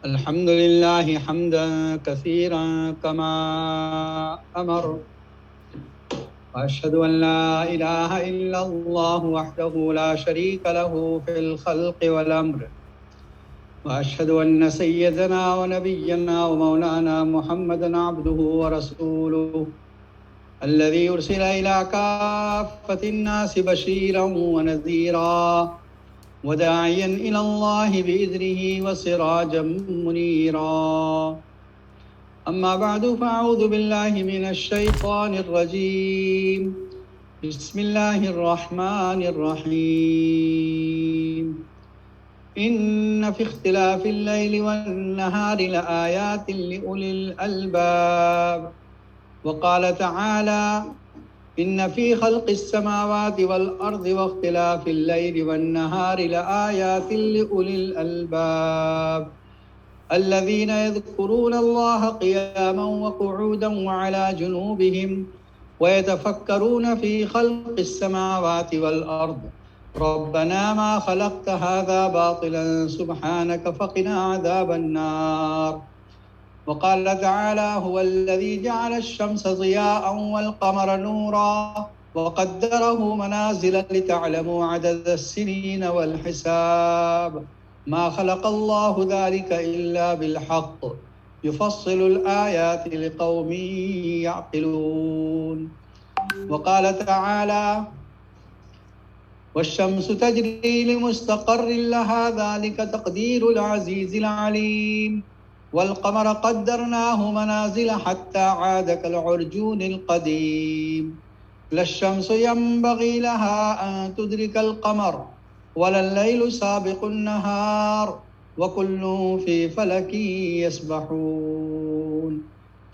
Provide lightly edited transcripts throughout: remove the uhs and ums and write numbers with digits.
الحمد لله حمدا كثيرا كما أمر، وأشهد أن لا إله إلا الله وحده لا شريك له في الخلق والأمر، وأشهد أن سيدنا ونبينا ومولانا محمدا عبده ورسوله الذي أرسل إلى كافة الناس بشيرا ونذيرا وداعيا إلى الله بإذنه وسراجا منيرا. أما بعد فأعوذ بالله من الشيطان الرجيم. بسم الله الرحمن الرحيم. إن في اختلاف الليل والنهار لآيات لأولي الألباب. وقال تعالى: إن في خلق السماوات والأرض واختلاف الليل والنهار لآيات لأولي الألباب الذين يذكرون الله قياما وقعودا وعلى جنوبهم ويتفكرون في خلق السماوات والأرض ربنا ما خلقت هذا باطلا سبحانك فقنا عذاب النار. وقال تعالى: هو الذي جعل الشمس ضياء والقمر نورا وقدره منازل لتعلموا عدد السنين والحساب ما خلق الله ذلك إلا بالحق يفصل الآيات لقوم يعقلون. وقال تعالى: والشمس تجري لمستقر لها ذلك تقدير العزيز العليم. والقمر قدرناه منازل حتى عاد كالعرجون القديم. لا الشمس ينبغي لها أن تدرك القمر ولا الليل سابق النهار وكل في فلك يسبحون.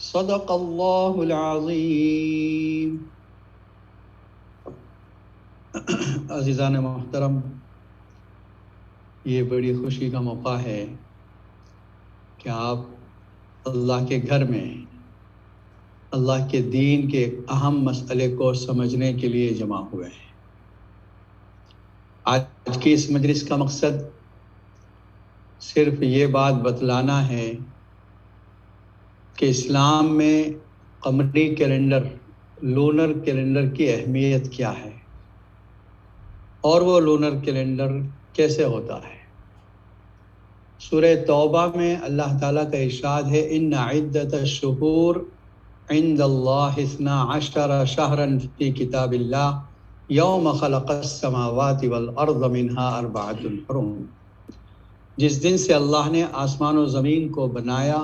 صدق الله العظيم. عزیزان محترم، یہ بڑی خوشی کا موقع ہے کہ آپ اللہ کے گھر میں اللہ کے دین کے ایک اہم مسئلے کو سمجھنے کے لیے جمع ہوئے ہیں۔ آج کی اس مجلس کا مقصد صرف یہ بات بتلانا ہے کہ اسلام میں قمری کیلنڈر، لونر کیلنڈر کی اہمیت کیا ہے اور وہ لونر کیلنڈر کیسے ہوتا ہے۔ سورہ توبہ میں اللہ تعالیٰ کا ارشاد ہے: ان عدت الشہور عند اللہ 12 شہرا فی کتاب اللہ یوم خلق السماوات والارض منها 4 حرم۔ جس دن سے اللہ نے آسمان و زمین کو بنایا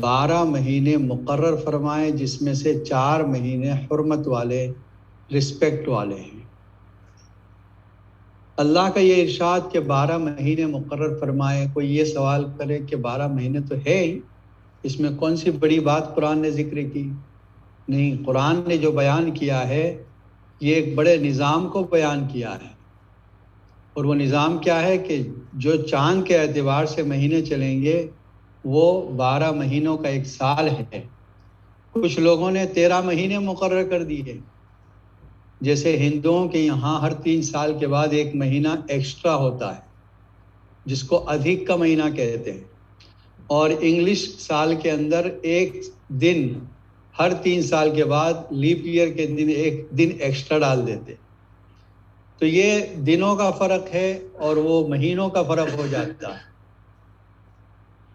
12 مہینے مقرر فرمائے، جس میں سے 4 مہینے حرمت والے، رسپیکٹ والے ہیں۔ اللہ کا یہ ارشاد کہ 12 مہینے مقرر فرمائے، کوئی یہ سوال کرے کہ 12 مہینے تو ہے ہی، اس میں کون سی بڑی بات قرآن نے ذکر کی؟ نہیں، قرآن نے جو بیان کیا ہے یہ ایک بڑے نظام کو بیان کیا ہے، اور وہ نظام کیا ہے کہ جو چاند کے اعتبار سے مہینے چلیں گے وہ 12 مہینوں کا ایک سال ہے۔ کچھ لوگوں نے 13 مہینے مقرر کر دیے، جیسے ہندوؤں کے یہاں ہر 3 سال کے بعد ایک مہینہ ایکسٹرا ہوتا ہے جس کو ادھک کا مہینہ کہتے ہیں، اور انگلش سال کے اندر ایک دن ہر 3 سال کے بعد لیپ ایئر کے دن ایک دن ایکسٹرا ڈال دیتے۔ تو یہ دنوں کا فرق ہے اور وہ مہینوں کا فرق ہو جاتا ہے۔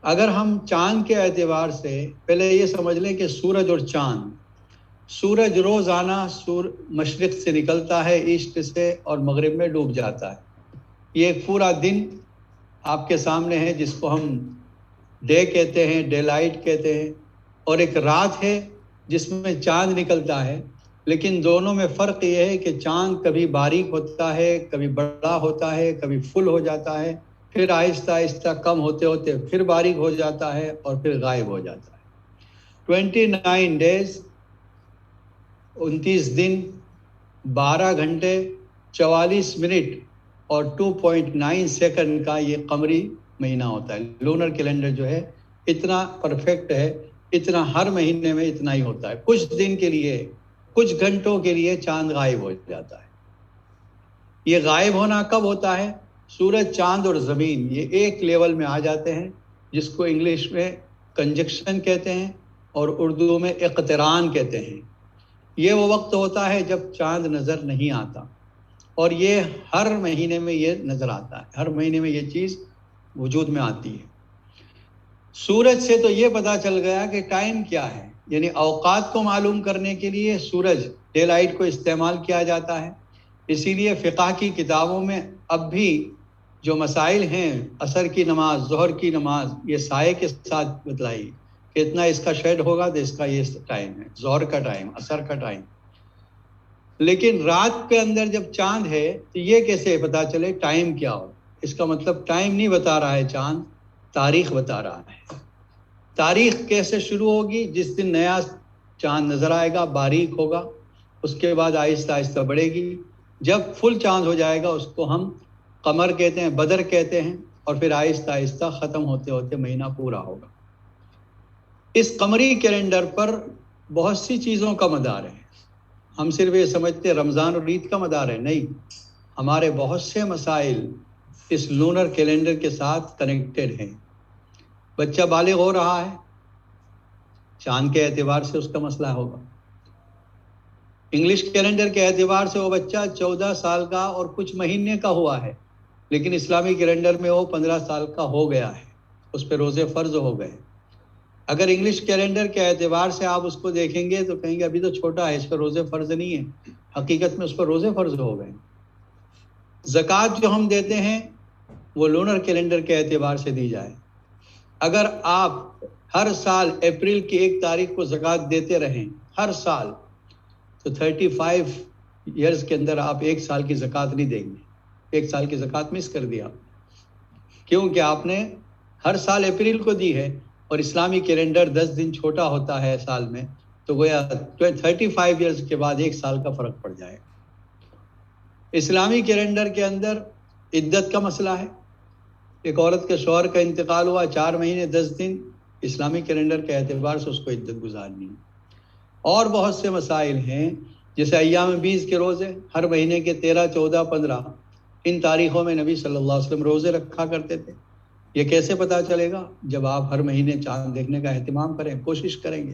اگر ہم چاند کے اعتبار سے پہلے یہ سمجھ لیں کہ سورج اور چاند، سورج روزانہ مشرق سے نکلتا ہے، ایسٹ سے، اور مغرب میں ڈوب جاتا ہے۔ یہ ایک پورا دن آپ کے سامنے ہے جس کو ہم ڈے کہتے ہیں، ڈے لائٹ کہتے ہیں، اور ایک رات ہے جس میں چاند نکلتا ہے۔ لیکن دونوں میں فرق یہ ہے کہ چاند کبھی باریک ہوتا ہے، کبھی بڑا ہوتا ہے، کبھی فل ہو جاتا ہے، پھر آہستہ آہستہ کم ہوتے ہوتے پھر باریک ہو جاتا ہے اور پھر غائب ہو جاتا ہے۔ 29 days، 29 دن، 12 گھنٹے 44 منٹ اور 2.9 سیکنڈ کا یہ قمری مہینہ ہوتا ہے۔ لونر کیلنڈر جو ہے اتنا پرفیکٹ ہے، اتنا ہر مہینے میں اتنا ہی ہوتا ہے۔ کچھ دن کے لیے، کچھ گھنٹوں کے لیے چاند غائب ہو جاتا ہے۔ یہ غائب ہونا کب ہوتا ہے؟ سورج، چاند اور زمین یہ ایک لیول میں آ جاتے ہیں جس کو انگلش میں کنجکشن کہتے ہیں اور اردو میں اقتران کہتے ہیں. یہ وہ وقت ہوتا ہے جب چاند نظر نہیں آتا، اور یہ ہر مہینے میں یہ نظر آتا ہے، ہر مہینے میں یہ چیز وجود میں آتی ہے. سورج سے تو یہ پتہ چل گیا کہ ٹائم کیا ہے، یعنی اوقات کو معلوم کرنے کے لیے سورج ڈے لائٹ کو استعمال کیا جاتا ہے. اسی لیے فقہ کی کتابوں میں اب بھی جو مسائل ہیں، عصر کی نماز، ظہر کی نماز، یہ سائے کے ساتھ بتلائی کہ اتنا اس کا شیڈ ہوگا تو اس کا یہ ٹائم ہے، ظہر کا ٹائم، عصر کا ٹائم. لیکن رات کے اندر جب چاند ہے تو یہ کیسے پتا چلے ٹائم کیا ہو؟ اس کا مطلب ٹائم نہیں بتا رہا ہے چاند، تاریخ بتا رہا ہے. تاریخ کیسے شروع ہوگی؟ جس دن نیا چاند نظر آئے گا، باریک ہوگا، اس کے بعد آہستہ آہستہ بڑھے گی. جب فل چاند ہو جائے گا اس کو ہم قمر کہتے ہیں، بدر کہتے ہیں، اور پھر آہستہ آہستہ ختم ہوتے ہوتے مہینہ پورا ہوگا. اس قمری کیلنڈر پر بہت سی چیزوں کا مدار ہے. ہم صرف یہ سمجھتے رمضان اور عید کا مدار ہے، نہیں. ہمارے بہت سے مسائل اس لونر کیلنڈر کے ساتھ کنیکٹڈ ہیں. بچہ بالغ ہو رہا ہے، چاند کے اعتبار سے اس کا مسئلہ ہوگا. انگلش کیلنڈر کے اعتبار سے وہ بچہ 14 سال کا اور کچھ مہینے کا ہوا ہے، لیکن اسلامی کیلنڈر میں وہ 15 سال کا ہو گیا ہے، اس پہ روزے فرض ہو گئے. اگر انگلش کیلنڈر کے اعتبار سے آپ اس کو دیکھیں گے تو کہیں گے ابھی تو چھوٹا ہے، اس پہ روزے فرض نہیں ہیں. حقیقت میں اس پر روزے فرض ہو گئے. زکوٰۃ جو ہم دیتے ہیں وہ لونر کیلنڈر کے اعتبار سے دی جائے. اگر آپ ہر سال اپریل کی 1 تاریخ کو زکوٰۃ دیتے رہیں ہر سال، تو 35 ایئرز کے اندر آپ 1 سال کی زکوٰۃ نہیں دیں گے. 1 سال کی زکوٰۃ مس کر دیا، کیونکہ آپ نے ہر سال اپریل کو دی ہے اور اسلامی کیلنڈر 10 دن چھوٹا ہوتا ہے سال میں، تو گویا 35 ایئرز کے بعد 1 سال کا فرق پڑ جائے. اسلامی کیلنڈر کے اندر عدت کا مسئلہ ہے. ایک عورت کے شوہر کا انتقال ہوا، 4 مہینے 10 دن، اسلامی کیلنڈر کے اعتبار سے اس کو عدت گزارنی. اور بہت سے مسائل ہیں، جیسے ایام 20 کے روزے، ہر مہینے کے 13، 14، 15، ان تاریخوں میں نبی صلی اللہ علیہ وسلم روزے رکھا کرتے تھے. یہ کیسے پتا چلے گا؟ جب آپ ہر مہینے چاند دیکھنے کا اہتمام کریں، کوشش کریں گے.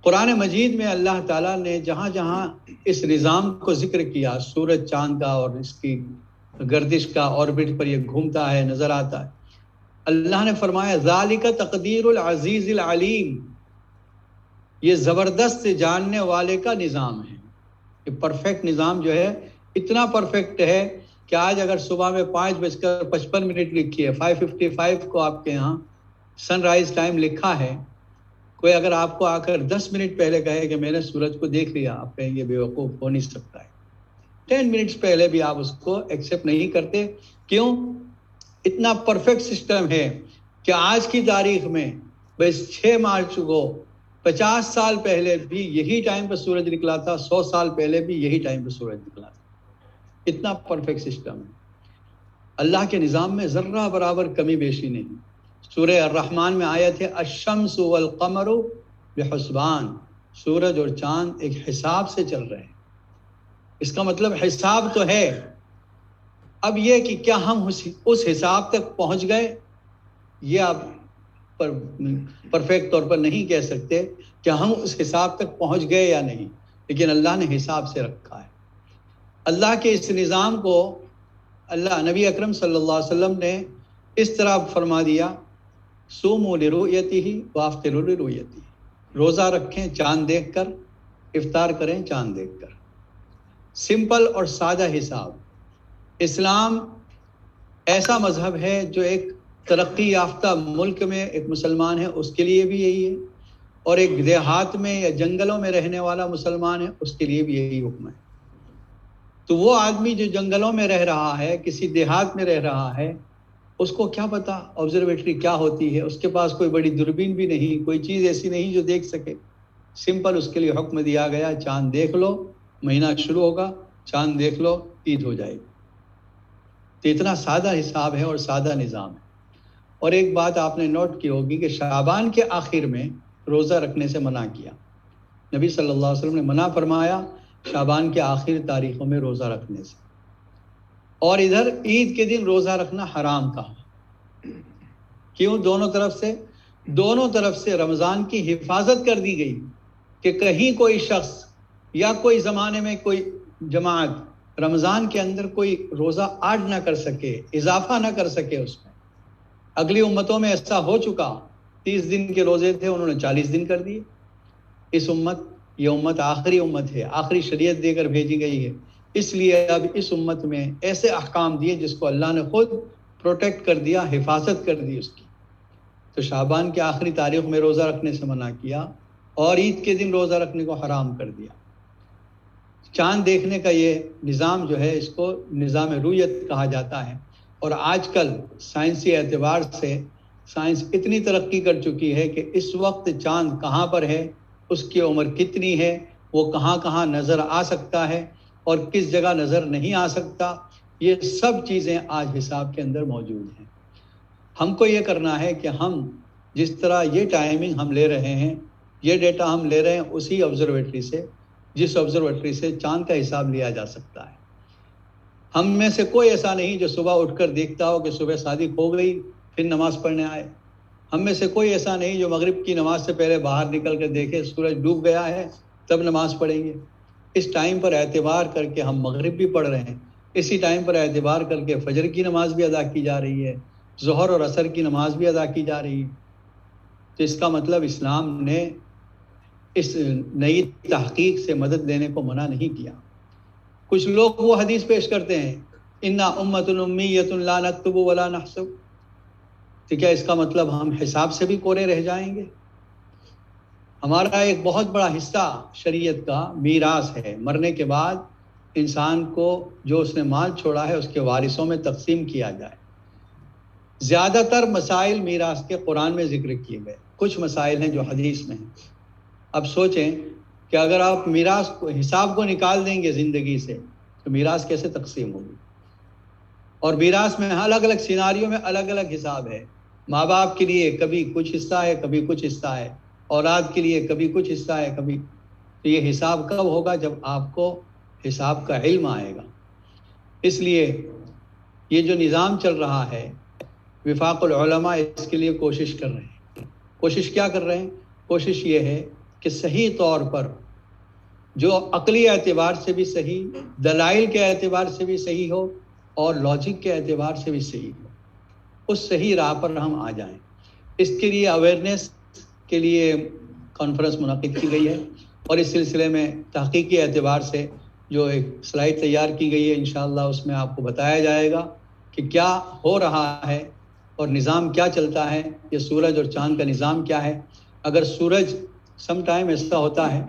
قرآن مجید میں اللہ تعالیٰ نے جہاں جہاں اس نظام کو ذکر کیا، سورج چاند کا اور اس کی گردش کا، آربٹ پر یہ گھومتا ہے، نظر آتا ہے، اللہ نے فرمایا ذالک تقدیر العزیز العلیم، یہ زبردست جاننے والے کا نظام ہے. یہ پرفیکٹ نظام جو ہے اتنا پرفیکٹ ہے کہ آج اگر صبح میں 5:55 لکھی ہے، 5:55 کو آپ کے یہاں سن رائز ٹائم لکھا ہے، کوئی اگر آپ کو آ کر 10 منٹ پہلے کہے کہ میں نے سورج کو دیکھ لیا، آپ کہیں گے بیوقوف، ہو نہیں سکتا ہے. 10 منٹس پہلے بھی آپ اس کو ایکسیپٹ نہیں کرتے. کیوں؟ اتنا پرفیکٹ سسٹم ہے کہ آج کی تاریخ میں بس 6 مارچ کو 50 سال پہلے بھی یہی ٹائم پہ سورج نکلا تھا، 100 سال پہلے بھی یہی ٹائم پہ سورج نکلا تھا. اتنا پرفیکٹ سسٹم ہے. اللہ کے نظام میں ذرہ برابر کمی بیشی نہیں. سورہ الرحمن میں آیت ہے الشمس والقمر بحسبان، سورج اور چاند ایک حساب سے چل رہے ہیں. اس کا مطلب حساب تو ہے. اب یہ کہ کیا ہم اس حساب تک پہنچ گئے، یہ آپ پرفیکٹ طور پر نہیں کہہ سکتے کہ ہم اس حساب تک پہنچ گئے یا نہیں، لیکن اللہ نے حساب سے رکھا ہے. اللہ کے اس نظام کو اللہ نبی اکرم صلی اللہ علیہ وسلم نے اس طرح فرما دیا، صوموا لرؤیتہ وافطروا لرؤیتہ، روزہ رکھیں چاند دیکھ کر، افطار کریں چاند دیکھ کر. سمپل اور سادہ حساب. اسلام ایسا مذہب ہے جو ایک ترقی یافتہ ملک میں ایک مسلمان ہے اس کے لیے بھی یہی ہے، اور ایک دیہات میں یا جنگلوں میں رہنے والا مسلمان ہے اس کے لیے بھی یہی حکم ہے. تو وہ آدمی جو جنگلوں میں رہ رہا ہے، کسی دیہات میں رہ رہا ہے، اس کو کیا پتا آبزرویٹری کیا ہوتی ہے؟ اس کے پاس کوئی بڑی دوربین بھی نہیں، کوئی چیز ایسی نہیں جو دیکھ سکے. سمپل اس کے لیے حکم دیا گیا، چاند دیکھ لو، مہینہ شروع ہوگا، چاند دیکھ لو، عید ہو جائے گی. تو اتنا سادہ حساب ہے اور سادہ نظام ہے. اور ایک بات آپ نے نوٹ کی ہوگی کہ شعبان کے آخر میں روزہ رکھنے سے منع کیا. نبی صلی اللہ علیہ وسلم نے منع فرمایا شعبان کے آخر تاریخوں میں روزہ رکھنے سے. اور ادھر عید کے دن روزہ رکھنا حرام کہا. کیوں؟ دونوں طرف سے رمضان کی حفاظت کر دی گئی کہ کہیں کوئی شخص یا کوئی زمانے میں کوئی جماعت رمضان کے اندر کوئی روزہ ایڈ نہ کر سکے، اضافہ نہ کر سکے اس میں۔ اگلی امتوں میں ایسا ہو چکا، 30 دن کے روزے تھے، انہوں نے 40 دن کر دیے۔ یہ امت آخری امت ہے، آخری شریعت دے کر بھیجی گئی ہے، اس لیے اب اس امت میں ایسے احکام دیے جس کو اللہ نے خود پروٹیکٹ کر دیا، حفاظت کر دی اس کی۔ تو شعبان کے آخری تاریخ میں روزہ رکھنے سے منع کیا اور عید کے دن روزہ رکھنے کو حرام کر دیا۔ چاند دیکھنے کا یہ نظام جو ہے، اس کو نظام رویت کہا جاتا ہے، اور آج کل سائنسی اعتبار سے سائنس اتنی ترقی کر چکی ہے کہ اس وقت چاند کہاں پر ہے، اس کی عمر کتنی ہے، وہ کہاں کہاں نظر آ سکتا ہے اور کس جگہ نظر نہیں آ سکتا، یہ سب چیزیں آج حساب کے اندر موجود ہیں۔ ہم کو یہ کرنا ہے کہ ہم جس طرح یہ ٹائمنگ ہم لے رہے ہیں، یہ ڈیٹا ہم لے رہے ہیں اسی آبزرویٹری سے، جس آبزرویٹری سے چاند کا حساب لیا جا سکتا ہے۔ ہم میں سے کوئی ایسا نہیں جو صبح اٹھ کر دیکھتا ہو کہ صبح صادق ہو گئی پھر نماز پڑھنے آئے۔ ہم میں سے کوئی ایسا نہیں جو مغرب کی نماز سے پہلے باہر نکل کر دیکھے سورج ڈوب گیا ہے تب نماز پڑھیں گے۔ اس ٹائم پر اعتبار کر کے ہم مغرب بھی پڑھ رہے ہیں، اسی ٹائم پر اعتبار کر کے فجر کی نماز بھی ادا کی جا رہی ہے، ظہر اور عصر کی نماز بھی ادا کی جا رہی ہے۔ تو اس کا مطلب اسلام نے اس نئی تحقیق سے مدد لینے کو منع نہیں کیا۔ کچھ لوگ وہ حدیث پیش کرتے ہیں، انا امۃ امیۃ لا نکتب ولا نحسب، تو کیا اس کا مطلب ہم حساب سے بھی کورے رہ جائیں گے؟ ہمارا ایک بہت بڑا حصہ شریعت کا میراث ہے، مرنے کے بعد انسان کو جو اس نے مال چھوڑا ہے اس کے وارثوں میں تقسیم کیا جائے۔ زیادہ تر مسائل میراث کے قرآن میں ذکر کیے گئے، کچھ مسائل ہیں جو حدیث میں ہیں۔ اب سوچیں کہ اگر آپ میراث کو حساب کو نکال دیں گے زندگی سے تو میراث کیسے تقسیم ہوگی؟ اور میراث میں الگ الگ سیناریوں میں الگ الگ حساب ہے۔ ماں باپ کے لیے کبھی کچھ حصہ ہے، کبھی کچھ حصہ ہے، اولاد کے لیے کبھی کچھ حصہ ہے، کبھی۔ تو یہ حساب کب ہوگا؟ جب آپ کو حساب کا علم آئے گا۔ اس لیے یہ جو نظام چل رہا ہے، وفاق العلماء اس کے لیے کوشش کر رہے ہیں۔ کوشش کیا کر رہے ہیں؟ کوشش یہ ہے کہ صحیح طور پر جو عقلی اعتبار سے بھی صحیح، دلائل کے اعتبار سے بھی صحیح ہو اور لاجک کے اعتبار سے بھی صحیح ہو، اس صحیح راہ پر ہم آ جائیں۔ اس کے لیے اویئرنیس کے لیے کانفرنس منعقد کی گئی ہے، اور اس سلسلے میں تحقیقی اعتبار سے جو ایک سلائڈ تیار کی گئی ہے، انشاءاللہ اس میں آپ کو بتایا جائے گا کہ کیا ہو رہا ہے اور نظام کیا چلتا ہے، یہ سورج اور چاند کا نظام کیا ہے۔ اگر سورج سم ٹائم ایسا ہوتا ہے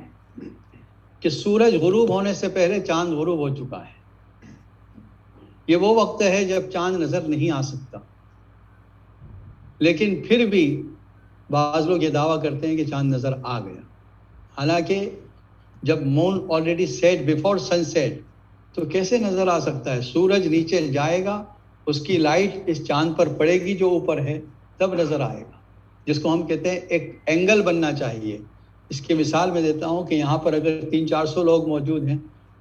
کہ سورج غروب ہونے سے پہلے چاند غروب ہو چکا ہے، یہ وہ وقت ہے جب چاند نظر نہیں آ سکتا، لیکن پھر بھی بعض لوگ یہ دعویٰ کرتے ہیں کہ چاند نظر آ گیا، حالانکہ جب مون آلریڈی سیٹ بیفور سن سیٹ تو کیسے نظر آ سکتا ہے؟ سورج نیچے جائے گا، اس کی لائٹ اس چاند پر پڑے گی جو اوپر ہے، تب نظر آئے گا، جس کو ہم کہتے ہیں ایک اینگل بننا چاہیے۔ اس کی مثال میں دیتا ہوں کہ یہاں پر اگر 300-400 لوگ موجود ہیں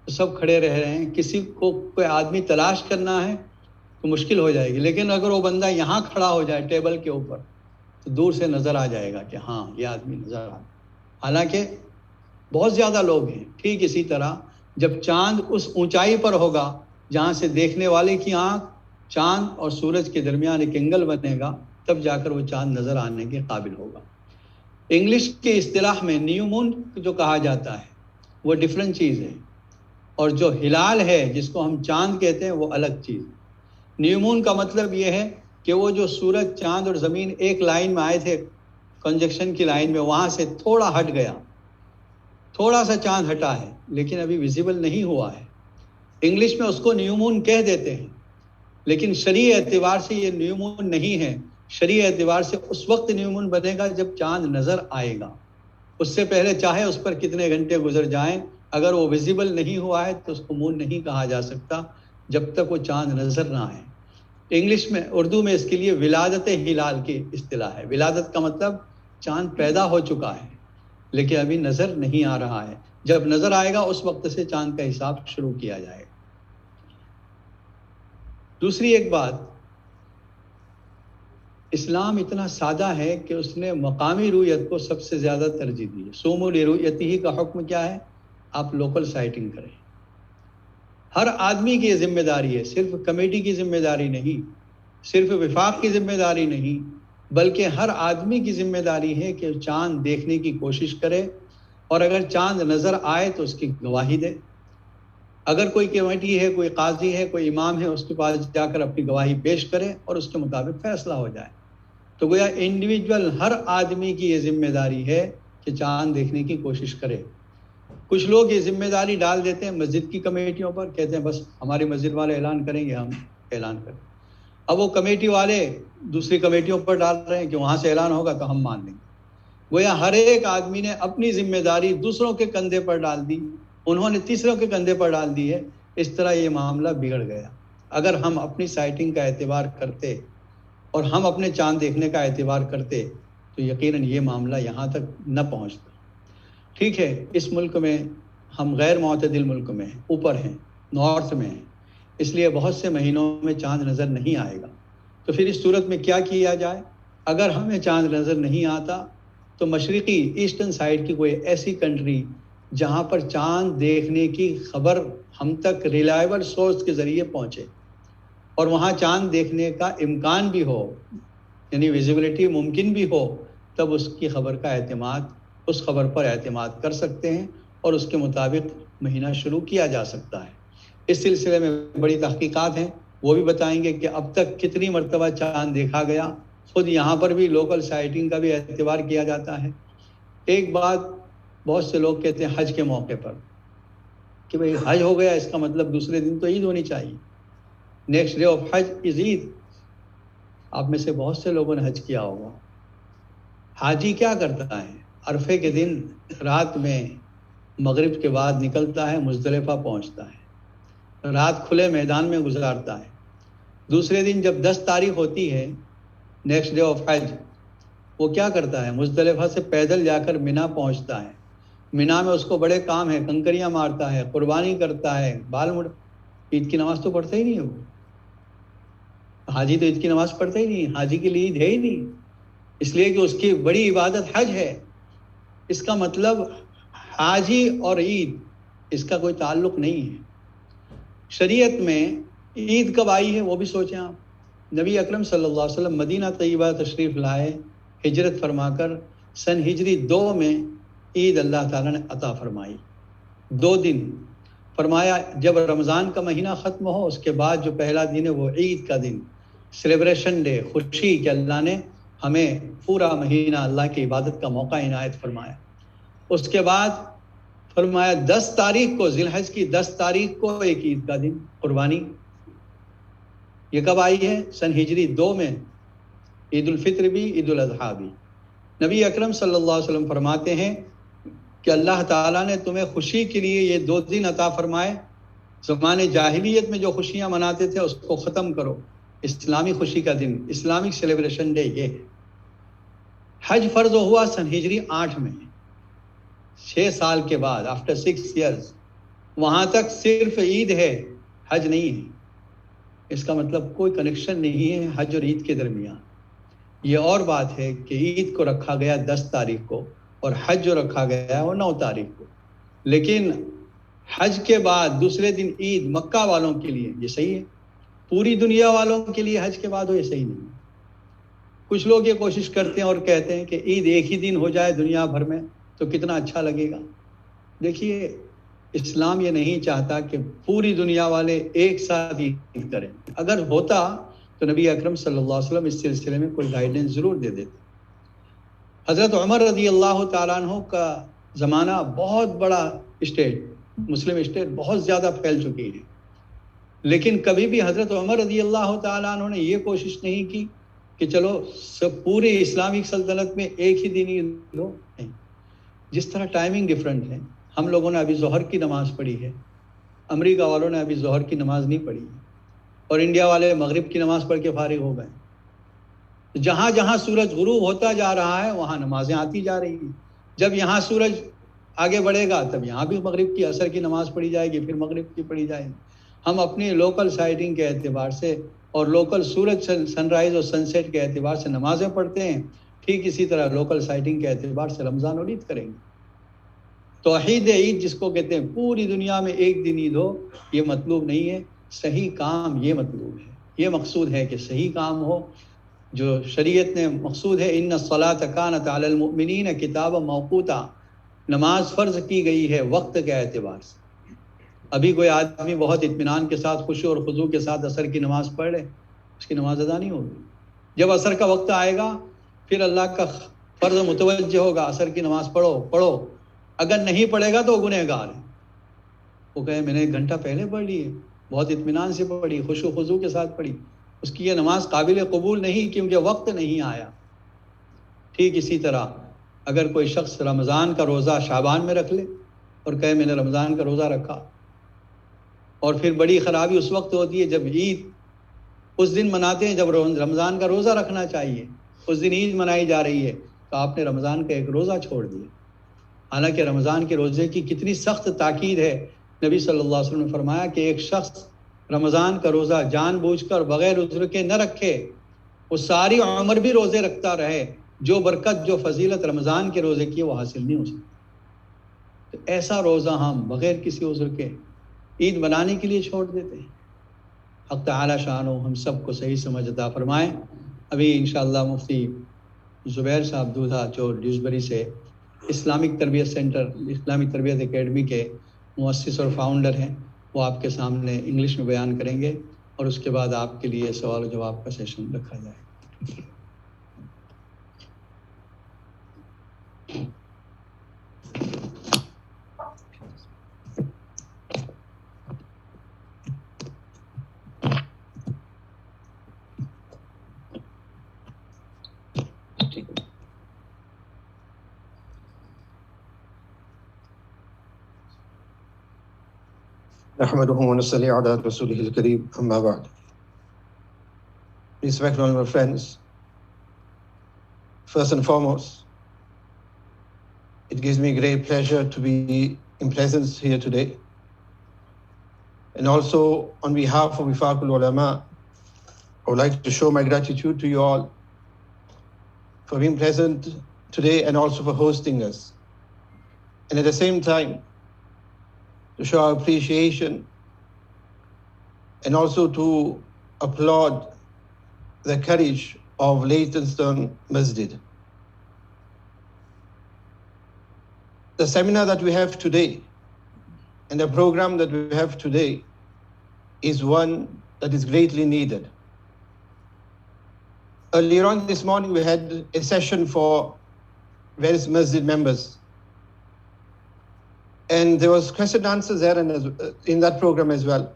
تو سب کھڑے رہ رہے ہیں، کسی کو کوئی آدمی تلاش کرنا ہے تو مشکل ہو جائے گی، لیکن اگر وہ بندہ یہاں کھڑا ہو جائے ٹیبل کے اوپر تو دور سے نظر آ جائے گا کہ ہاں یہ آدمی نظر آ، حالانکہ بہت زیادہ لوگ ہیں۔ ٹھیک اسی طرح جب چاند اس اونچائی پر ہوگا جہاں سے دیکھنے والے کی آنکھ چاند اور سورج کے درمیان ایک اینگل بنے گا، تب جا کر وہ چاند نظر آنے کے قابل ہوگا۔ انگلش کے اصطلاح میں نیو مون جو کہا جاتا ہے وہ ڈفرینٹ چیز ہے، اور جو ہلال ہے جس کو ہم چاند کہتے ہیں وہ الگ چیز ہے۔ نیو مون کا مطلب یہ ہے کہ وہ جو سورج، چاند اور زمین ایک لائن میں آئے تھے، کنجکشن کی لائن میں، وہاں سے تھوڑا ہٹ گیا، تھوڑا سا چاند ہٹا ہے لیکن ابھی ویزیبل نہیں ہوا ہے، انگلش میں اس کو نیو مون کہہ دیتے ہیں، لیکن شرعی اعتبار سے یہ نیو مون نہیں ہے۔ شرعی اعتبار سے اس وقت نیو مون بنے گا جب چاند نظر آئے گا، اس سے پہلے چاہے اس پر کتنے گھنٹے گزر جائیں، اگر وہ ویزیبل نہیں ہوا ہے تو اس کو مون نہیں کہا جا سکتا جب تک وہ چاند نظر نہ آئے۔ انگلش میں، اردو میں اس کے لیے ولادت ہلال کی اصطلاح ہے۔ ولادت کا مطلب چاند پیدا ہو چکا ہے لیکن ابھی نظر نہیں آ رہا ہے، جب نظر آئے گا اس وقت سے چاند کا حساب شروع کیا جائے گا۔ دوسری ایک بات، اسلام اتنا سادہ ہے کہ اس نے مقامی رویت کو سب سے زیادہ ترجیح دی ہے. سومو لرؤیتہ کا حکم کیا ہے؟ آپ لوکل سائٹنگ کریں. ہر آدمی کی یہ ذمہ داری ہے، صرف کمیٹی کی ذمہ داری نہیں، صرف وفاق کی ذمہ داری نہیں، بلکہ ہر آدمی کی ذمہ داری ہے کہ چاند دیکھنے کی کوشش کرے، اور اگر چاند نظر آئے تو اس کی گواہی دے. اگر کوئی کمیٹی ہے، کوئی قاضی ہے، کوئی امام ہے، اس کے پاس جا کر اپنی گواہی پیش کرے اور اس کے مطابق فیصلہ ہو جائے. تو گویا انڈیویجول ہر آدمی کی یہ ذمہ داری ہے کہ چاند دیکھنے کی کوشش کرے. کچھ لوگ یہ ذمہ داری ڈال دیتے ہیں مسجد کی کمیٹیوں پر، کہتے ہیں بس ہماری مسجد والے اعلان کریں گے، ہم اعلان کریں. اب وہ کمیٹی والے دوسری کمیٹیوں پر ڈال رہے ہیں کہ وہاں سے اعلان ہوگا تو ہم مان لیں گے. گویا ہر ایک آدمی نے اپنی ذمہ داری دوسروں کے کندھے پر ڈال دی، انہوں نے تیسروں کے کندھے پر ڈال دی ہے. اس طرح یہ معاملہ بگڑ گیا. اگر ہم اپنی سائٹنگ کا اعتبار کرتے اور ہم اپنے چاند دیکھنے کا اعتبار کرتے تو یقیناً یہ معاملہ یہاں تک نہ پہنچتا. ٹھیک ہے، اس ملک میں ہم غیر معتدل ملک میں ہیں، اوپر ہیں، نارتھ میں ہیں، اس لیے بہت سے مہینوں میں چاند نظر نہیں آئے گا. تو پھر اس صورت میں کیا کیا جائے؟ اگر ہمیں چاند نظر نہیں آتا تو مشرقی ایسٹرن سائڈ کی کوئی ایسی کنٹری جہاں پر چاند دیکھنے کی خبر ہم تک ریلائبل سورس کے ذریعے پہنچے اور وہاں چاند دیکھنے کا امکان بھی ہو، یعنی ویزیبلٹی ممکن بھی ہو، تب اس کی خبر کا اعتماد، اس خبر پر اعتماد کر سکتے ہیں اور اس کے مطابق مہینہ شروع کیا جا سکتا ہے. اس سلسلے میں بڑی تحقیقات ہیں، وہ بھی بتائیں گے کہ اب تک کتنی مرتبہ چاند دیکھا گیا. خود یہاں پر بھی لوکل سائٹنگ کا بھی اعتبار کیا جاتا ہے. ایک بات بہت سے لوگ کہتے ہیں حج کے موقع پر کہ بھئی حج ہو گیا، اس کا مطلب دوسرے دن تو عید ہونی چاہیے، نیکسٹ ڈے آف حج از عید. آپ میں سے بہت سے لوگوں نے حج کیا ہوگا. حاجی کیا کرتا ہے؟ عرفے کے دن رات میں مغرب کے بعد نکلتا ہے، مزدلفہ پہنچتا ہے، رات کھلے میدان میں گزارتا ہے. دوسرے دن جب 10 تاریخ ہوتی ہے، نیکسٹ ڈے آف حج، وہ کیا کرتا ہے؟ مزدلفہ سے پیدل جا کر مینا پہنچتا ہے. مینا میں اس کو بڑے کام ہے، کنکریاں مارتا ہے، قربانی کرتا ہے، بال مڑ. عید کی نماز تو پڑھتا ہی نہیں ہے وہ. حاجی تو عید کی نماز پڑھتا ہی نہیں، حاجی کے لیے عید ہے ہی نہیں، اس لیے کہ اس کی بڑی عبادت حج ہے. اس کا مطلب حاجی اور عید اس کا کوئی تعلق نہیں ہے. شریعت میں عید کب آئی ہے وہ بھی سوچیں آپ. نبی اکرم صلی اللہ علیہ وسلم مدینہ طیبہ تشریف لائے، ہجرت فرما کر سن ہجری 2 میں عید اللہ تعالیٰ نے عطا فرمائی. 2 دن فرمایا جب رمضان کا مہینہ ختم ہو اس کے بعد جو پہلا دن ہے وہ عید کا دن، سیلیبریشن ڈے، خوشی کہ اللہ نے ہمیں پورا مہینہ اللہ کی عبادت کا موقع عنایت فرمایا. اس کے بعد فرمایا 10 تاریخ کو، ذی الحج کی 10 تاریخ کو ایک عید کا دن، قربانی. یہ کب آئی ہے؟ سن ہجری 2 میں. عید الفطر بھی، عید الاضحیٰ بھی. نبی اکرم صلی اللہ علیہ وسلم فرماتے ہیں کہ اللہ تعالیٰ نے تمہیں خوشی کے لیے یہ 2 دن عطا فرمائے. زمانے جاہلیت میں جو خوشیاں مناتے تھے اس کو ختم کرو، اسلامی خوشی کا دن، اسلامک سیلیبریشن ڈے یہ ہے. حج فرض ہوا سن ہجری 8 میں، 6 سال کے بعد، آفٹر 6 ایئرز. وہاں تک صرف عید ہے، حج نہیں ہے. اس کا مطلب کوئی کنیکشن نہیں ہے حج اور عید کے درمیان. یہ اور بات ہے کہ عید کو رکھا گیا 10 تاریخ کو اور حج جو رکھا گیا ہے وہ 9 تاریخ کو. لیکن حج کے بعد دوسرے دن عید مکہ والوں کے لیے یہ صحیح ہے، پوری دنیا والوں کے لیے حج کے بعد ہو یہ صحیح نہیں. کچھ لوگ یہ کوشش کرتے ہیں اور کہتے ہیں کہ عید ایک ہی دن ہو جائے دنیا بھر میں تو کتنا اچھا لگے گا. دیکھیے اسلام یہ نہیں چاہتا کہ پوری دنیا والے ایک ساتھ عید کریں. اگر ہوتا تو نبی اکرم صلی اللہ علیہ وسلم اس سلسلے میں کوئی گائیڈنس ضرور دے دیتے. حضرت عمر رضی اللہ تعالیٰ عنہ کا زمانہ بہت بڑا اسٹیٹ، مسلم اسٹیٹ بہت زیادہ پھیل چکی ہے، لیکن کبھی بھی حضرت عمر رضی اللہ تعالیٰ عنہ نے یہ کوشش نہیں کی کہ چلو سب پوری اسلامک سلطنت میں ایک ہی دن عید ہو. جس طرح ٹائمنگ ڈفرنٹ ہے، ہم لوگوں نے ابھی ظہر کی نماز پڑھی ہے، امریکہ والوں نے ابھی ظہر کی نماز نہیں پڑھی ہے، اور انڈیا والے مغرب کی نماز پڑھ کے فارغ ہو گئے. جہاں جہاں سورج غروب ہوتا جا رہا ہے وہاں نمازیں آتی جا رہی ہیں. جب یہاں سورج آگے بڑھے گا تب یہاں بھی مغرب کی، عصر کی نماز پڑھی جائے گی، پھر مغرب کی پڑھی جائے گی. ہم اپنی لوکل سائٹنگ کے اعتبار سے और लोकल सूरज सनराइज और सनसेट के एतबार से नमाजें पढ़ते हैं, ठीक इसी तरह लोकल साइटिंग के एतबार से रमज़ान और ईद करेंगे। तौहीद ईद जिसको कहते हैं, पूरी दुनिया में एक दिन ईद हो, ये मतलूब नहीं है, सही काम ये मतलूब है, ये मकसूद है कि सही काम हो जो शरीयत ने मकसूद है। इन्ना सलात कानत अलल मुमिनीन किताब मौक़ूता, नमाज फ़र्ज की गई है वक्त के एतबार से। अभी कोई आदमी बहुत इत्मीनान के साथ, खुशी और खुजू के साथ असर की नमाज पढ़ ले, उसकी नमाज अदा नहीं होगी। जब असर का वक्त आएगा फिर अल्लाह का फ़र्ज मुतवज्जे होगा, असर की नमाज पढ़ो पढ़ो, अगर नहीं पढ़ेगा तो गुनहगार है। वो कहे मैंने 1 घंटा पहले पढ़ ली है, बहुत इत्मीनान से पढ़ी, खुशू खुजू के साथ पढ़ी, उसकी ये नमाज काबिल कबूल नहीं क्योंकि वक्त नहीं आया। ठीक इसी तरह अगर कोई शख्स रमज़ान का रोज़ा शाबान में रख ले और कहे मैंने रमज़ान का रोज़ा रखा, और फिर बड़ी ख़राबी उस वक्त होती है जब ईद उस दिन मनाते हैं जब रमज़ान का रोज़ा रखना चाहिए, उस दिन ईद मनाई जा रही है, तो आपने रमज़ान का एक रोज़ा छोड़ दिया। हालांकि रमज़ान के रोज़े की कितनी सख्त ताकीद है। नबी सल्लल्लाहु अलैहि वसल्लम ने फरमाया कि एक शख्स रमज़ान का रोज़ा जानबूझकर बग़ैर उज़्र के न रखे, वो सारी उम्र भी रोज़े रखता रहे, जो बरकत जो फजीलत रमज़ान के रोज़े की वो हासिल नहीं हो सकती। तो ऐसा रोज़ा हम बग़ैर किसी उज़्र के ईद बनाने के लिए छोड़ देते हैं। हक़ तआला शानो हम सबको सही समझ अता फरमाएँ। अभी इंशाअल्लाह मुफ्ती ज़ुबैर साहब दूधा जो ड्यूसबरी से इस्लामिक तरबियत सेंटर, इस्लामिक तरबियत एकेडमी के मुअस्सिस और फाउंडर हैं, वो आपके सामने इंग्लिश में बयान करेंगे और उसके बाद आपके लिए सवाल जवाब का सेशन रखा जाए। नहमदुहु व नसल्ली अला रसूलिहिल करीम, अम्मा बअद। Respected honorable friends, first and foremost, it gives me great pleasure to be in presence here today. And also on behalf of Wifaqul Ulama, I would like to show my gratitude to you all for being present today and also for hosting us. And at the same time, to show our appreciation and also to applaud the courage of Leytonstone Masjid. The seminar that we have today and the program that we have today is one that is greatly needed. Earlier on this morning, we had a session for various masjid members. And there was question and answers there in that program as well.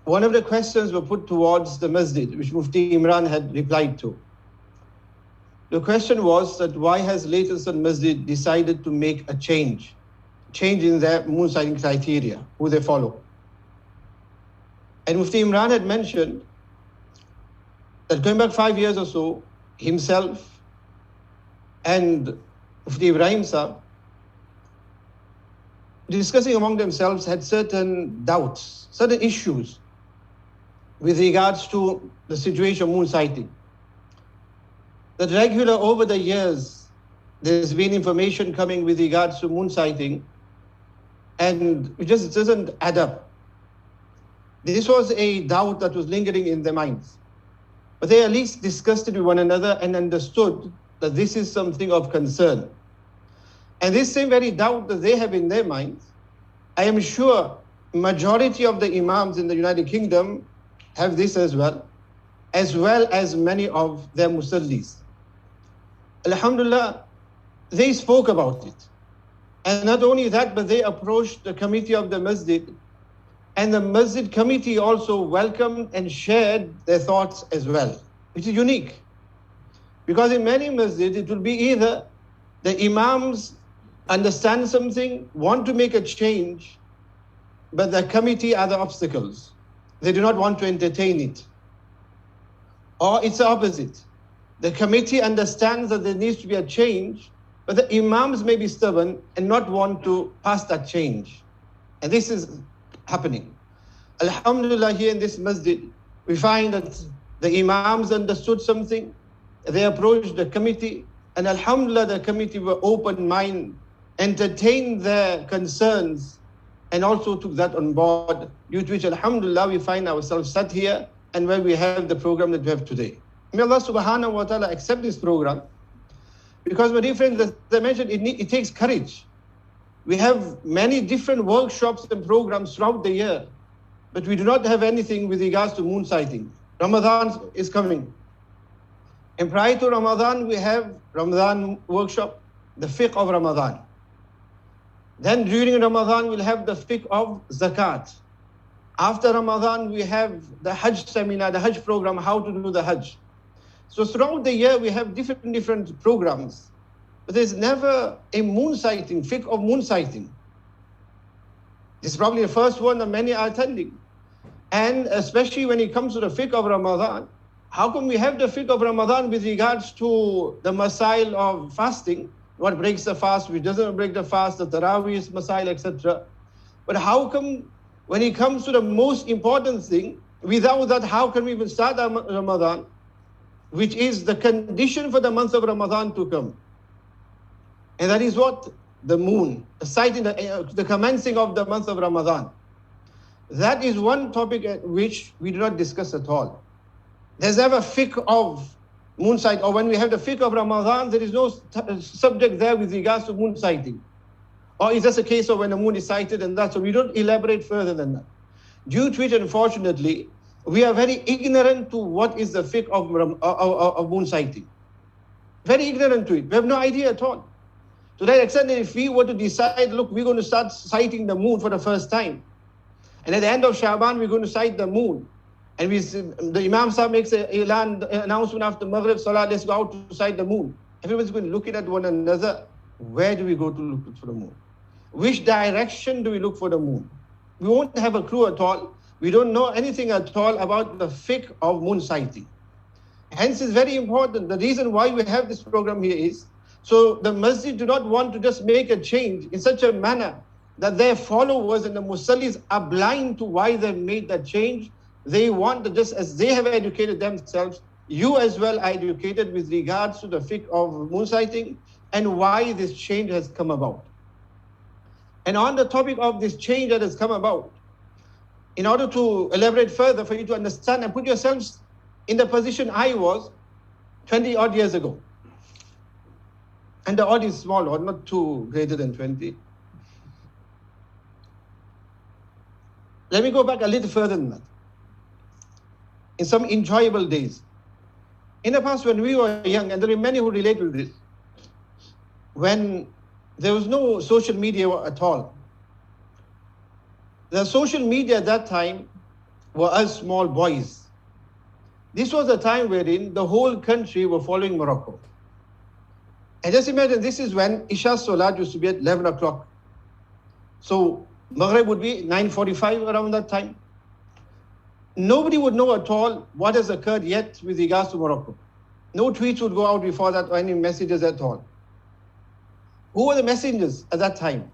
One of the questions were put towards the masjid, which Mufti Imran had replied to. The question was that why has Leytonstone Masjid decided to make a change in their moon sighting criteria, who they follow. And Mufti Imran had mentioned that going back 5 years or so, himself and Mufti Ibrahim Sahib, discussing among themselves, had certain doubts, certain issues with regards to the situation of moon sighting. That regular over the years, there's been information coming with regards to moon sighting, and it just doesn't add up. This was a doubt that was lingering in their minds. But they at least discussed it with one another and understood that this is something of concern. And this same very doubt that they have in their minds, I am sure majority of the imams in the United Kingdom have this as well as many of their musallis. Alhamdulillah, they spoke about it. And not only that, but they approached the committee of the masjid, and the masjid committee also welcomed and shared their thoughts as well, which is unique. Because in many masjids, it will be either the imams understand something, want to make a change, but the committee are the obstacles. They do not want to entertain it. Or it's the opposite. The committee understands that there needs to be a change, but the imams may be stubborn and not want to pass that change. And this is happening. Alhamdulillah, here in this masjid, We find that the Imams understood something. They approached the committee, and alhamdulillah, the committee were open mind, entertained their concerns, and also took that on board, due to which alhamdulillah we find ourselves sat here and where we have the program that we have today. May Allah subhanahu wa ta'ala accept this program, because my dear friends, as I mentioned, it takes courage. We have many different workshops and programs throughout the year, but we do not have anything with regards to moon sighting. Ramadan is coming. And prior to Ramadan, we have Ramadan workshop, the fiqh of Ramadan. Then during Ramadan, we'll have the fiqh of zakat. After Ramadan, we have the Hajj seminar, the Hajj program, how to do the Hajj. So throughout the year, we have different programs. But there's never a moon sighting, fiqh of moon sighting. This is probably the first one that many are attending. And especially when it comes to the fiqh of Ramadan, how come we have the fiqh of Ramadan with regards to the masail of fasting, what breaks the fast, which doesn't break the fast, the Taraweeh masail, etc. But how come when it comes to the most important thing, without that, how can we even start Ramadan, which is the condition for the month of Ramadan to come? And that is what? The moon, the sighting, the commencing of the month of Ramadan. That is one topic at which we do not discuss at all. There's never fiqh of moon sight, or when we have the fiqh of Ramadan, there is no subject there with regards to moon sighting. Or is this a case of when the moon is sighted and that? So we don't elaborate further than that. Due to it, unfortunately, we are very ignorant to what is the fiqh of moon sighting. Very ignorant to it. We have no idea at all. To that extent that if we were to decide, look, we're going to start sighting the moon for the first time. And at the end of Shaban, we're going to sight the moon. And the Imam Sahib makes an announcement after Maghrib Salah, let's go out to sight the moon. Everyone's going to look at one another. Where do we go to look for the moon? Which direction do we look for the moon? We won't have a clue at all. We don't know anything at all about the fiqh of moon sighting. Hence, it's very important. The reason why we have this program here is, so the masjid do not want to just make a change in such a manner that their followers and the musallis are blind to why they made that change. They want to, just as they have educated themselves, you as well are educated with regards to the fiqh of moon sighting and why this change has come about. And on the topic of this change that has come about, in order to elaborate further, for you to understand and put yourselves in the position I was 20 odd years ago. And the odd is small, or not too greater than 20. Let me go back a little further than that. In some enjoyable days. In the past, when we were young, and there are many who relate with this, when there was no social media at all. The social media at that time were us small boys. This was a time wherein the whole country were following Morocco. And just imagine, this is when Isha Salat used to be at 11 o'clock. So Maghrib would be 9:45 around that time. Nobody would know at all what has occurred yet with regards to Morocco. No tweets would go out before that or any messages at all. Who were the messengers at that time?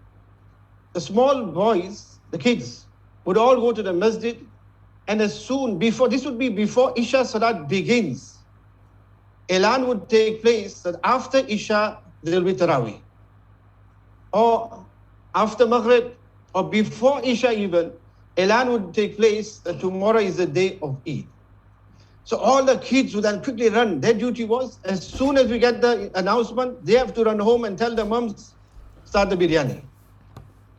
The small boys, the kids, would all go to the masjid, and as soon before, this would be before Isha Salat begins, Elan would take place that after Isha there will be Taraweeh. Or after Maghrib, or before Isha even, Elan would take place that tomorrow is the day of Eid. So all the kids would then quickly run. Their duty was, as soon as we get the announcement, they have to run home and tell the mums, start the biryani.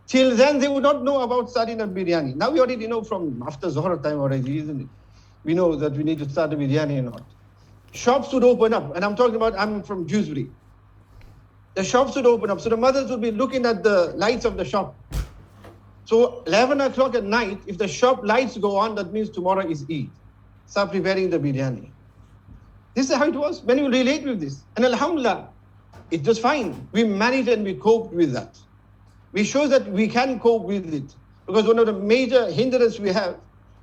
Till then, they would not know about starting the biryani. Now we already know from after Zohar time already, isn't it? We know that we need to start the biryani or not. Shops would open up, and I'm from Dewsbury. The shops would open up, so the mothers would be looking at the lights of the shop. So 11 o'clock at night, if the shop lights go on, that means tomorrow is Eid. Start preparing the biryani. This is how it was. When you relate with this, and alhamdulillah, it was fine. We managed and we coped with that. We show that we can cope with it. Because one of the major hindrances we have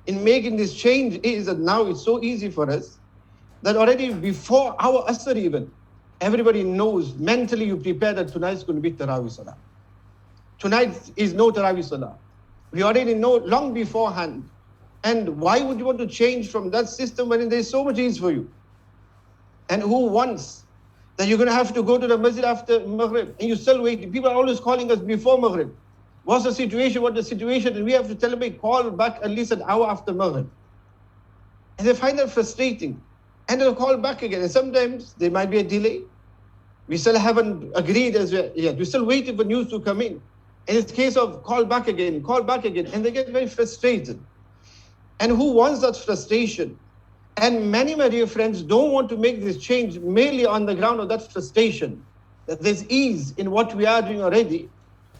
in making this change is that now it's so easy for us that already before our Asr even, everybody knows mentally you prepare that tonight is going to be Taraweeh Salah. Tonight is no Taraweeh Salah. We already know long beforehand And why would you want to change from that system when there is so much ease for you? And who wants that you're going to have to go to the masjid after Maghrib and you're still waiting? People are always calling us before Maghrib. What's the situation? What the situation? And we have to tell them, call back at least an hour after Maghrib. And they find that frustrating. And they'll call back again. And sometimes there might be a delay. We still haven't agreed as yet. We're still waiting for news to come in. And it's a case of call back again. And they get very frustrated. And who wants that frustration? And many, my dear friends, don't want to make this change merely on the ground of that frustration, that there's ease in what we are doing already.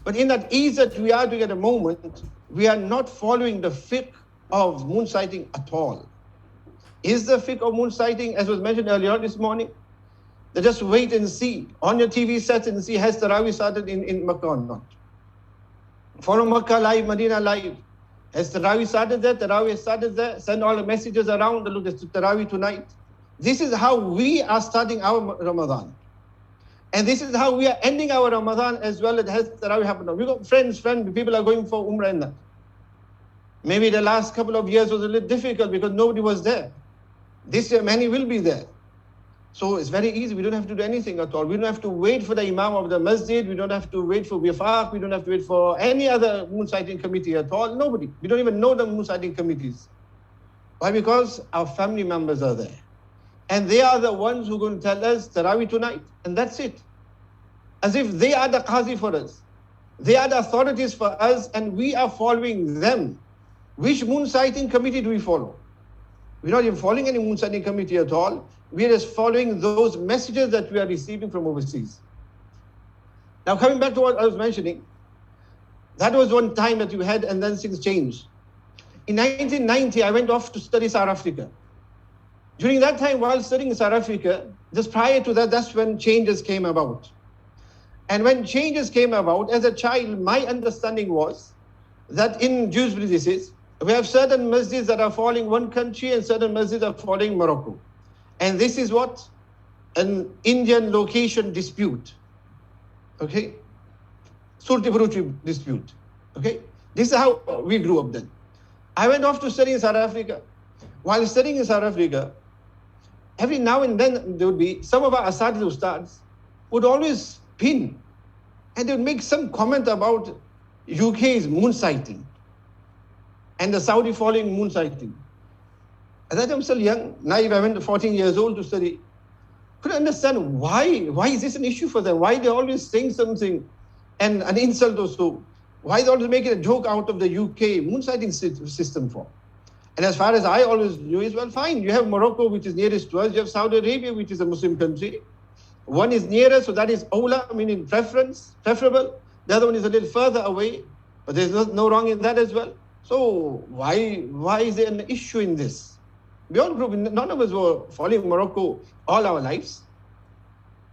But in that ease that we are doing at the moment, we are not following the fiqh of moon sighting at all. Is the fiqh of moon sighting, as was mentioned earlier this morning, that just wait and see on your TV sets and see has Tarawih started in Makkah or not? Follow Makkah live, Medina live. Has Tarawih started there? Tarawih started there. Send all the messages around. Look, it's Tarawih tonight. This is how we are starting our Ramadan. And this is how we are ending our Ramadan as well. It has Tarawih happened. We've got friends, people are going for Umrah and that. Maybe the last couple of years was a little difficult because nobody was there. This year, many will be there. So it's very easy. We don't have to do anything at all. We don't have to wait for the Imam of the masjid. We don't have to wait for Wifaq. We don't have to wait for any other moon sighting committee at all. Nobody. We don't even know the moon sighting committees. Why? Because our family members are there. And they are the ones who are going to tell us Tarawih tonight. And that's it. As if they are the qazi for us. They are the authorities for us and we are following them. Which moon sighting committee do we follow? We're not even following any moon sighting committee at all. We are just following those messages that we are receiving from overseas. Now coming back to what I was mentioning, that was one time that you had and then things changed. In 1990, I went off to study South Africa. During that time, while studying in South Africa, just prior to that, that's when changes came about. And when changes came about, as a child, my understanding was that in Jews' beliefs, we have certain masjids that are following one country and certain masjids are following Morocco. And this is what? An Indian location dispute. Okay? Surti dispute. Okay? This is how we grew up then. I went off to study in South Africa. While studying in South Africa, every now and then there would be some of our Asatid Ustads would always pin and they would make some comment about UK's moon sighting and the Saudi following moon sighting. At that time, I'm still young, naive. I went to 14 years old to study. Couldn't understand why is this an issue for them? Why they're always saying something and an insult or so? Why they always making a joke out of the UK moon sighting system for? And as far as I always knew is, well, fine. You have Morocco, which is nearest to us. You have Saudi Arabia, which is a Muslim country. One is nearer, so that is awla, meaning preferable. The other one is a little further away, but there's no wrong in that as well. So why is there an issue in this? We all grew up, none of us were following Morocco all our lives.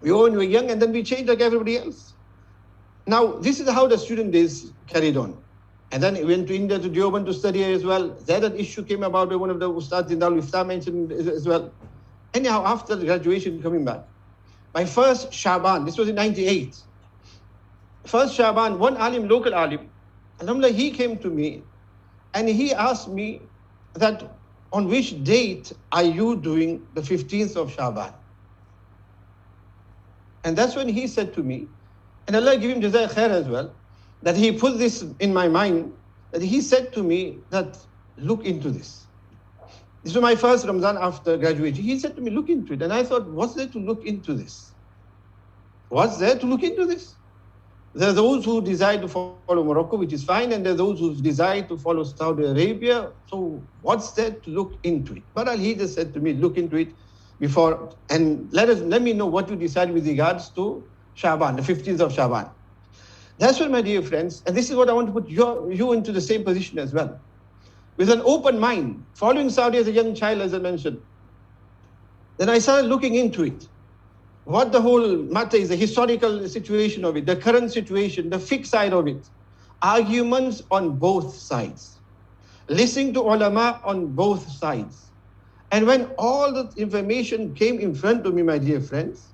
We all were young and then we changed like everybody else. Now, this is how the student days carried on. And then we went to India, to Deoband to study as well. There an issue came about by one of the Ustads in Darul Ifta mentioned as well. Anyhow, after the graduation coming back, my first Shaban, this was in 98. First Shaban, one alim, local alim, alhamdulillah, he came to me and he asked me that, on which date are you doing the 15th of Shaban? And that's when he said to me, and Allah give him Jazai Khair as well, that he put this in my mind, that he said to me that, look into this. This was my first Ramadan after graduation. He said to me, look into it. And I thought, what's there to look into this? What's there to look into this? There are those who decide to follow Morocco, which is fine, and there are those who decide to follow Saudi Arabia. So what's there to look into it? But he just said to me, look into it before, and let me know what you decide with regards to Shaban, the 15th of Shaban. That's what, my dear friends, and this is what I want to put you into the same position as well. With an open mind, following Saudi as a young child, as I mentioned, then I started looking into it. What the whole matter is, the historical situation of it, the current situation, the fiqh side of it, arguments on both sides, listening to ulama on both sides. And when all the information came in front of me, my dear friends,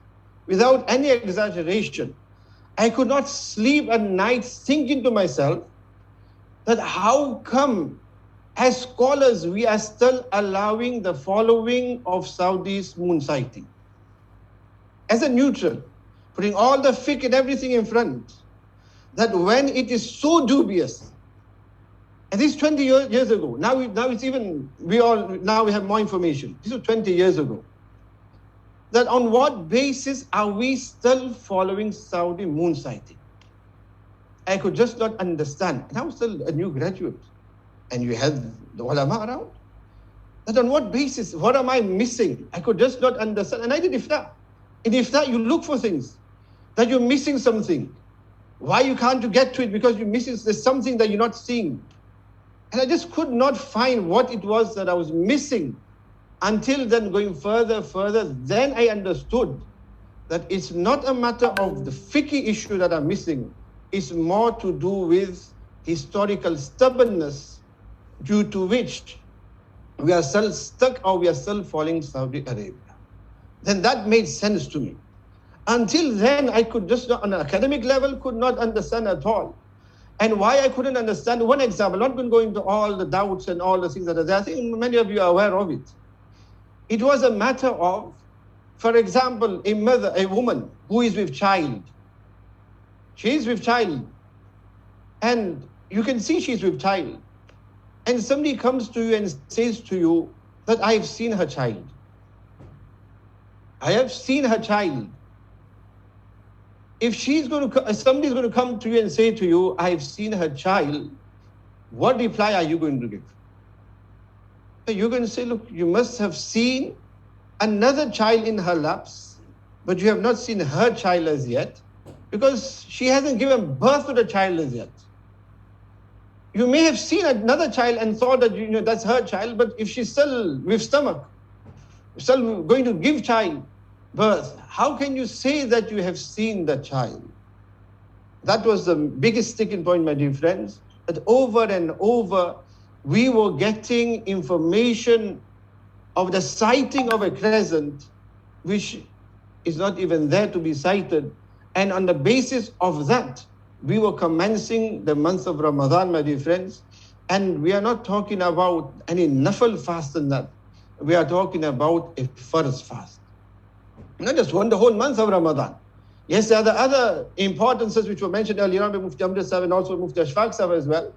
without any exaggeration, I could not sleep at night thinking to myself that how come as scholars, we are still allowing the following of Saudi's moon sighting. As a neutral, putting all the fiqh and everything in front, that when it is so dubious, and this is 20 years ago, now it's even, now we have more information. This was 20 years ago. That on what basis are we still following Saudi moon sighting? I could just not understand. And I was still a new graduate. And you had the ulama around. That on what basis? What am I missing? I could just not understand. And I did iftar. In iftar, you look for things. That you're missing something. Why you can't get to it? Because you're missing, there's something that you're not seeing. And I just could not find what it was that I was missing. Until then, going further, then I understood that it's not a matter of the fiqh issue that I'm missing. It's more to do with historical stubbornness, due to which we are still stuck or we are still following Saudi Arabia. Then that made sense to me. Until then, I could just, on an academic level, could not understand at all. And why I couldn't understand, one example, I'm not going to go into all the doubts and all the things that are there. I think many of you are aware of it. It was a matter of, for example, a woman who is with child. She is with child. And you can see she's with child. And somebody comes to you and says to you that I have seen her child. I have seen her child. If somebody's going to come to you and say to you, I have seen her child, what reply are you going to give? You're going to say, look, you must have seen another child in her laps, but you have not seen her child as yet, because she hasn't given birth to the child as yet. You may have seen another child and thought that that's her child, but if she's still with stomach, still going to give child birth, how can you say that you have seen the child? That was the biggest sticking point, my dear friends, that over and over we were getting information of the sighting of a crescent which is not even there to be sighted. And on the basis of that, we were commencing the month of Ramadan, my dear friends. And we are not talking about any nafal fast in that. We are talking about a farz fast. Not just one, the whole month of Ramadan. Yes, there are the other importances which were mentioned earlier on by Mufti Amjad Sahib and also Mufti Ashfaq Sahib as well,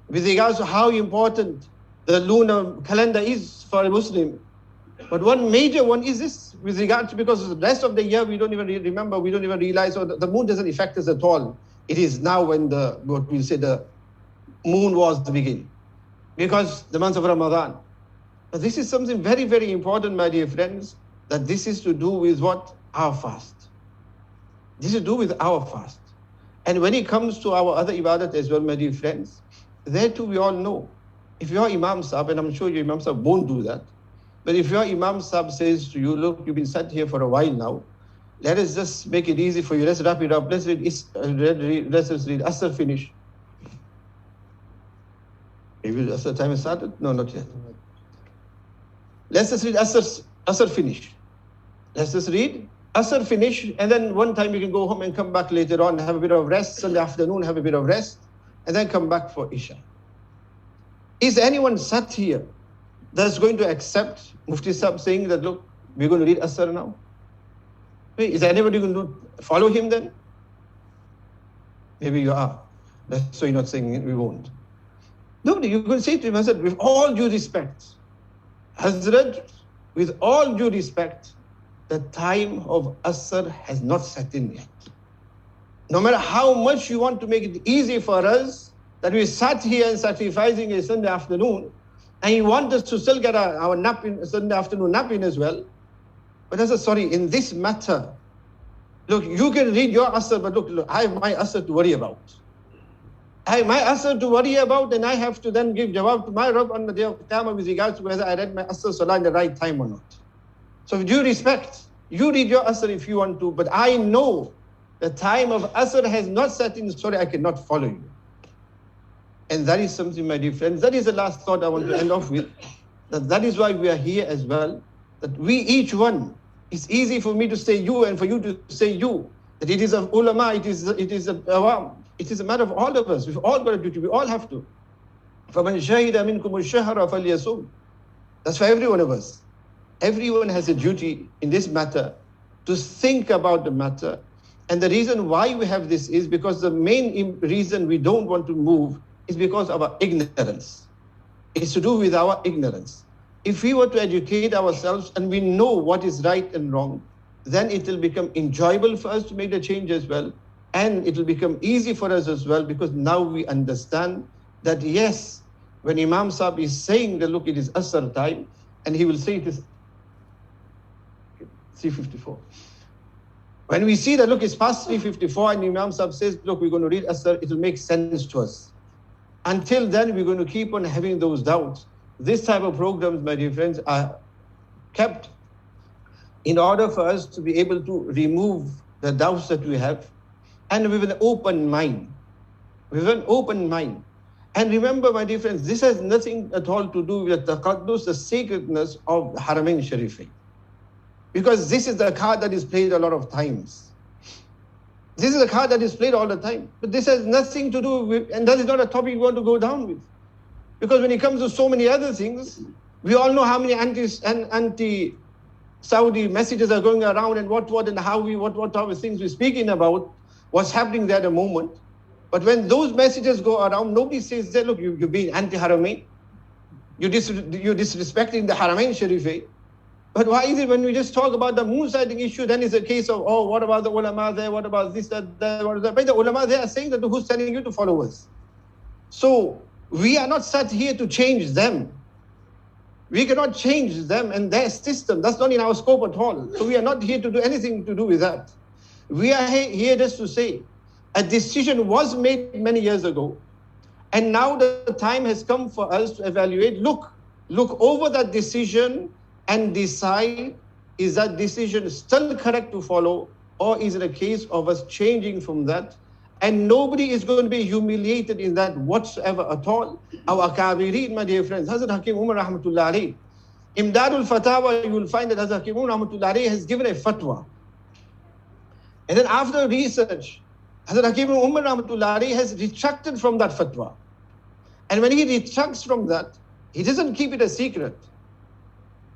with regards to how important the lunar calendar is for a Muslim. But one major one is this, with regard to, because the rest of the year we don't even remember, we don't even realize, or the moon doesn't affect us at all. It is now when the moon wars begin, because the month of Ramadan. But this is something very, very important, my dear friends, that this is to do with what? Our fast. This is to do with our fast. And when it comes to our other ibadat as well, my dear friends, there too we all know. If your Imam Sahib, and I'm sure your Imam Sahib won't do that, but if your Imam Sahib says to you, look, you've been sat here for a while now, let us just make it easy for you, let's wrap it up, let's read Asr finish. Maybe Asr time has started? No, not yet. Let's just read Asr finish. Let's just read Asr finish, and then one time you can go home and come back later on, have a bit of rest, Sunday afternoon, have a bit of rest, and then come back for Isha. Is anyone sat here that's going to accept Mufti Sahib saying that, look, we're going to read Asr now? Is anybody going to follow him then? Maybe you are. So you're not saying we won't. Nobody. You're going to say to him, Hazrat, with all due respect, Hazrat, with all due respect, the time of Asr has not set in yet. No matter how much you want to make it easy for us, that we sat here and sacrificing a Sunday afternoon, and you want us to still get our nap in, Sunday afternoon nap in as well. But I said, sorry, in this matter, look, you can read your Asr, but look, I have my Asr to worry about. I have my Asr to worry about, and I have to then give jawab to my Rabb on the day of Qiyamah with regards to whether I read my Asr Salah in the right time or not. So with due respect, you read your Asr if you want to, but I know the time of Asr has not set in, sorry, I cannot follow you. And that is something, my dear friends, that is the last thought I want to end off with, that is why we are here as well, that we each one, it's easy for me to say you and for you to say you, that it is of ulama, it is a awam, it is a matter of all of us. We've all got a duty, we all have to. فَمَنْ شَهِدَ مِنْكُمُ الشَّهْرَ فَلْيَصُمْ. That's for every one of us. Everyone has a duty in this matter to think about the matter. And the reason why we have this is because the main reason we don't want to move is because of our ignorance. It's to do with our ignorance. If we were to educate ourselves and we know what is right and wrong, then it will become enjoyable for us to make the change as well. And it will become easy for us as well, because now we understand that yes, when Imam Sahib is saying that, look, it is Asr time, and he will say it is 3:54. When we see that, look, it's past 3:54, and Imam Sahib says, look, we're going to read Asr, it will make sense to us. Until then, we're going to keep on having those doubts. This type of programs, my dear friends, are kept in order for us to be able to remove the doubts that we have, and with an open mind. With an open mind. And remember, my dear friends, this has nothing at all to do with the taqaddus, the sacredness of Haramain Sharifain. Because this is the card that is played a lot of times. This is a card that is played all the time. But this has nothing to do with, and that is not a topic we want to go down with. Because when it comes to so many other things, we all know how many anti-Saudi messages are going around, and what type of things we're speaking about, what's happening there at the moment. But when those messages go around, nobody says that, look, you're being anti-Haramain. You're disrespecting the Haramain Sharifain. But why is it when we just talk about the moon sighting issue, then it's a case of, oh, what about the ulama there? What about this, that, what is that? But the ulama there are saying that who's telling you to follow us? So we are not sat here to change them. We cannot change them and their system. That's not in our scope at all. So we are not here to do anything to do with that. We are here just to say a decision was made many years ago, and now the time has come for us to evaluate, look over that decision and decide, is that decision still correct to follow, or is it a case of us changing from that? And nobody is going to be humiliated in that whatsoever at all. Our Akabirin, my dear friends, Hazrat Hakim Umar Rahmatullah Alayhi, Imdadul Fatawa, you will find that Hazrat Hakim Umar Rahmatullah Alayhi has given a fatwa. And then after research, Hazrat Hakim Umar Rahmatullah Alayhi has retracted from that fatwa. And when he retracts from that, he doesn't keep it a secret.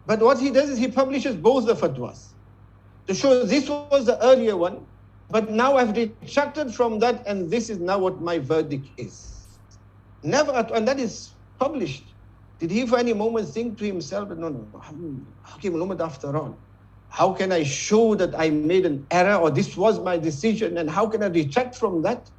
But what he does is he publishes both the fatwas to show this was the earlier one, but now I've retracted from that, and this is now what my verdict is. Never, and that is published. Did he for any moment think to himself, no, Hakim Umar, after all, how can I show that I made an error, or this was my decision, and how can I retract from that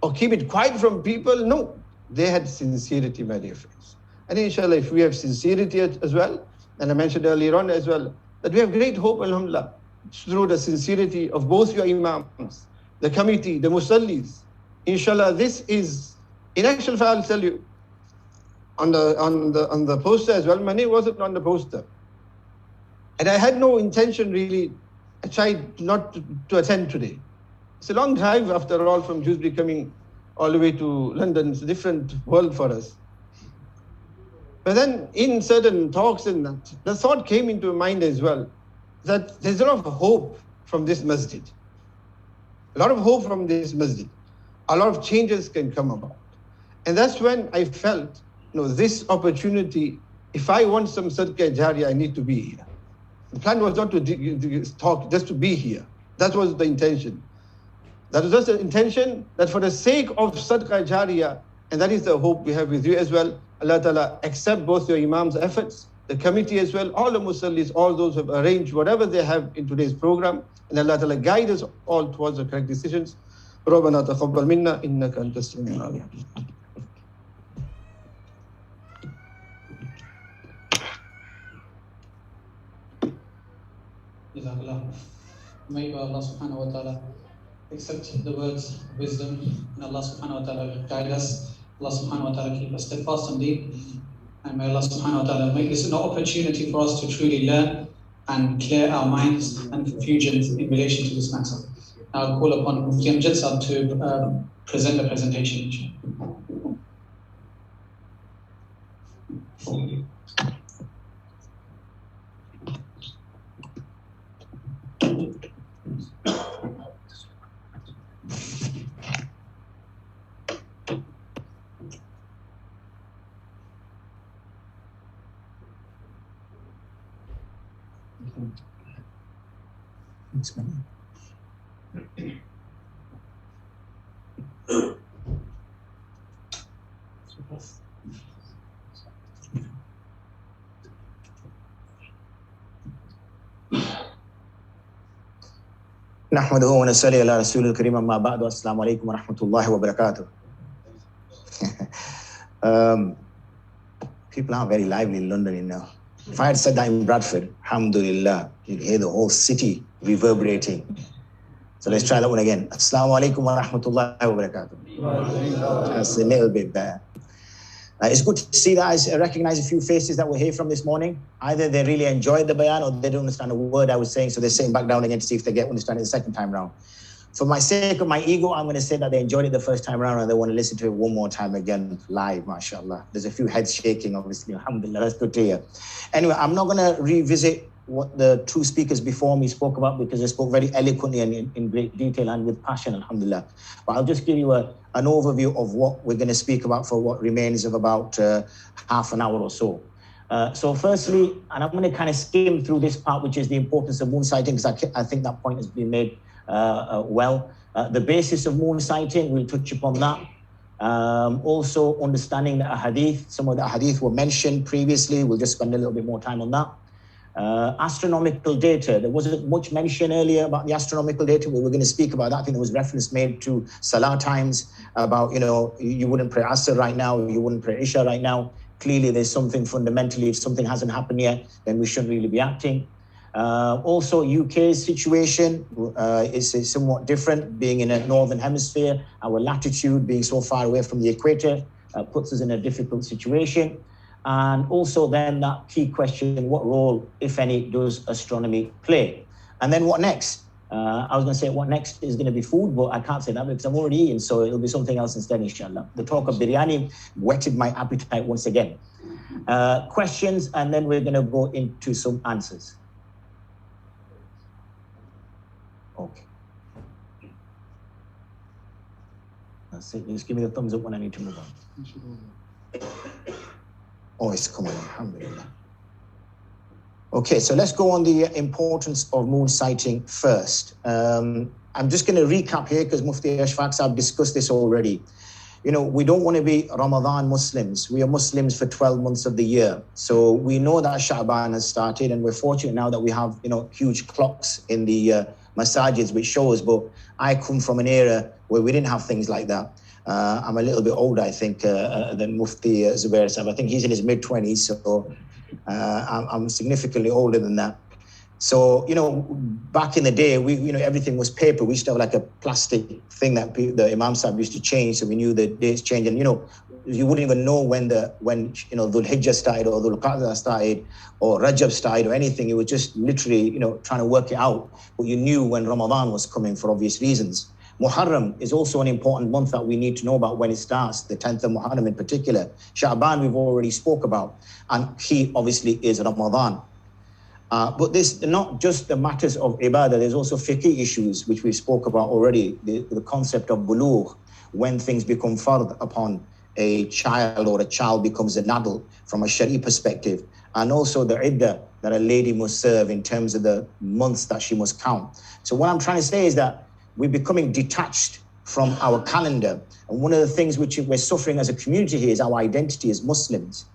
or keep it quiet from people? No, they had sincerity, my dear friends. And inshallah, if we have sincerity as well, and I mentioned earlier on as well, that we have great hope, alhamdulillah, through the sincerity of both your imams, the committee, the musallis. Inshallah, this is, in actual fact, I'll tell you, on the poster as well, my name wasn't on the poster. And I had no intention really, I tried not to attend today. It's a long drive after all from Dewsbury coming all the way to London. It's a different world for us. But then in certain talks and that, the thought came into my mind as well, that there's a lot of hope from this masjid. A lot of hope from this masjid. A lot of changes can come about. And that's when I felt, this opportunity, if I want some Sadaqah Jariyah, I need to be here. The plan was not to talk, just to be here. That was the intention. That was just the intention that for the sake of Sadaqah Jariyah, and that is the hope we have with you as well, Allah Ta'ala accept both your imams' efforts, the committee as well, all the musallis, all those who have arranged whatever they have in today's program, and Allah Ta'ala guide us all towards the correct decisions. رَبَّنَا تَقَبَّلْ مِنَّا إِنَّكَ أَنْتَ السَّمِيعُ الْعَلِيمُ. May Allah subhanahu wa ta'ala accept the words of wisdom, and Allah subhanahu wa ta'ala guide us. Allah subhanahu wa ta'ala keep us steadfast on deen, and may Allah subhanahu wa ta'ala make this an opportunity for us to truly learn and clear our minds and confusions in relation to this matter. Now I'll call upon Mufti Amjad Sahib to present the presentation. نحمده ونصلي على رسول الكريم أما بعد السلام عليكم ورحمة الله وبركاته. People are very lively in London now. If I had said that in Bradford, alhamdulillah, you'd hear the whole city reverberating. So let's try that one again. Assalamu alaikum wa rahmatullahi wa barakatuh. That's a little bit better. It's good to see that I recognize a few faces that were here from this morning. Either they really enjoyed the bayan or they don't understand a word I was saying, so they're sitting back down again to see if they get understand it the second time round. For my sake of my ego, I'm going to say that they enjoyed it the first time around and they want to listen to it one more time again live, mashallah. There's a few heads shaking, obviously. Alhamdulillah, that's good to hear. Anyway, I'm not going to revisit what the two speakers before me spoke about because they spoke very eloquently and in great detail and with passion, alhamdulillah. But I'll just give you an overview of what we're going to speak about for what remains of about half an hour or so. So firstly, and I'm going to kind of skim through this part, which is the importance of moon sighting, because I think that point has been made well. The basis of moon sighting, we'll touch upon that. Also understanding the ahadith, some of the ahadith were mentioned previously. We'll just spend a little bit more time on that. Astronomical data, there wasn't much mention earlier about the astronomical data. We were going to speak about that. I think there was reference made to Salah times about, you wouldn't pray Asr right now, you wouldn't pray Isha right now. Clearly there's something fundamentally, if something hasn't happened yet, then we shouldn't really be acting. Also, UK's situation is somewhat different, being in a northern hemisphere. Our latitude being so far away from the equator puts us in a difficult situation. And also then that key question, what role, if any, does astronomy play? And then what next? I was going to say what next is going to be food, but I can't say that because I'm already eating, so it'll be something else instead, inshallah. The talk of biryani whetted my appetite once again. Questions, and then we're going to go into some answers. Okay. That's it. Just give me the thumbs up when I need to move on. Oh, it's coming, alhamdulillah. Okay, so let's go on the importance of moon sighting first. I'm just going to recap here because Mufti Ashfaq Sahib discussed this already. We don't want to be Ramadan Muslims. We are Muslims for 12 months of the year. So we know that Sha'ban has started and we're fortunate now that we have, huge clocks in the masajids which show us, but I come from an era where we didn't have things like that. I'm a little bit older, I think, than Mufti Zubair Sahib. I think he's in his mid-20s, so I'm significantly older than that. So, back in the day, we everything was paper. We used to have like a plastic thing that the Imam Sahib used to change, so we knew the dates change. And, you wouldn't even know when Dhul Hijjah started or Dhul Qa'dah started or Rajab started or anything. You were just literally, trying to work it out. But you knew when Ramadan was coming for obvious reasons. Muharram is also an important month that we need to know about when it starts, the 10th of Muharram in particular. Sha'ban we've already spoke about, and he obviously is Ramadan. But this not just the matters of ibadah, there's also fiqh issues which we spoke about already, the concept of bulugh, when things become fard upon a child or a child becomes an adult from a Shari perspective, and also the iddah that a lady must serve in terms of the months that she must count. So what I'm trying to say is that we're becoming detached from our calendar. And one of the things which we're suffering as a community here is our identity as Muslims.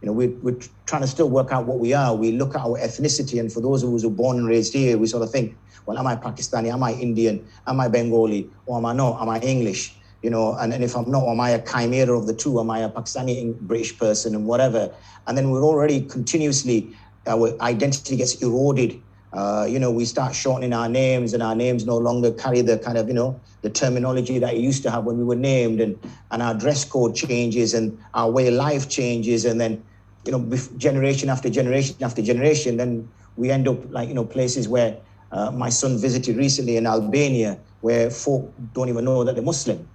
We're trying to still work out what we are. We look at our ethnicity, and for those of us who are born and raised here, we sort of think, well, am I Pakistani? Am I Indian? Am I Bengali? Or am I not? Am I English? And if I'm not, am I a chimera of the two? Am I a Pakistani British person and whatever? And then we're already continuously, our identity gets eroded. We start shortening our names, and our names no longer carry the kind of, the terminology that it used to have when we were named, and our dress code changes and our way of life changes. And then, generation after generation after generation, then we end up like, places where my son visited recently in Albania, where folk don't even know that they're Muslim.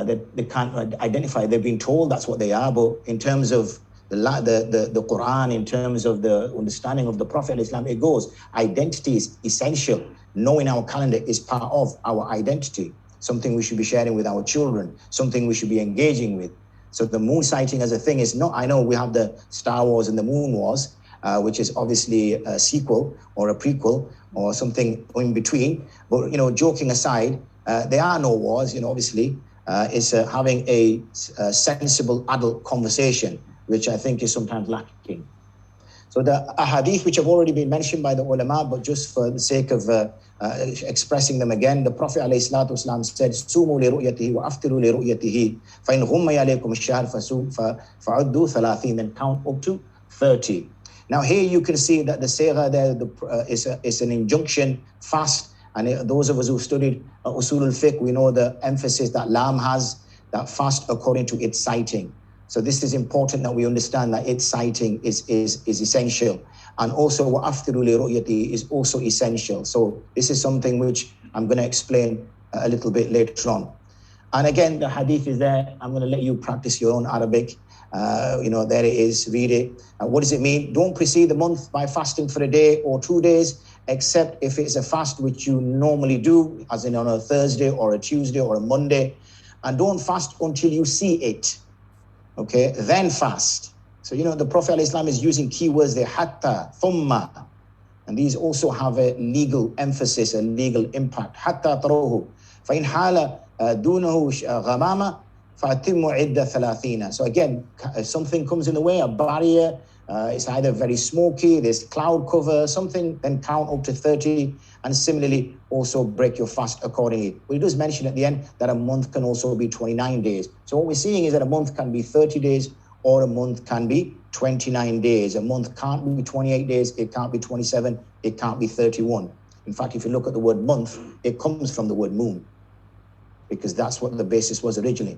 They can't identify. They've been told that's what they are, but in terms of the Quran, in terms of the understanding of the Prophet Islam, it goes, identity is essential. Knowing our calendar is part of our identity, something we should be sharing with our children, something we should be engaging with. So the moon sighting as a thing is not, I know we have the Star Wars and the Moon Wars, which is obviously a sequel or a prequel, or something in between. But, joking aside, there are no wars, obviously. It's having a sensible adult conversation, which I think is sometimes lacking. So the ahadith, which have already been mentioned by the ulama, but just for the sake of expressing them again, the Prophet ﷺ said, "Sumu li ru'yatihi wa aftiru li ru'yatihi, fa in ghumma alaykum ash-shahr fa'uddu 30, then count up to 30. Now here you can see that the sigha there is an injunction, fast, and those of us who studied usul al-fiqh, we know the emphasis that lam has, that fast according to its citing. So this is important that we understand that its citing is essential. And also wa aftiru li ru'yati is also essential. So this is something which I'm going to explain a little bit later on. And again, the hadith is there. I'm going to let you practice your own Arabic. There it is, read it. What does it mean? Don't precede the month by fasting for a day or 2 days, except if it's a fast which you normally do, as in on a Thursday or a Tuesday or a Monday. And don't fast until you see it. Okay, then fast. So, the Prophet ﷺ is using keywords there, hatta, thumma. And these also have a legal emphasis, a legal impact. Hatta taruhu. فَإِنْ حَالَ دُونَهُ غَمَامَ فَأَتِمُّ عِدَّ 30. So again, if something comes in the way, a barrier, it's either very smoky, there's cloud cover, something, then count up to 30. And similarly, also break your fast accordingly. But he does mention at the end that a month can also be 29 days. So what we're seeing is that a month can be 30 days or a month can be 29 days. A month can't be 28 days, it can't be 27, it can't be 31. In fact, if you look at the word month, it comes from the word moon, because that's what the basis was originally.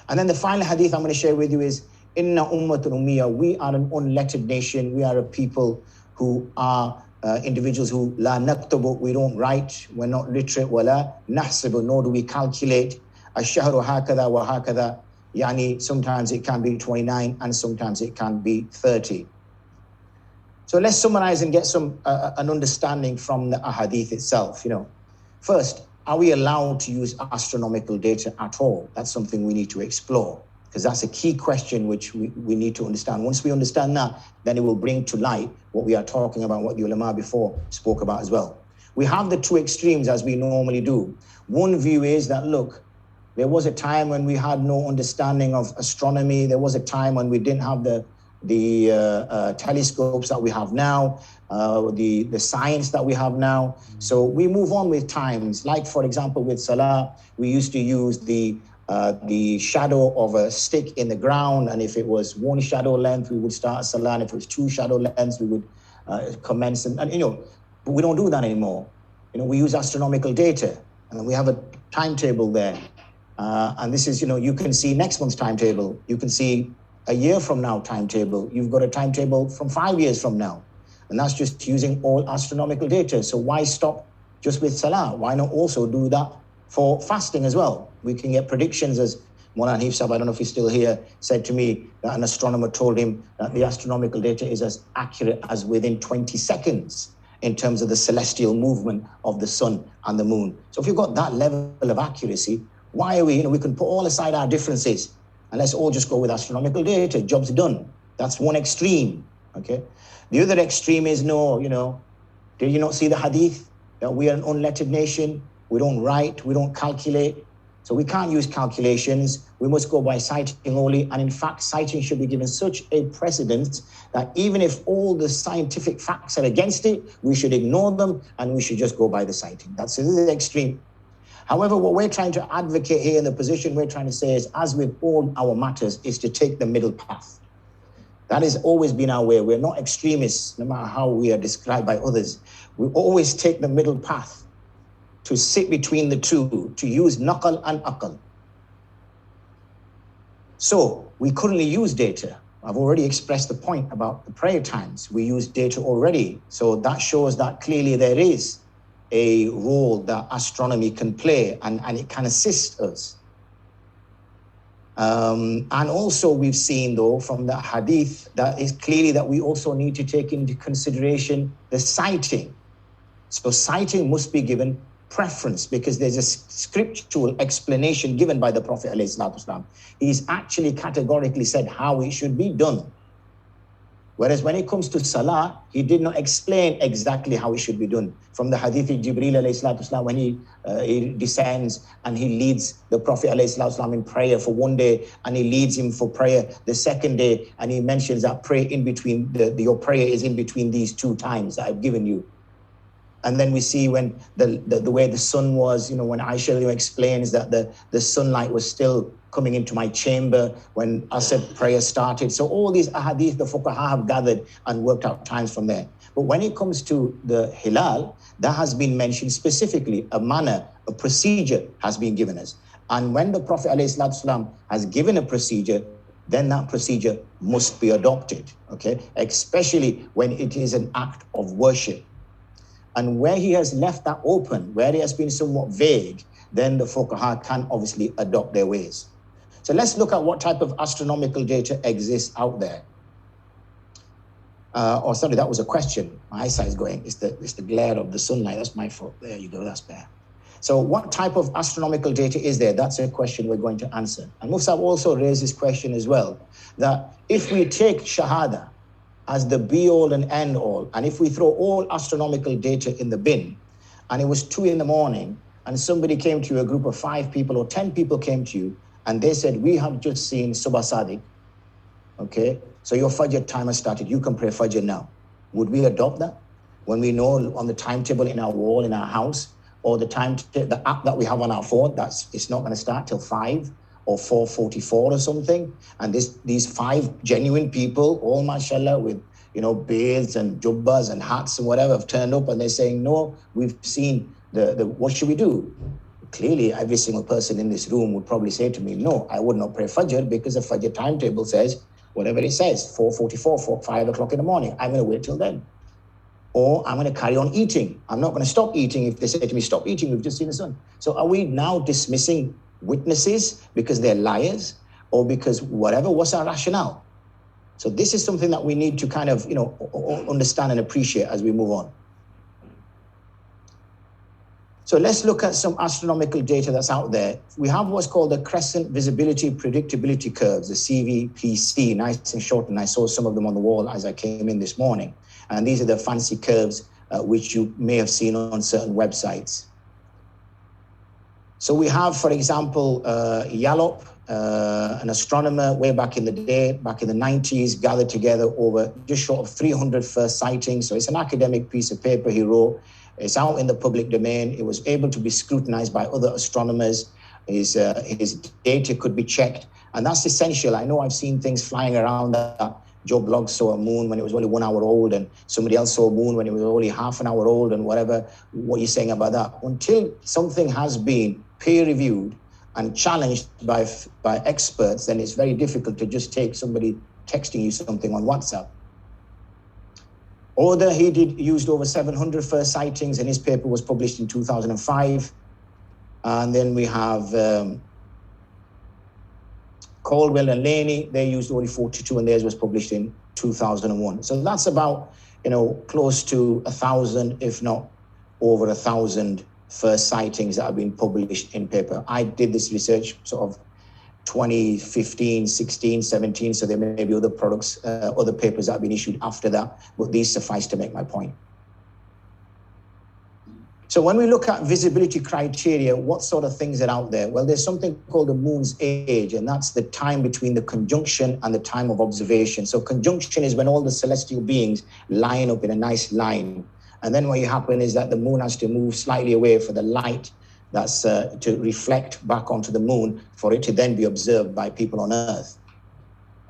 And then the final hadith I'm going to share with you is, Inna ummatun ummiyya, we are an unlettered nation, we are a people who are individuals who la naktubu, we don't write, we're not literate, wala nahsibu, nor do we calculate. Ash-shahru hakada wa hakada, yani sometimes it can be 29 and sometimes it can be 30. So let's summarize and get some an understanding from the ahadith itself. First, are we allowed to use astronomical data at all? That's something we need to explore, because that's a key question which we need to understand. Once we understand that, then it will bring to light what we are talking about, what the ulama before spoke about as well. We have the two extremes, as we normally do. One view is that, look, there was a time when we had no understanding of astronomy. There was a time when we didn't have the telescopes that we have now, the science that we have now. So we move on with times. Like, for example, with Salah, we used to use the shadow of a stick in the ground, and if it was one shadow length, we would start Salah, and if it was two shadow lengths, we would commence. And but we don't do that anymore. We use astronomical data, and we have a timetable there. And this is, you can see next month's timetable. You can see a year from now timetable. You've got a timetable from 5 years from now. And that's just using all astronomical data. So why stop just with Salah? Why not also do that for fasting as well? We can get predictions, as Mawlana Hanif Sahib, I don't know if he's still here, said to me that an astronomer told him that the astronomical data is as accurate as within 20 seconds in terms of the celestial movement of the sun and the moon. So if you've got that level of accuracy, why are we can put all aside our differences and let's all just go with astronomical data. Job's done. That's one extreme, okay? The other extreme is did you not see the hadith that we are an unlettered nation? We don't write, we don't calculate. So we can't use calculations. We must go by citing only. And in fact, citing should be given such a precedence that even if all the scientific facts are against it, we should ignore them and we should just go by the citing. That's the extreme. However, what we're trying to advocate here, in the position we're trying to say is, as with all our matters, is to take the middle path. That has always been our way. We're not extremists, no matter how we are described by others. We always take the middle path, to sit between the two, to use naqal and aqal. So we currently use data. I've already expressed the point about the prayer times. We use data already. So that shows that clearly there is a role that astronomy can play, and it can assist us. And also we've seen, though, from the hadith, that is clearly that we also need to take into consideration the citing. So citing must be given preference, because there's a scriptural explanation given by the Prophet ﷺ. He's actually categorically said how it should be done. Whereas when it comes to salah, he did not explain exactly how it should be done. From the hadith of Jibreel alayhi salatu wasalam, when he descends and he leads the Prophet alayhi salatu wasalam in prayer for one day, and he leads him for prayer the second day, and he mentions that pray in between, your prayer is in between these two times that I've given you. And then we see when the way the sun was, when Aisha explains that the sunlight was still coming into my chamber when Asr prayer started. So all these ahadith, the fuqaha have gathered and worked out times from there. But when it comes to the hilal, that has been mentioned specifically, a manner, a procedure has been given us. And when the Prophet ﷺ has given a procedure, then that procedure must be adopted, okay? Especially when it is an act of worship. And where he has left that open, where he has been somewhat vague, then the fuqaha can obviously adopt their ways. So let's look at what type of astronomical data exists out there. Sorry, that was a question. My eyesight is going. It's the glare of the sunlight. That's my fault. There you go. That's better. So what type of astronomical data is there? That's a question we're going to answer. And Musab also raised this question as well, that if we take Shahada as the be-all and end-all, and if we throw all astronomical data in the bin, and it was 2 a.m, and somebody came to you, a group of 5 people or 10 people came to you, and they said, we have just seen Subha Sadiq, okay? So your Fajr time has started, you can pray Fajr now. Would we adopt that? When we know on the timetable in our wall, in our house, or the app that we have on our phone, it's not gonna start till 5 or 4:44 or something, and these 5 genuine people, all mashallah, with beards and jubbas and hats and whatever, have turned up, and they're saying, no, we've seen what should we do? Clearly, every single person in this room would probably say to me, no, I would not pray Fajr, because the Fajr timetable says whatever it says, 4:44, 5 o'clock in the morning. I'm going to wait till then. Or I'm going to carry on eating. I'm not going to stop eating if they say to me, stop eating, we've just seen the sun. So are we now dismissing witnesses because they're liars, or because whatever? What's our rationale? So this is something that we need to kind of understand and appreciate as we move on. So let's look at some astronomical data that's out there. We have what's called the crescent visibility predictability curves, the CVPC, nice and short, and I saw some of them on the wall as I came in this morning. And these are the fancy curves which you may have seen on certain websites. So we have, for example, Yallop, an astronomer way back in the day, back in the 90s, gathered together over just short of 300 first sightings. So it's an academic piece of paper he wrote. It's out in the public domain. It was able to be scrutinized by other astronomers. His data could be checked. And that's essential. I know I've seen things flying around that Joe Bloggs saw a moon when it was only 1 hour old, and somebody else saw a moon when it was only half an hour old, and whatever. What you're saying about that? Until something has been peer-reviewed and challenged by experts, then it's very difficult to just take somebody texting you something on WhatsApp. Order, he used over 700 first sightings, and his paper was published in 2005. And then we have Caldwell and Laney, they used only 42, and theirs was published in 2001. So that's about, close to 1,000, if not over 1,000 first sightings that have been published in paper. I did this research sort of 2015, 16, 17, so there may be other products, other papers that have been issued after that, but these suffice to make my point. So when we look at visibility criteria, what sort of things are out there? Well, there's something called the moon's age, and that's the time between the conjunction and the time of observation. So conjunction is when all the celestial beings line up in a nice line. And then what happens is that the moon has to move slightly away for the light that's to reflect back onto the moon for it to then be observed by people on Earth.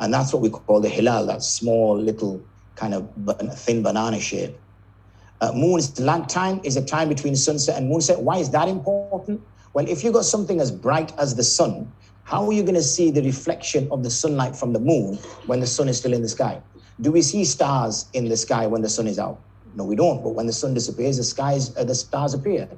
And that's what we call the hilal, that small little kind of thin banana shape. Moon's lag time is a time between sunset and moonset. Why is that important? Well, if you've got something as bright as the sun, how are you going to see the reflection of the sunlight from the moon when the sun is still in the sky? Do we see stars in the sky when the sun is out? No, we don't. But when the sun disappears, the stars appear.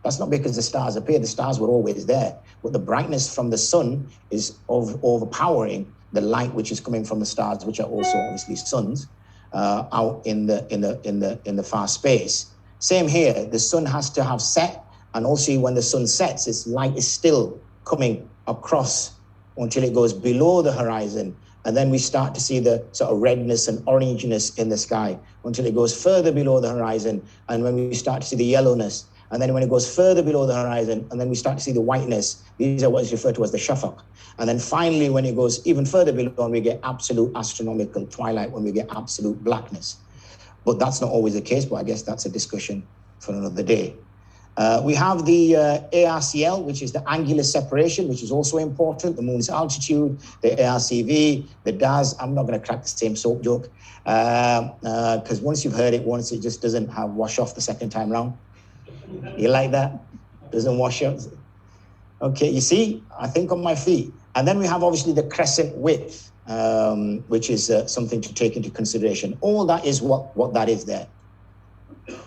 That's not because the stars appear. The stars were always there. But the brightness from the sun is overpowering the light which is coming from the stars, which are also obviously suns, out in the far space. Same here. The sun has to have set, and also when the sun sets, its light is still coming across until it goes below the horizon, And then we start to see the sort of redness and orangeness in the sky until it goes further below the horizon. And when we start to see the yellowness, and then when it goes further below the horizon, and then we start to see the whiteness, these are what is referred to as the shafaq. And then finally, when it goes even further below, and we get absolute astronomical twilight, when we get absolute blackness. But that's not always the case, but I guess that's a discussion for another day. We have the ARCL, which is the angular separation, which is also important, the moon's altitude, the ARCV, the DAS. I'm not going to crack the same soap joke, because once you've heard it once, it just doesn't have wash off the second time round. You like that? Doesn't wash off. Okay, you see, I think on my feet. And then we have obviously the crescent width, which is something to take into consideration. All that is what that is there.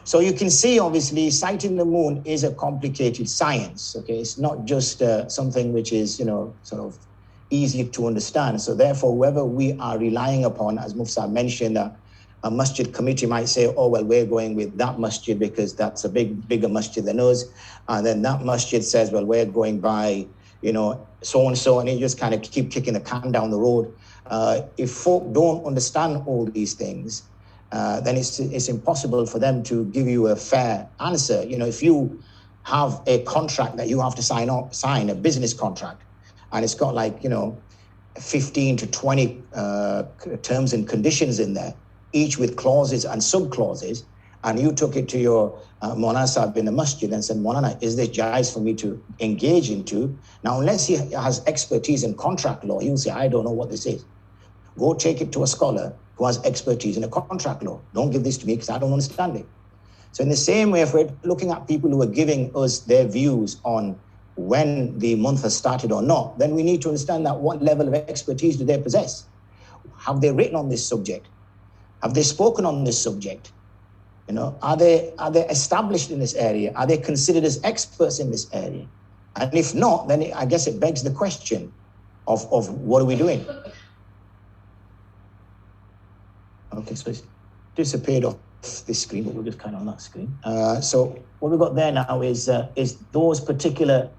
So you can see, obviously, sighting the moon is a complicated science. Okay, it's not just something which is, sort of easy to understand. So therefore, whoever we are relying upon, as Mufsa mentioned, a masjid committee might say, oh, well, we're going with that masjid because that's a bigger masjid than us. And then that masjid says, well, we're going by, so-and-so, and you just kind of keep kicking the can down the road. If folk don't understand all these things, then it's impossible for them to give you a fair answer. If you have a contract that you have to sign a business contract, and it's got 15 to 20 terms and conditions in there, each with clauses and sub-clauses, and you took it to your Maulana Sahib in the masjid and said, Maulana, is this jais for me to engage into? Now, unless he has expertise in contract law, he will say, I don't know what this is. Go take it to a scholar who has expertise in a contract law. Don't give this to me because I don't understand it. So in the same way, if we're looking at people who are giving us their views on when the month has started or not, then we need to understand that what level of expertise do they possess? Have they written on this subject? Have they spoken on this subject? Are they established in this area? Are they considered as experts in this area? And if not, then I guess it begs the question of what are we doing? Okay, so it's disappeared off this screen, but we're just kind of on that screen. So what we've got there now is those particular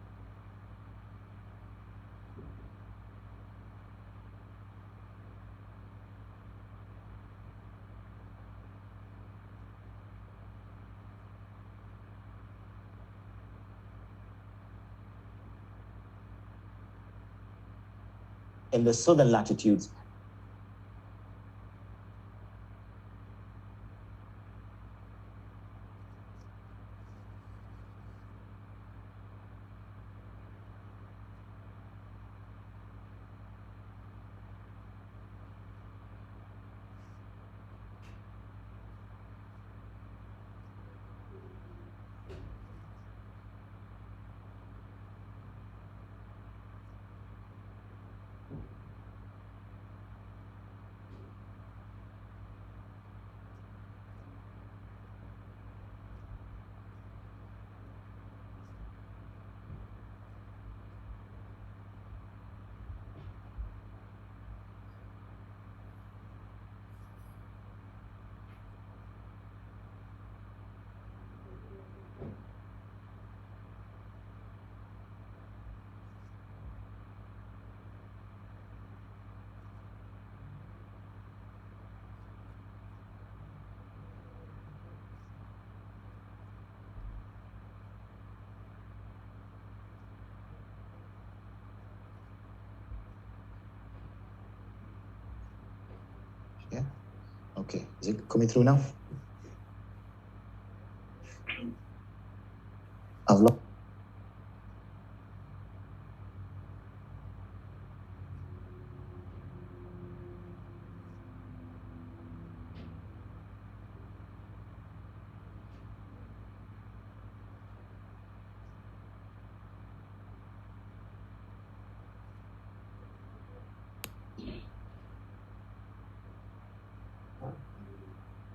in the southern latitudes. Yeah. Okay. Is it coming through now? I've lost.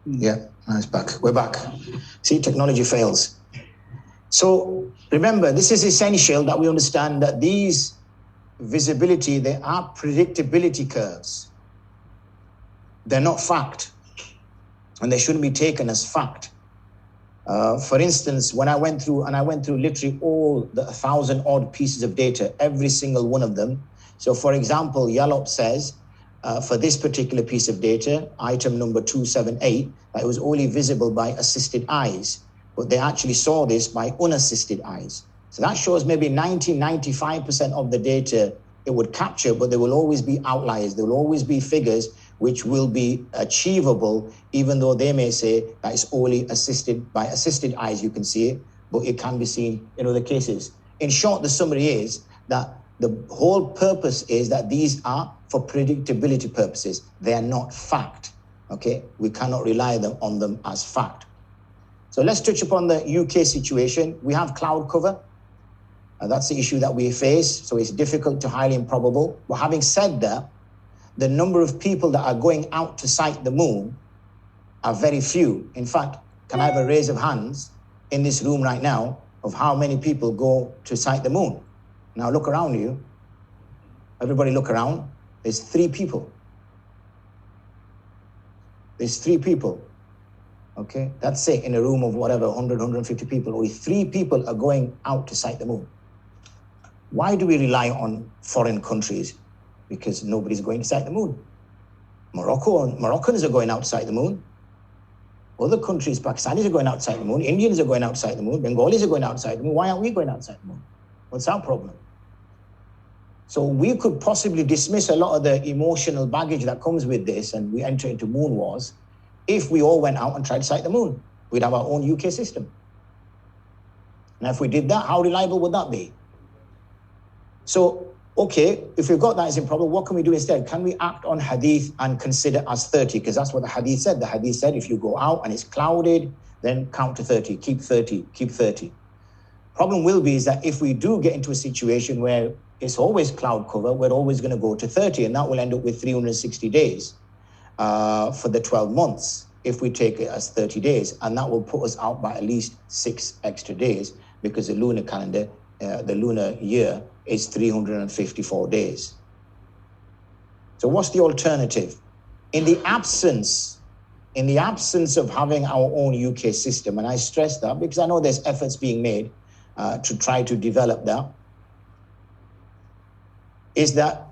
Yeah, it's back. We're back. See, technology fails. So remember, this is essential that we understand that these visibility, they are predictability curves. They're not fact, and they shouldn't be taken as fact. For instance, when I went through literally all the 1,000 odd pieces of data, every single one of them. So for example, Yallop says for this particular piece of data, item number 278, that it was only visible by assisted eyes, but they actually saw this by unassisted eyes. So that shows maybe 95% of the data it would capture, but there will always be outliers. There will always be figures which will be achievable, even though they may say that it's only assisted by assisted eyes, you can see it, but it can be seen in other cases. In short, the summary is that the whole purpose is that these are for predictability purposes. They are not fact, okay? We cannot rely on them as fact. So let's touch upon the UK situation. We have cloud cover. That's the issue that we face. So it's difficult to highly improbable. But having said that, the number of people that are going out to sight the moon are very few. In fact, can I have a raise of hands in this room right now of how many people go to sight the moon? Now look around you. Everybody look around. There's 3 people. There's 3 people. Okay, that's it, in a room of whatever, 100, 150 people. Only 3 people are going out to sight the moon. Why do we rely on foreign countries? Because nobody's going to sight the moon. Moroccans are going out to sight the moon. Other countries, Pakistanis are going out to sight the moon. Indians are going out to sight the moon. Bengalis are going out to sight the moon. Why aren't we going out to sight the moon? What's our problem? So we could possibly dismiss a lot of the emotional baggage that comes with this, and we enter into moon wars, if we all went out and tried to sight the moon. We'd have our own UK system. Now, if we did that, how reliable would that be? So, okay, if we've got that as a problem, what can we do instead? Can we act on hadith and consider as 30? Because that's what the hadith said. The hadith said if you go out and it's clouded, then count to 30, keep 30, keep 30. Problem will be is that if we do get into a situation where it's always cloud cover, we're always going to go to 30, and that will end up with 360 days for the 12 months if we take it as 30 days. And that will put us out by at least 6 extra days, because the lunar calendar, the lunar year is 354 days. So what's the alternative? In the absence of having our own UK system, and I stress that because I know there's efforts being made to try to develop that, is that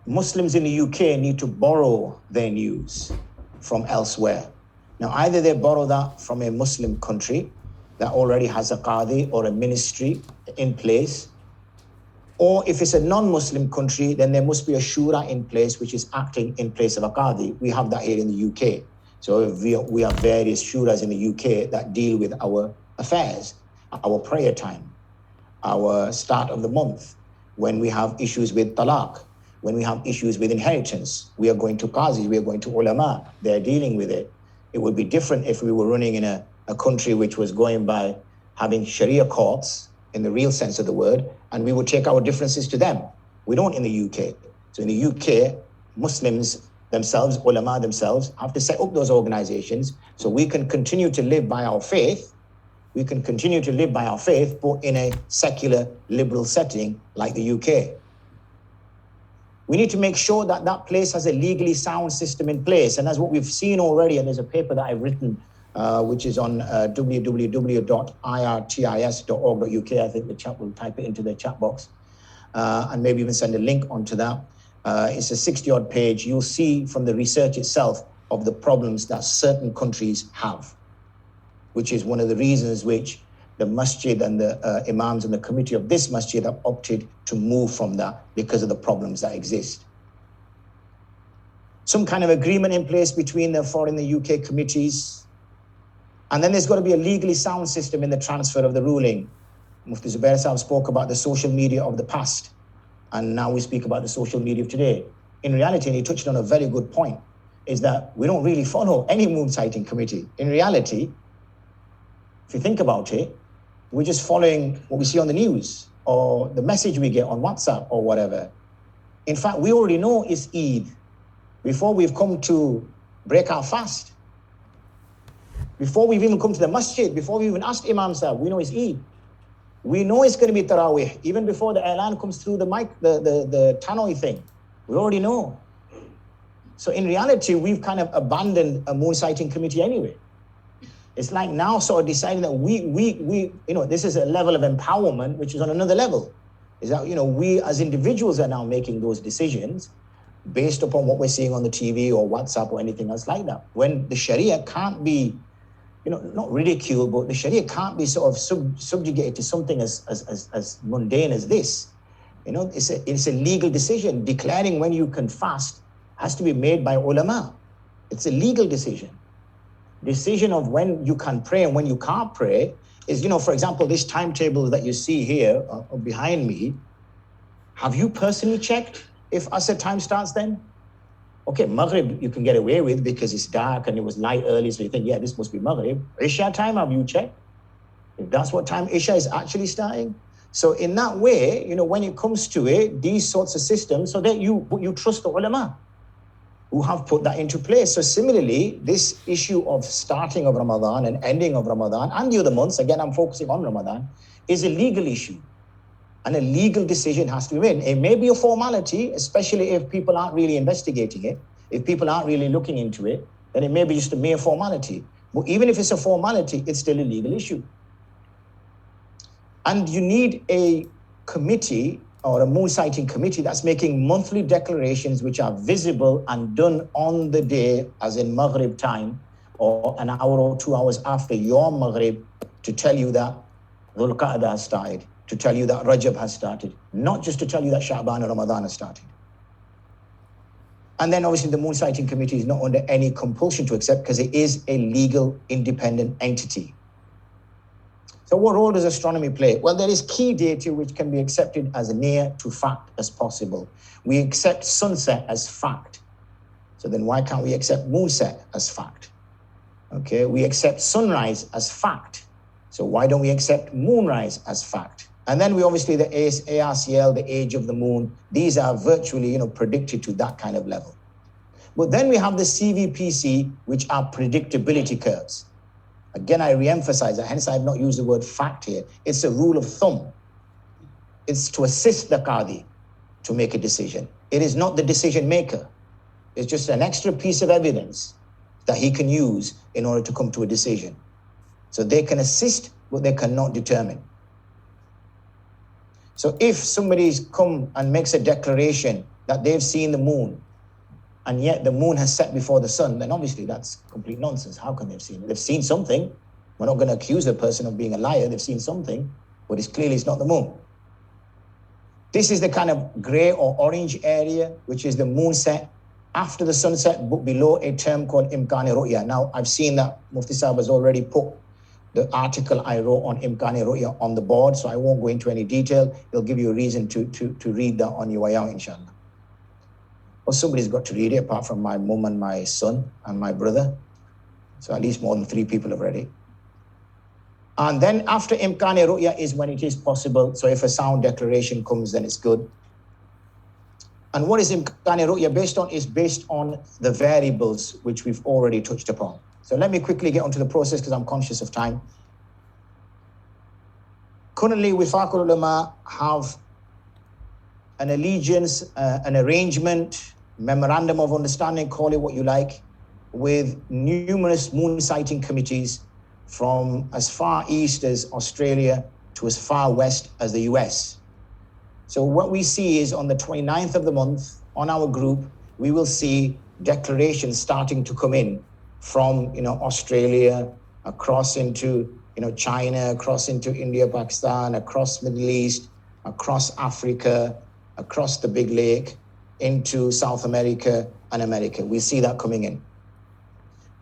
Muslims in the UK need to borrow their news from elsewhere. Now, either they borrow that from a Muslim country that already has a qadi or a ministry in place, or if it's a non-Muslim country, then there must be a shura in place which is acting in place of a qadi. We have that here in the UK. So we have various shuras in the UK that deal with our affairs, our prayer time, our start of the month, when we have issues with talaq, when we have issues with inheritance. We are going to qazis, we are going to ulama, they're dealing with it. It would be different if we were running in a country which was going by having Sharia courts in the real sense of the word, and we would take our differences to them. We don't in the UK. So in the UK, Muslims themselves, ulama themselves, have to set up those organizations so we can continue to live by our faith. We can continue to live by our faith, but in a secular, liberal setting like the UK. We need to make sure that that place has a legally sound system in place. And that's what we've seen already. And there's a paper that I've written, which is on www.irtis.org.uk. I think the chat will type it into the chat box and maybe even send a link onto that. It's a 60-odd page. You'll see from the research itself of the problems that certain countries have, which is one of the reasons which the masjid and the imams and the committee of this masjid have opted to move from that, because of the problems that exist. Some kind of agreement in place between the foreign and the UK committees. And then there's got to be a legally sound system in the transfer of the ruling. Mufti Zubair Sahib spoke about the social media of the past, and now we speak about the social media of today. In reality, and he touched on a very good point, is that we don't really follow any moon sighting committee. In reality, if you think about it, we're just following what we see on the news or the message we get on WhatsApp or whatever. In fact, we already know it's Eid before we've come to break our fast. Before we've even come to the masjid, before we even asked Imam Sahib, we know it's Eid. We know it's going to be Taraweeh, even before the Elan comes through the mic, the tannoy thing. We already know. So in reality, we've kind of abandoned a moon sighting committee anyway. It's like now sort of deciding that we this is a level of empowerment, which is on another level. Is that, we as individuals are now making those decisions, based upon what we're seeing on the TV or WhatsApp or anything else like that. When the Sharia can't be, not ridiculed, but the Sharia can't be sort of subjugated to something as mundane as this. It's a legal decision. Declaring when you can fast has to be made by ulama. It's a legal decision. Decision of when you can pray and when you can't pray is, for example, this timetable that you see here behind me. Have you personally checked if Asr time starts then? Okay, Maghrib you can get away with because it's dark and it was light early, so you think, yeah, this must be Maghrib. Isha time, have you checked? If that's what time Isha is actually starting. So in that way, when it comes to it, these sorts of systems, so that you trust the ulama who have put that into place. So similarly, this issue of starting of Ramadan and ending of Ramadan and the other months, again, I'm focusing on Ramadan, is a legal issue. And a legal decision has to be made. It may be a formality, especially if people aren't really investigating it. If people aren't really looking into it, then it may be just a mere formality. But even if it's a formality, it's still a legal issue. And you need a committee or a moon sighting committee that's making monthly declarations which are visible and done on the day, as in Maghrib time, or an hour or 2 hours after your Maghrib, to tell you that Dhul Qa'dah has started, to tell you that Rajab has started, not just to tell you that Sha'ban or Ramadan has started. And then obviously the moon sighting committee is not under any compulsion to accept because it is a legal independent entity. So what role does astronomy play? Well, there is key data which can be accepted as near to fact as possible. We accept sunset as fact. So then why can't we accept moonset as fact? Okay, we accept sunrise as fact. So why don't we accept moonrise as fact? And then we obviously, the ARCL, the age of the moon, these are virtually, predicted to that kind of level. But then we have the CVPC, which are predictability curves. Again, I re-emphasize that, hence I have not used the word fact here. It's a rule of thumb. It's to assist the Qadi to make a decision. It is not the decision maker. It's just an extra piece of evidence that he can use in order to come to a decision. So they can assist, but they cannot determine. So if somebody's come and makes a declaration that they've seen the moon, and yet the moon has set before the sun, then obviously that's complete nonsense. How can they have seen it? They've seen something. We're not going to accuse the person of being a liar. They've seen something, but it's clearly it's not the moon. This is the kind of gray or orange area, which is the moon set after the sunset, but below a term called Imkani Ru'ya. Now, I've seen that Mufti Sahib has already put the article I wrote on Imkani Ru'ya on the board, so I won't go into any detail. It'll give you a reason to read that on your way out, inshallah. Well, somebody's got to read it apart from my mum and my son and my brother. So at least more than 3 people have read it. And then after Imkani Ru'ya is when it is possible. So if a sound declaration comes, then it's good. And what is Imkani Ru'ya based on? Is based on the variables which we've already touched upon. So let me quickly get onto the process because I'm conscious of time. Currently, Wifaqul Ulama have an allegiance, an arrangement, memorandum of understanding, call it what you like, with numerous moon sighting committees from as far east as Australia to as far west as the US. So what we see is on the 29th of the month, on our group, we will see declarations starting to come in from Australia, across into China, across into India, Pakistan, across Middle East, across Africa, across the Big Lake, into South America and America. We see that coming in.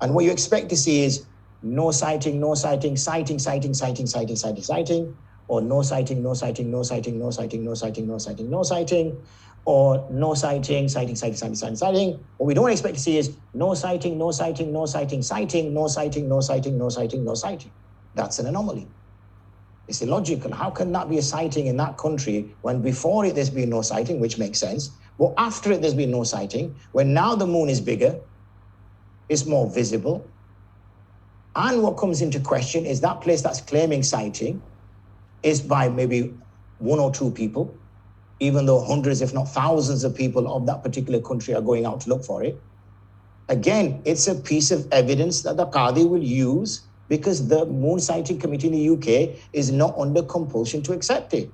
And what you expect to see is no sighting, no sighting, sighting, sighting, sighting, sighting, sighting, sighting, or no sighting, no sighting, no sighting, no sighting, no sighting, no sighting, no sighting, or no sighting, sighting, sighting, sighting, sighting, sighting. What we don't expect to see is no sighting, no sighting, no sighting, sighting, no sighting, no sighting, no sighting, no sighting. That's an anomaly. It's illogical. How can that be a sighting in that country when before it there's been no sighting, which makes sense, but after it there's been no sighting, when now the moon is bigger, it's more visible. And what comes into question is that place that's claiming sighting is by maybe 1 or 2 people, even though hundreds, if not thousands of people of that particular country are going out to look for it. Again, it's a piece of evidence that the Qadi will use because the moon sighting committee in the UK is not under compulsion to accept it.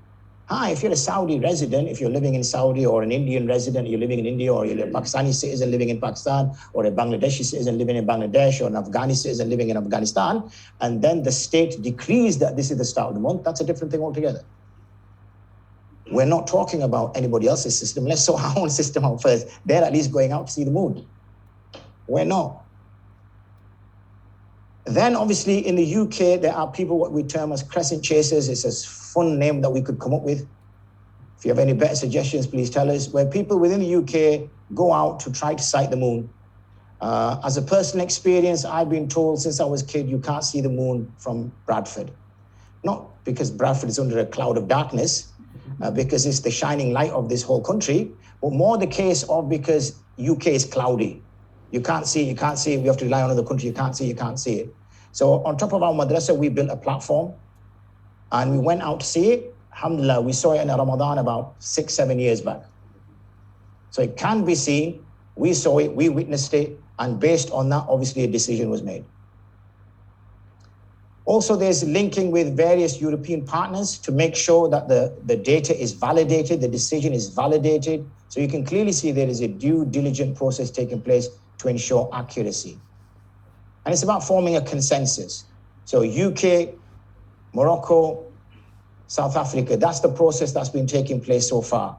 If you're a Saudi resident, if you're living in Saudi, or an Indian resident, you're living in India, or you're a Pakistani citizen living in Pakistan, or a Bangladeshi citizen living in Bangladesh, or an Afghani citizen living in Afghanistan, and then the state decrees that this is the start of the month, that's a different thing altogether. We're not talking about anybody else's system. Let's sort our own system out first. They're at least going out to see the moon. We're not. Then obviously in the UK, there are people what we term as crescent chasers. It's a fun name that we could come up with. If you have any better suggestions, please tell us. Where people within the UK go out to try to sight the moon. As a personal experience, I've been told since I was a kid, you can't see the moon from Bradford. Not because Bradford is under a cloud of darkness, because it's the shining light of this whole country, but more the case of because UK is cloudy. You can't see it. We have to rely on another country. You can't see it. So on top of our madrasa, we built a platform and we went out to see it. Alhamdulillah, we saw it in Ramadan about 6-7 years back. So it can be seen. We saw it, we witnessed it, and based on that, obviously a decision was made. Also, there's linking with various European partners to make sure that the data is validated, the decision is validated. So you can clearly see there is a due diligent process taking place to ensure accuracy. And it's about forming a consensus. So UK, Morocco, South Africa, that's the process that's been taking place so far.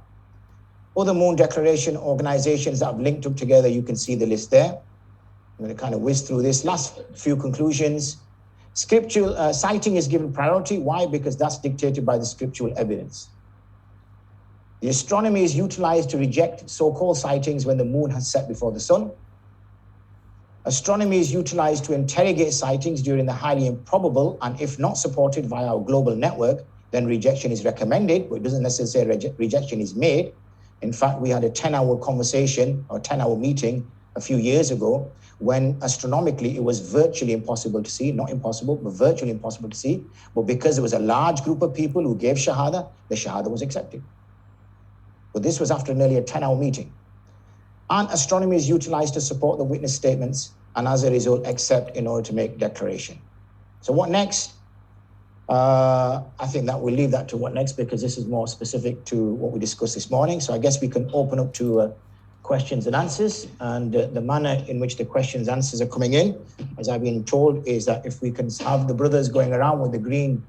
Other Moon Declaration organizations that have linked up together, you can see the list there. I'm going to kind of whiz through this. Last few conclusions. Scriptural citing is given priority. Why? Because that's dictated by the scriptural evidence. The astronomy is utilized to reject so-called sightings when the moon has set before the sun. Astronomy is utilized to interrogate sightings during the highly improbable, and if not supported via our global network, then rejection is recommended, but it doesn't necessarily say rejection is made. In fact, we had a 10-hour conversation or 10-hour meeting a few years ago when astronomically it was virtually impossible to see, not impossible, but virtually impossible to see. But because there was a large group of people who gave Shahada, the Shahada was accepted. But this was after nearly a 10-hour meeting. And astronomy is utilized to support the witness statements and as a result, accept in order to make declaration. So what next? I think that we'll leave that to what next because this is more specific to what we discussed this morning. So I guess we can open up to questions and answers, and the manner in which the questions and answers are coming in, as I've been told, is that if we can have the brothers going around with the green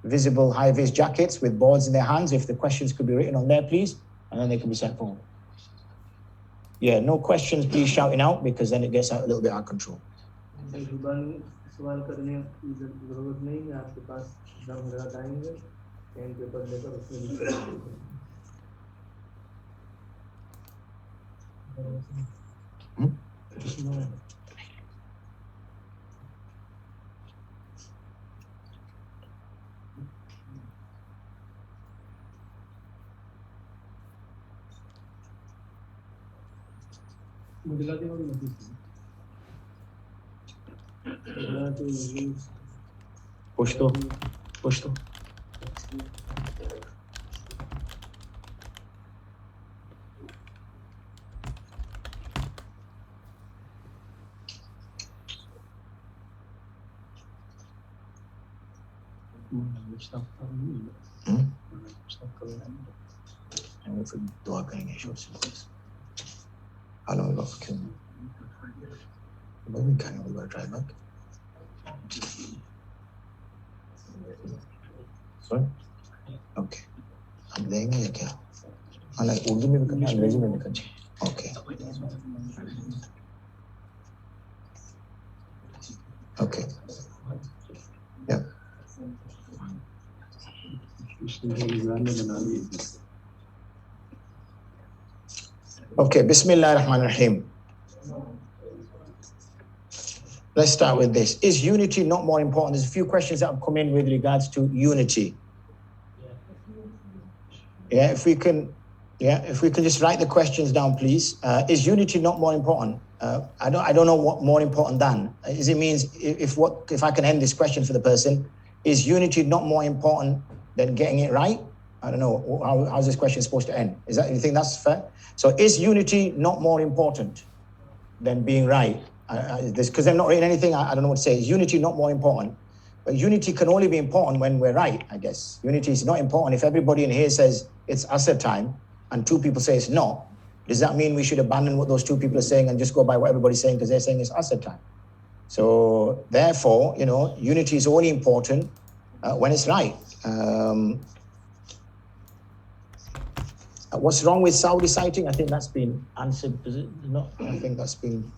visible high-vis jackets with boards in their hands, if the questions could be written on there, please, and then they can be sent forward. Yeah, no questions, please shouting out, because then it gets out a little bit out of control. Push to. And if we do our going short, how long we got for killing? Well, we kind of got to try back. Sorry? Okay. I'm laying it again. I like Urdu में भी करना है, अंग्रेजी में भी करना है. Okay. Okay. Yeah. Okay, Bismillah ar-Rahman ar-Rahim. Let's start with this. Is unity not more important? There's a few questions that have come in with regards to unity. Yeah, if we can just write the questions down, please. Is unity not more important? I don't know what more important than. Is it means if I can end this question for the person, is unity not more important than getting it right? I don't know. How's this question supposed to end? You think that's fair? So is unity not more important than being right? Because they've not written anything, I don't know what to say. Is unity not more important? But unity can only be important when we're right, I guess. Unity is not important if everybody in here says it's Asr time and two people say it's not. Does that mean we should abandon what those two people are saying and just go by what everybody's saying because they're saying it's Asr time? So therefore, you know, unity is only important when it's right. What's wrong with Saudi sighting? I think that's been answered, is it not? I think that's been,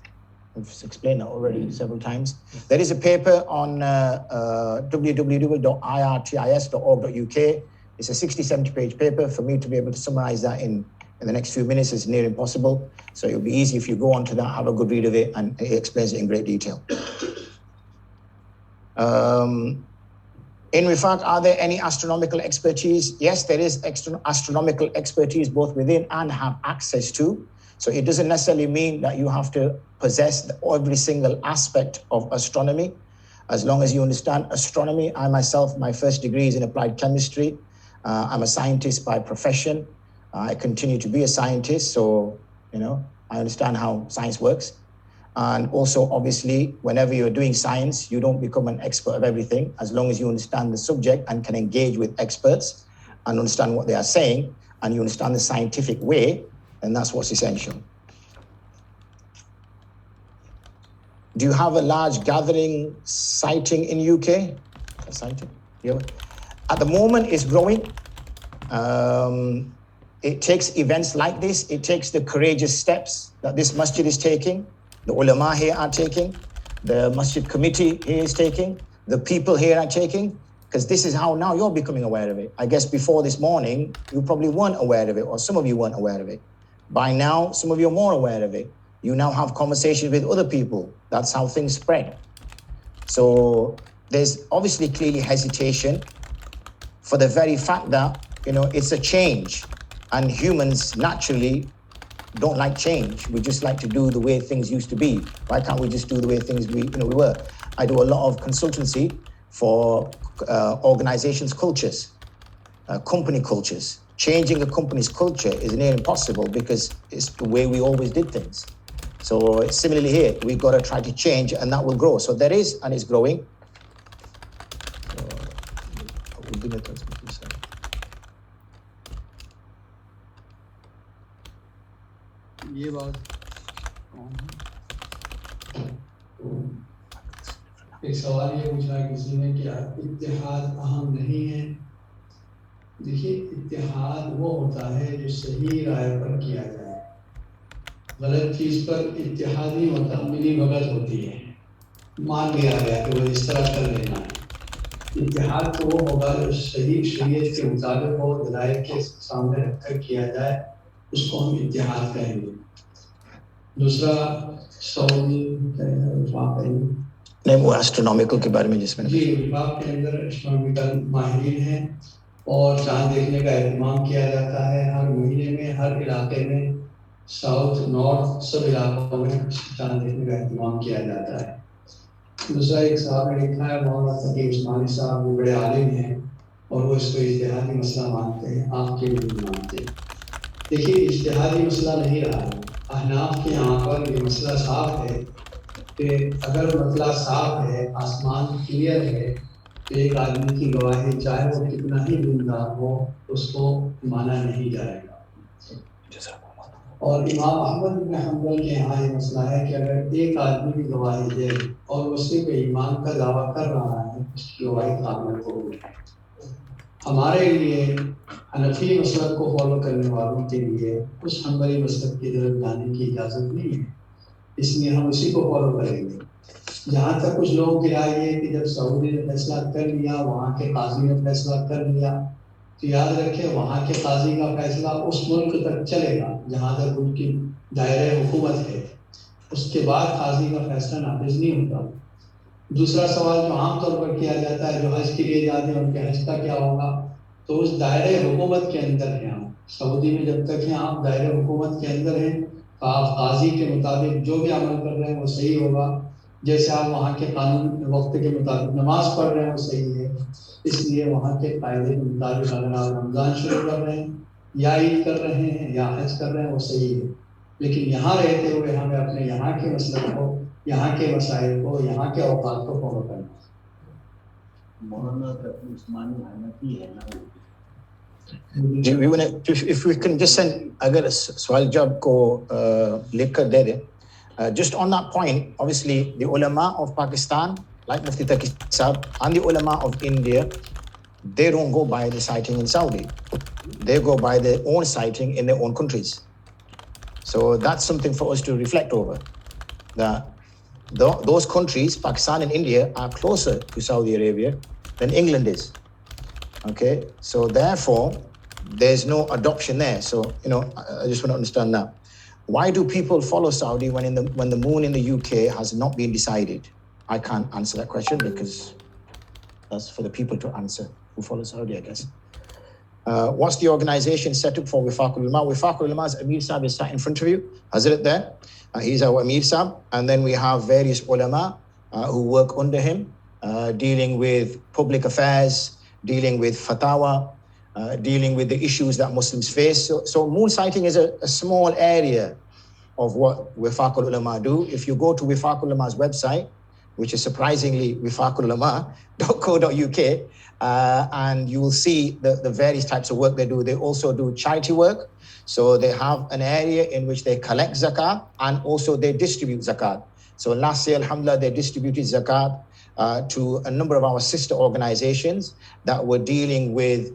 I've explained that already several times. There is a paper on www.irtis.org.uk. It's a 60-70 page paper. For me to be able to summarize that in the next few minutes is near impossible. So it'll be easy if you go onto that, have a good read of it, and it explains it in great detail. In Rifaq, are there any astronomical expertise? Yes, there is astronomical expertise both within and have access to. So it doesn't necessarily mean that you have to possess every single aspect of astronomy. As long as you understand astronomy, I myself, my first degree is in applied chemistry. I'm a scientist by profession. I continue to be a scientist, so you know I understand how science works. And also, obviously, whenever you're doing science, you don't become an expert of everything. As long as you understand the subject and can engage with experts and understand what they are saying, and you understand the scientific way, and that's what's essential. Do you have a large gathering sighting in UK? A sighting? Yeah. At the moment, it's growing. It takes events like this. It takes the courageous steps that this masjid is taking, the ulama here are taking, the masjid committee here is taking, the people here are taking, because this is how now you're becoming aware of it. I guess before this morning, you probably weren't aware of it, or some of you weren't aware of it. By now, some of you are more aware of it. You now have conversations with other people. That's how things spread. So there's obviously clearly hesitation for the very fact that, you know, it's a change, and humans naturally don't like change. We just like to do the way things used to be. Why can't we just do the way things we were? I do a lot of consultancy for organizations' cultures, company cultures. Changing a company's culture is near impossible because it's the way we always did things. So similarly here, we've got to try to change, and that will grow. So there is, and it's growing. یہ بات ایک سوال یہ پوچھا کسی نے کہ اتحاد اہم نہیں ہے. دیکھیے اتحاد وہ ہوتا ہے جو صحیح رائے پر کیا جائے. غلط چیز پر اتحاد نہیں ہوتا, ملی بھگت ہوتی ہے. مان لیا گیا کہ وہ اس طرح کر لینا ہے. اتحاد تو وہ ہوگا جو صحیح شریعت کے مطابق ہو, دلائل کے سامنے رکھ کر کیا جائے, اس کو ہم اتحاد کہیں گے. دوسرا سعودی نہیں, وہ ایسٹرونومیکل کے بارے میں جس میں جی وفاق کے اندر ایسٹرونومیکل ماہرین ہیں اور چاند دیکھنے کا اہتمام کیا جاتا ہے ہر مہینے میں, ہر علاقے میں, ساؤتھ نارتھ سب علاقوں میں چاند دیکھنے کا اہتمام کیا جاتا ہے. دوسرا ایک صاحب نے لکھا ہے, مولانا فقیر عثمانی صاحب وہ بڑے عالم ہیں اور وہ اس کو اجتہادی مسئلہ مانتے ہیں, آپ کے بھی نہیں مانتے. دیکھیے اجتہادی مسئلہ نہیں رہا ہے. احناف کے یہاں پر یہ مسئلہ صاف ہے کہ اگر مسئلہ صاف ہے, آسمان کلیئر ہے, تو ایک آدمی کی گواہی چاہے وہ کتنا ہی گناہ ہو اس کو مانا نہیں جائے گا. اور امام احمد بن حنبل کے یہاں یہ مسئلہ ہے کہ اگر ایک آدمی بھی گواہی دے اور اسی پہ ایمان کا دعویٰ کر رہا ہے, اس کی گواہی قابل قبول ہے. ہمارے لیے حنفی مسلک کو فالو کرنے والوں کے لیے اس حنبلی مسلک کی طرف جانے کی اجازت نہیں ہے, اس لیے ہم اسی کو فالو کریں گے. جہاں تک کچھ لوگوں کی رائے ہے کہ جب سعودی نے فیصلہ کر لیا, وہاں کے قاضی نے فیصلہ کر لیا, تو یاد رکھیں وہاں کے قاضی کا فیصلہ اس ملک تک چلے گا جہاں تک ان کی دائرۂ حکومت ہے, اس کے بعد قاضی کا فیصلہ نافذ نہیں ہوتا. دوسرا سوال جو عام طور پر کیا جاتا ہے, جو حج کے لیے جاتے ہیں ان کے حج کا کیا ہوگا, تو اس دائرۂ حکومت کے اندر ہیں آپ. سعودی میں جب تک ہیں آپ دائرۂ حکومت کے اندر ہیں, آپ قاضی کے مطابق جو بھی عمل کر رہے ہیں وہ صحیح ہوگا. جیسے آپ وہاں کے قانون وقت کے مطابق نماز پڑھ رہے ہیں وہ صحیح ہے, اس لیے وہاں کے قاعدے کے مطابق اگر آپ رمضان شروع کر رہے ہیں یا عید کر رہے ہیں یا حج کر رہے ہیں وہ صحیح ہے. لیکن یہاں رہتے ہوئے ہمیں اپنے یہاں کے مسئلے کو, یہاں کے مسائل کو, یہاں کے اوقات کو فالو کرنا ہے. We want if we can just send agar sawal jawab ko likhkar de de. Just on that point, obviously the ulama of Pakistan, like Mufti Taqi Sahab, and the ulama of India, they don't go by the sighting in Saudi. They go by their own sighting in their own countries. So that's something for us to reflect over. That those countries, Pakistan and India, are closer to Saudi Arabia than England is. Okay, so therefore, there's no adoption there. So, I just want to understand that. Why do people follow Saudi when the moon in the UK has not been decided? I can't answer that question because that's for the people to answer who follow Saudi, I guess. What's the organization set up for Wifaqul Ulama? Wifaqul Ulama's Amir Sahib is sat in front of you. Hazrat there. He's our Amir Sahib. And then we have various ulama who work under him, dealing with public affairs, dealing with fatwa, dealing with the issues that Muslims face. So moon sighting is a small area of what Wifaqul Ulama do. If you go to Wifaqul Ulama's website, which is surprisingly wifaqululama.co.uk, and you will see the various types of work they do. They also do charity work. So they have an area in which they collect zakat and also they distribute zakat. So last year, alhamdulillah, they distributed zakat to a number of our sister organizations that were dealing with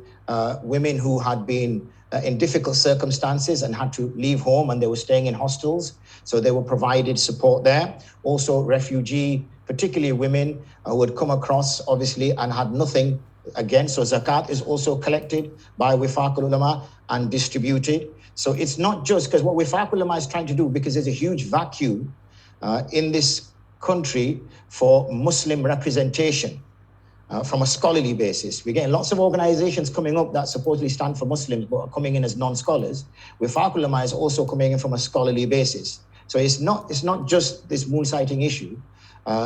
women who had been in difficult circumstances and had to leave home and they were staying in hostels. So they were provided support there. Also refugee, particularly women who had come across obviously and had nothing again. So zakat is also collected by Wifaqul Ulama and distributed. So it's not just because what Wifaqul Ulama is trying to do, because there's a huge vacuum in this country for Muslim representation. From a scholarly basis. We're getting lots of organizations coming up that supposedly stand for Muslims but are coming in as non-scholars. Wifaqul Ulama is also coming in from a scholarly basis. So it's not just this moon sighting issue.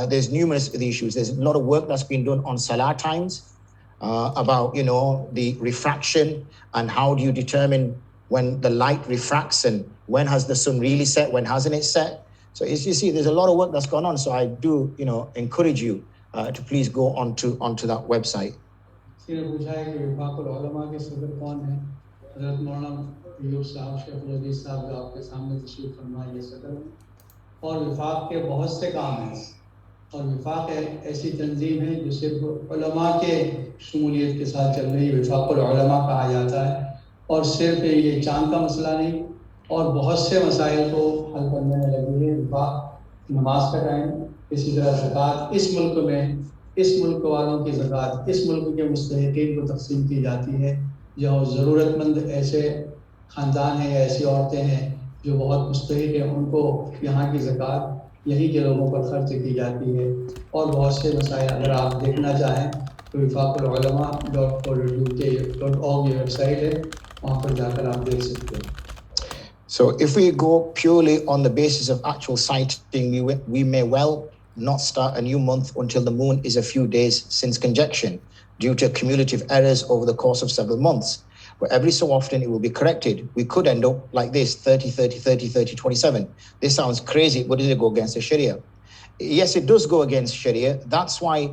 There's numerous of the issues. There's a lot of work that's been done on salah times, about the refraction and how do you determine when the light refracts and when has the sun really set, when hasn't it set. So as you see, there's a lot of work that's gone on. So I do encourage you to please go onto that website. और विफाक के बहुत से काम हैं और विफाक ऐसी तंजीम है जो सिर्फ उलमा के शमूलियत के साथ चल रही है। विफाकुल उलमा कहा जाता है और सिर्फ ये चांद का मसला नहीं और बहुत से मसाइल को हल करने में लगी है। विफाक नमाज का टाइम, इसी तरह ज़कात इस मुल्क में, इस मुल्क वालों की ज़कात इस मुल्क के मुस्तहिक़ीन को तक़सीम की जाती है। जो ज़रूरतमंद ऐसे ख़ानदान हैं या ऐसी औरतें हैं जो बहुत मुस्तहिक़ हैं, उनको यहाँ की ज़कात यहीं के लोगों पर खर्च की जाती है। और बहुत से मसाइल अगर आप देखना चाहें तो wifaqululama.co.uk.org ये वेबसाइट है, वहाँ पर जाकर आप देख सकते हैं। So if we go purely on the basis of actual sighting, we may well not start a new month until the moon is a few days since conjunction due to cumulative errors over the course of several months. But every so often it will be corrected. We could end up like this, 30, 30, 30, 30, 27. This sounds crazy, but does it go against the Sharia? Yes, it does go against Sharia. That's why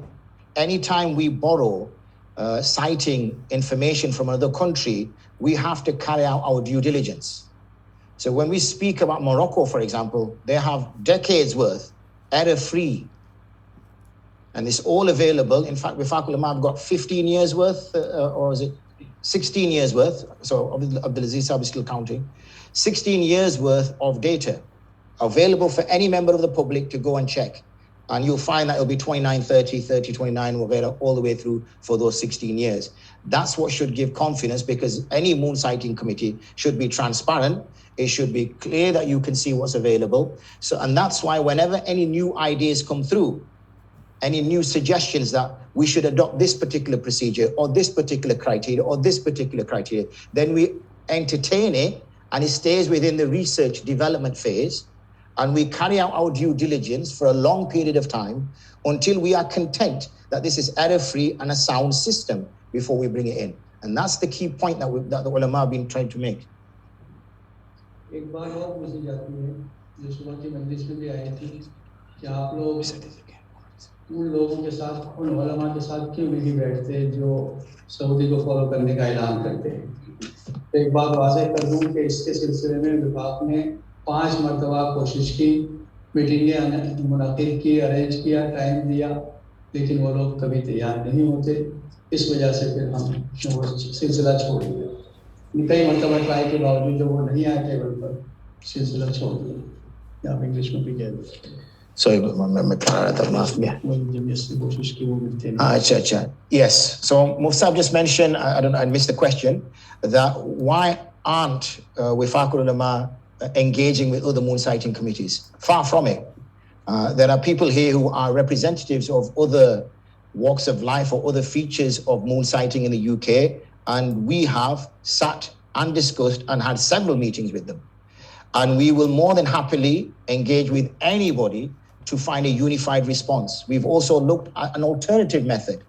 anytime we borrow citing information from another country, we have to carry out our due diligence. So when we speak about Morocco, for example, they have decades worth, error-free. And it's all available. In fact, Wifaqul Ulama have got 15 years worth, or is it 16 years worth? So Abdulaziz Sahib is still counting. 16 years worth of data available for any member of the public to go and check. And you'll find that it'll be 29, 30, 30, 29, whatever, all the way through for those 16 years. That's what should give confidence, because any moon sighting committee should be transparent. It should be clear that you can see what's available. So, and that's why whenever any new ideas come through, any new suggestions that we should adopt this particular procedure or this particular criteria or this particular criteria, then we entertain it and it stays within the research development phase. And we carry out our due diligence for a long period of time until we are content that this is error-free and a sound system before we bring it in. And that's the key point that the ulama have been trying to make. एक बात और पूछी जाती है जो सुबह की मजलिस में भी आई थी कि आप लोग उन लोगों के साथ, उन उलमा के साथ क्यों नहीं बैठते जो सऊदी को फॉलो करने का ऐलान करते हैं। तो एक बात वाज़ेह कर दूं कि इसके सिलसिले में विभाग ने 5 मरतबा कोशिश की, मीटिंगें मुनक़िद की, अरेंज किया, टाइम दिया, लेकिन वो लोग कभी तैयार नहीं होते। इस वजह से फिर हम वो सिलसिला छोड़ दिया। कई मरतबा ट्राई के बावजूद जब वो नहीं आए टेबल पर, सिलसिला छोड़ दिया। आप इंग्लिश में भी कह दें। Sorry, yes. So Mufsab just mentioned, I missed the question, that why aren't Wifaqul Ulama engaging with other moon sighting committees? Far from it. There are people here who are representatives of other walks of life or other features of moon sighting in the UK, and we have sat and discussed and had several meetings with them. And we will more than happily engage with anybody to find a unified response. We've also looked at an alternative method,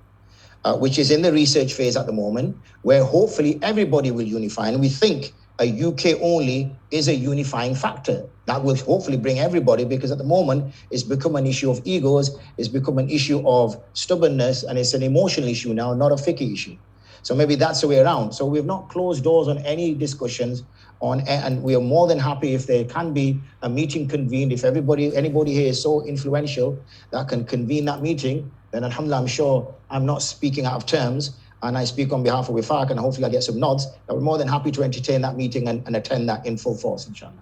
which is in the research phase at the moment, where hopefully everybody will unify. And we think a UK only is a unifying factor. That will hopefully bring everybody, because at the moment it's become an issue of egos, it's become an issue of stubbornness, and it's an emotional issue now, not a fiqh issue. So maybe that's the way around. So we've not closed doors on any discussions on, and we are more than happy if there can be a meeting convened. If anybody here is so influential that can convene that meeting, then alhamdulillah, I'm sure I'm not speaking out of terms, and I speak on behalf of WIFAQ, and hopefully I get some nods, that we're more than happy to entertain that meeting and attend that in full force, inshallah.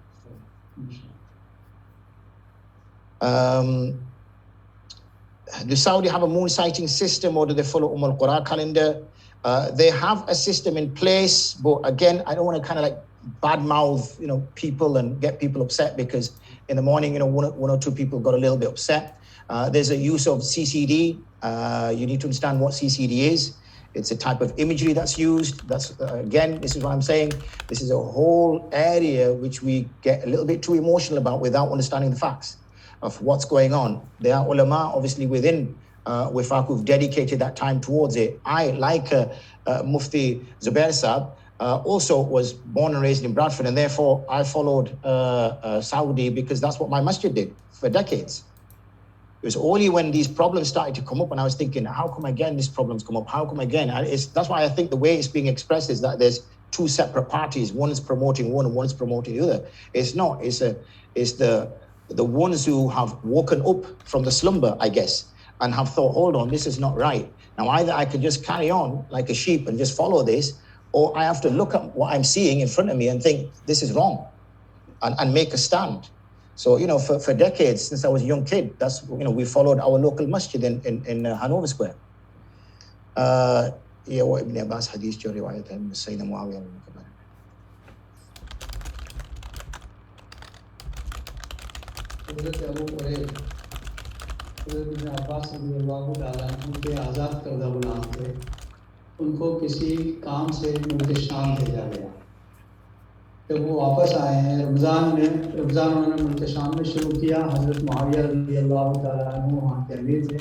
Do Saudi have a moon sighting system, or do they follow Qura calendar? They have a system in place, but again, I don't want to kind of like badmouth, people and get people upset, because in the morning, one or two people got a little bit upset. There's a use of CCD. You need to understand what CCD is. It's a type of imagery that's used. That's again, this is what I'm saying. This is a whole area which we get a little bit too emotional about without understanding the facts of what's going on. There are ulama, obviously, within WIFAQ who've dedicated that time towards it. I, like Mufti Zubair Saab, also was born and raised in Bradford, and therefore I followed Saudi because that's what my masjid did for decades. It was only when these problems started to come up, and I was thinking, how come again these problems come up? How come again? That's why I think the way it's being expressed is that there's two separate parties. One is promoting one and one is promoting the other. It's not. It's the ones who have woken up from the slumber, I guess, and have thought, hold on, this is not right. Now, either I can just carry on like a sheep and just follow this, or I have to look at what I'm seeing in front of me and think, this is wrong, and make a stand. So, for decades, since I was a young kid, that's, we followed our local masjid in Hanover Square. Ibn Abbas hadith jo riwayat hai Sayyidina Muawiyah ke bare mein. Hazrat Abu Hurairah, Hazrat Ibn Abbas radiyallahu ta'ala anhu के आज़ाद करदा गुलाम थे. उनको किसी काम से मुल्क शाम भेजा गया. जब वो वापस आए हैं, रमज़ान उन्होंने मुल्क शाम में शुरू किया. हज़रत मुआविया रज़ियल्लाहु ताला अन्हु वहाँ के अमीर थे.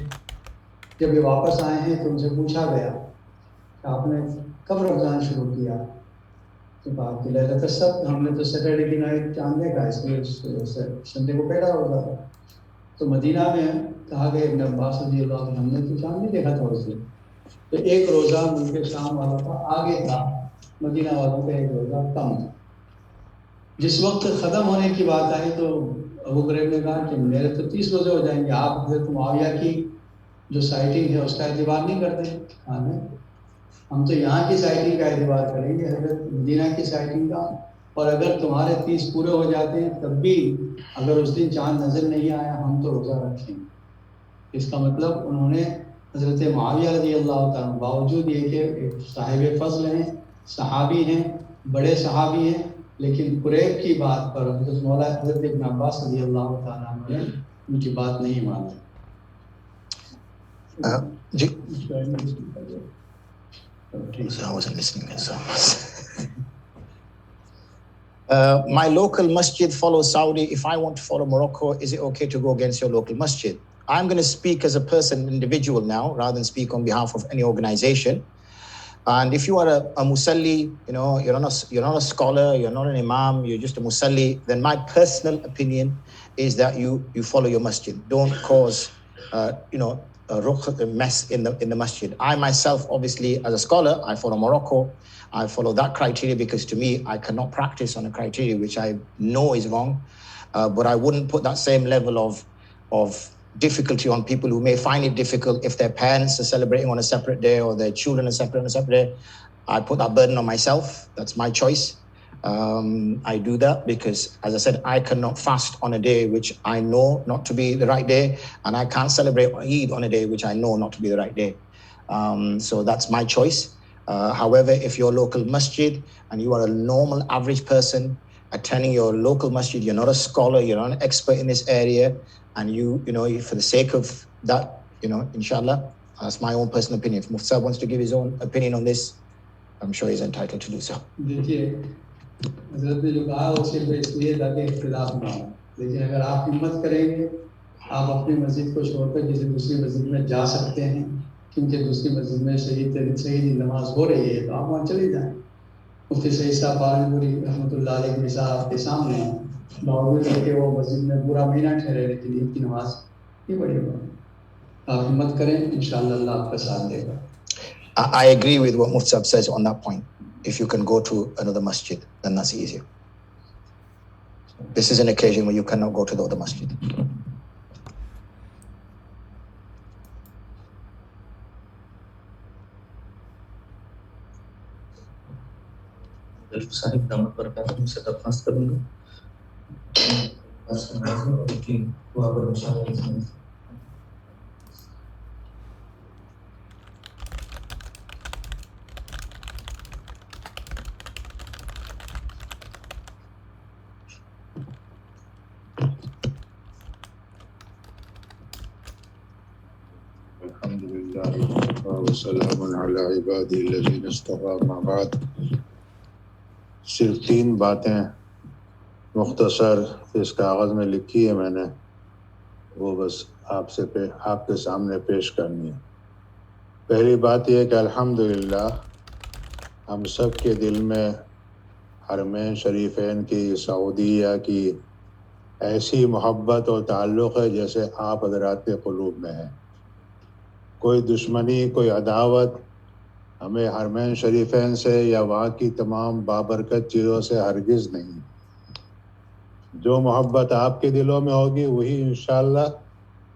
जब ये वापस आए हैं तो उनसे पूछा गया कि आपने कब रमज़ान शुरू किया? तो कहा कि लैलत सब्त, हमने तो सैटरडे की नाइट चांद देखा, इसलिए संडे को पैदा होगा. तो मदीना में कहा गया इब्न अब्बास रज़ियल्लाहु अन्हु, हमने तो चांद नहीं देखा था उस दिन. तो एक रोज़ा मुल्क शाम वालों का आगे था, मदीना वालों का एक रोज़ा कम था. जिस वक्त ख़त्म होने की बात आई तो अबू हुरैरा ने कहा कि मेरे तो 30 रोज़े हो जाएंगे, आप हज़रत मुआविया की जो साइटिंग है उसका एतबार नहीं करते? हाँ, नहीं, हम तो यहाँ की साइटिंग का एतबार करेंगे, हज़रत मदीना की साइटिंग का. और अगर तुम्हारे 30 पूरे हो जाते हैं तब भी अगर उस दिन चाँद नज़र नहीं आया, हम तो रोज़ा रखेंगे. इसका मतलब उन्होंने हज़रत मुआविया रज़ियल्लाहु ताला बावजूद ये कि साहिब फ़ज़ल हैं, सहाबी हैं, बड़े सहाबी हैं, लेकिन कुरैब की बात पर हज़रत मौला हज़रत इब्न अब्बास रज़ियल्लाहु ताला ने उनकी बात नहीं मानी. I wasn't listening. My local masjid follows Saudi. If I want to follow Morocco, is it okay to go against your local masjid? I'm going to speak as a person, individual now, rather than speak on behalf of any organization. And if you are a musalli, you're not a scholar, you're not an imam, you're just a musalli, then my personal opinion is that you follow your masjid. Don't cause, mess in the masjid. I myself, obviously, as a scholar, I follow Morocco. I follow that criteria because to me, I cannot practice on a criteria which I know is wrong. But I wouldn't put that same level of difficulty on people who may find it difficult if their parents are celebrating on a separate day or their children are celebrating on a separate day. I put that burden on myself. That's my choice. I do that because, as I said, I cannot fast on a day which I know not to be the right day, and I can't celebrate Eid on a day which I know not to be the right day. So that's my choice. However, if you're a local masjid and you are a normal average person attending your local masjid, you're not a scholar, you're not an expert in this area, and you know, for the sake of that, inshallah, that's my own personal opinion. If Mufti wants to give his own opinion on this, I'm sure he's entitled to do so. حضرت نے جو کہا وہ صرف اس لیے تاکہ اختلاف نہ ہو، لیکن اگر آپ ہمت کریں گے، آپ اپنی مسجد کو چھوڑ کر کسی دوسری مسجد میں جا سکتے ہیں، کیونکہ دوسری مسجد میں صحیح نماز ہو رہی ہے تو آپ وہاں چلے جائیں. مفتی سعید صاحب پالنپوری رحمۃ اللہ علیہ کی مثال آپ کے سامنے ہے، باوجود ہے کہ وہ مسجد میں پورا مہینہ ٹھہرے لیکن عید کی نماز نہیں پڑھی ہوئی. آپ ہمت کریں، انشاءاللہ اللہ آپ کا ساتھ دے گا. I agree with what Mufti Sahib says on that point. If you can go to another masjid, then that's easier. This is an occasion where you cannot go to the other masjid. صاحب دامت برکات ان سے درخواست کروں گا وہاں پر مشاورت. وسلام علی عبادی الذین اصطفیٰ اما بعد. صرف 3 باتیں مختصر اس کاغذ میں لکھی ہے میں نے، وہ بس آپ کے سامنے پیش کرنی ہے. پہلی بات یہ کہ الحمدللہ ہم سب کے دل میں حرمین شریفین کی، سعودیہ کی ایسی محبت اور تعلق ہے جیسے آپ حضرات کے قلوب میں ہے. کوئی دشمنی، کوئی عداوت ہمیں حرمین شریفین سے یا وہاں کی تمام بابرکت چیزوں سے ہرگز نہیں. جو محبت آپ کے دلوں میں ہوگی وہی انشاءاللہ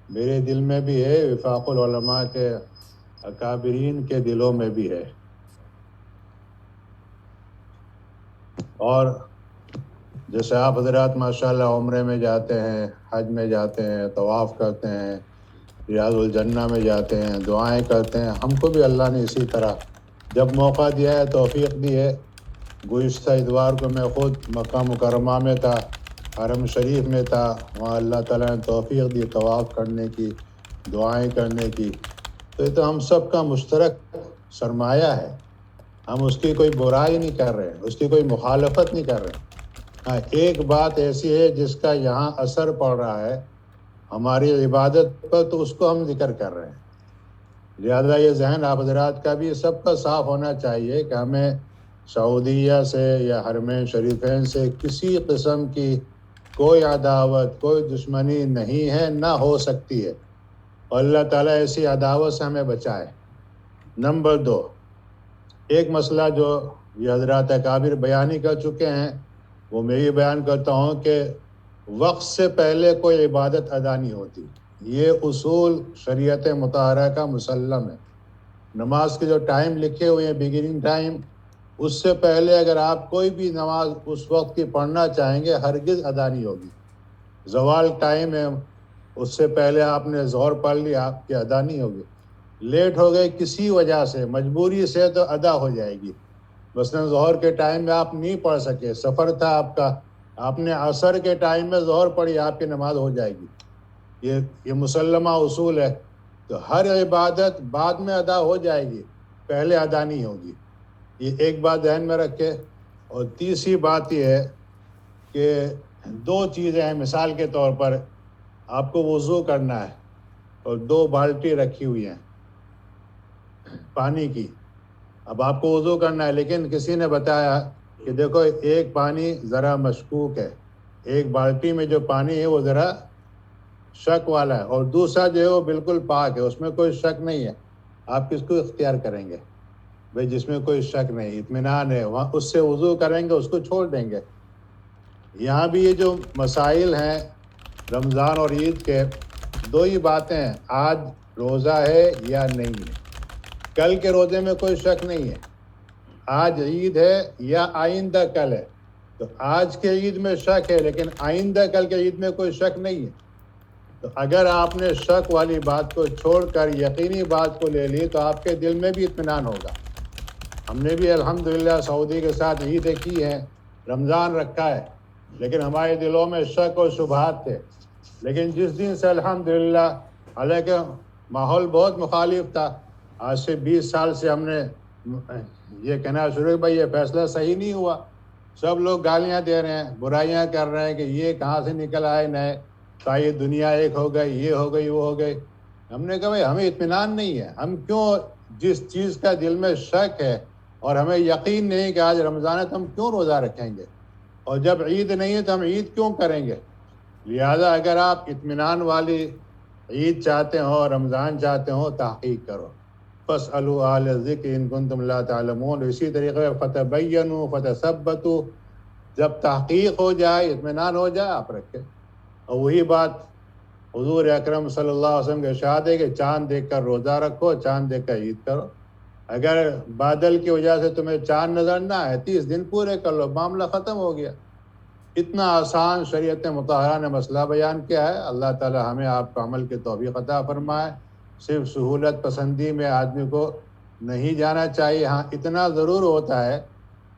میرے دل میں بھی ہے، وفاق العلماء کے اکابرین کے دلوں میں بھی ہے. اور جیسے آپ حضرات ماشاءاللہ عمرے میں جاتے ہیں، حج میں جاتے ہیں، طواف کرتے ہیں، ریاض الجنہ میں جاتے ہیں، دعائیں کرتے ہیں، ہم کو بھی اللہ نے اسی طرح جب موقع دیا ہے، توفیق دی ہے. گزشتہ اتوار کو میں خود مکہ مکرمہ میں تھا، حرم شریف میں تھا، وہاں اللہ تعالیٰ نے توفیق دی طواف کرنے کی، دعائیں کرنے کی. تو یہ تو ہم سب کا مشترک سرمایہ ہے، ہم اس کی کوئی برائی نہیں کر رہے، اس کی کوئی مخالفت نہیں کر رہے. ہاں، ایک بات ایسی ہے جس کا یہاں اثر پڑ رہا ہے ہماری عبادت پر، تو اس کو ہم ذکر کر رہے ہیں. لہذا یہ ذہن آپ حضرات کا بھی سب کا صاف ہونا چاہیے کہ ہمیں سعودیہ سے یا حرمین شریفین سے کسی قسم کی کوئی عداوت، کوئی دشمنی نہیں ہے، نہ ہو سکتی ہے، اور اللہ تعالیٰ ایسی عداوت سے ہمیں بچائے. نمبر 2، ایک مسئلہ جو یہ حضرات اکابر بیان ہی کر چکے ہیں، وہ میں یہ بیان کرتا ہوں کہ وقت سے پہلے کوئی عبادت ادا نہیں ہوتی. یہ اصول شریعت مطہرہ کا مسلم ہے. نماز کے جو ٹائم لکھے ہوئے ہیں، بگننگ ٹائم، اس سے پہلے اگر آپ کوئی بھی نماز اس وقت کی پڑھنا چاہیں گے ہرگز ادا نہیں ہوگی. زوال ٹائم ہے، اس سے پہلے آپ نے ظہر پڑھ لی، آپ کی ادا نہیں ہوگی. لیٹ ہو گئے کسی وجہ سے، مجبوری سے، تو ادا ہو جائے گی. مثلا ظہر کے ٹائم میں آپ نہیں پڑھ سکے، سفر تھا آپ کا، آپ نے عصر کے ٹائم میں ظہر پڑھی، آپ کی نماز ہو جائے گی. یہ مسلمہ اصول ہے. تو ہر عبادت بعد میں ادا ہو جائے گی، پہلے ادا نہیں ہوگی. یہ ایک بات ذہن میں رکھے. اور تیسری بات یہ ہے کہ 2 چیزیں ہیں. مثال کے طور پر آپ کو وضو کرنا ہے اور 2 بالٹی رکھی ہوئی ہیں پانی کی. اب آپ کو وضو کرنا ہے، لیکن کسی نے بتایا کہ دیکھو ایک پانی ذرا مشکوک ہے، ایک بالٹی میں جو پانی ہے وہ ذرا شک والا ہے، اور دوسرا جو ہے وہ بالکل پاک ہے، اس میں کوئی شک نہیں ہے. آپ کس کو اختیار کریں گے؟ بھائی جس میں کوئی شک نہیں، اطمینان ہے، وہاں اس سے وضو کریں گے، اس کو چھوڑ دیں گے. یہاں بھی یہ جو مسائل ہیں رمضان اور عید کے، دو ہی باتیں ہیں، آج روزہ ہے یا نہیں ہے. کل کے روزے میں کوئی شک نہیں ہے، آج عید ہے یا آئندہ کل ہے. تو آج کے عید میں شک ہے لیکن آئندہ کل کے عید میں کوئی شک نہیں ہے. تو اگر آپ نے شک والی بات کو چھوڑ کر یقینی بات کو لے لی تو آپ کے دل میں بھی اطمینان ہوگا. ہم نے بھی الحمدللہ سعودی کے ساتھ عیدیں کی ہیں، رمضان رکھا ہے، لیکن ہمارے دلوں میں شک اور شبہات تھے. لیکن جس دن سے الحمدللہ، حالانکہ ماحول بہت مخالف تھا، آج سے 20 سال سے ہم نے یہ کہنا شروع کہ بھائی یہ فیصلہ صحیح نہیں ہوا. سب لوگ گالیاں دے رہے ہیں، برائیاں کر رہے ہیں کہ یہ کہاں سے نکل آئے نئے، ساری دنیا ایک ہو گئی، یہ ہو گئی، وہ ہو گئی. ہم نے کہا بھائی ہمیں اطمینان نہیں ہے، ہم کیوں جس چیز کا دل میں شک ہے اور ہمیں یقین نہیں کہ آج رمضان ہے تو ہم کیوں روزہ رکھیں گے، اور جب عید نہیں ہے تو ہم عید کیوں کریں گے. لہذا اگر آپ اطمینان والی عید چاہتے ہو، رمضان چاہتے ہو، تحقیق کرو. فاسألوا اہل الذکر ان کنتم لا تعلمون. اسی طریقے فتبینوا فتثبتوا، جب تحقیق ہو جائے، اطمینان ہو جائے، آپ رکھیں. اور وہی بات حضور اکرم صلی اللہ علیہ وسلم کے ارشاد ہے کہ چاند دیکھ کر روزہ رکھو، چاند دیکھ کر عید کرو. اگر بادل کی وجہ سے تمہیں چاند نظر نہ آئے، 30 دن پورے کر لو، معاملہ ختم ہو گیا. اتنا آسان شریعت مطہرہ نے مسئلہ بیان کیا ہے. اللہ تعالی ہمیں آپ کو عمل کی توفیق عطا فرمائے. صرف سہولت پسندی میں آدمی کو نہیں جانا چاہیے. ہاں اتنا ضرور ہوتا ہے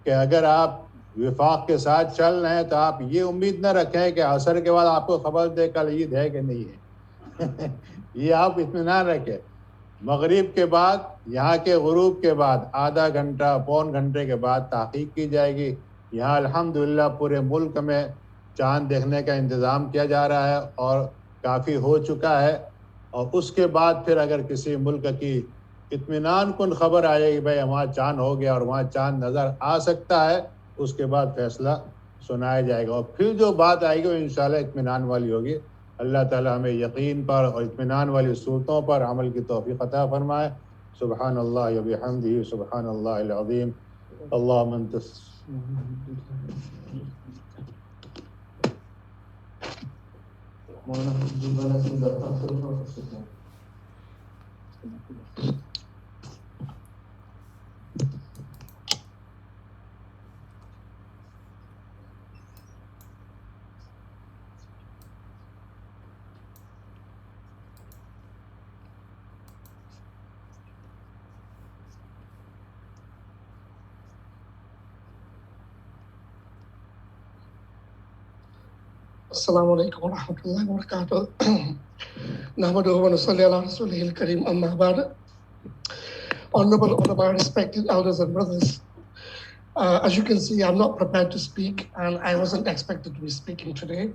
کہ اگر آپ وفاق کے ساتھ چل رہے ہیں تو آپ یہ امید نہ رکھیں کہ عصر کے بعد آپ کو خبر دے کل عید ہے کہ نہیں ہے. یہ آپ اطمینان رکھیں. مغرب کے بعد، یہاں کے غروب کے بعد آدھا گھنٹہ پون گھنٹے کے بعد تحقیق کی جائے گی. یہاں الحمدللہ پورے ملک میں چاند دیکھنے کا انتظام کیا جا رہا ہے اور کافی ہو چکا ہے. اور اس کے بعد پھر اگر کسی ملک کی اطمینان کن خبر آئے گی بھائی وہاں چاند ہو گیا اور وہاں چاند نظر آ سکتا ہے، اس کے بعد فیصلہ سنایا جائے گا. اور پھر جو بات آئے گی وہ انشاءاللہ اطمینان والی ہوگی. اللہ تعالی ہمیں یقین پر اور اطمینان والی صورتوں پر عمل کی توفیق عطا فرمائے. سبحان اللہ و بحمدہ، سبحان اللہ العظیم. اللہم انت مولانا جیوانا سے درخواست کروں گا اس سے. السلام علیکم ورحمۃ اللہ وبرکاتہ. نحمدہ و نصلی علی رسولہ الکریم، اما بعد. Honorable ulama, respected elders and brothers, as you can see, I'm not prepared to speak, and I wasn't expected to be speaking today.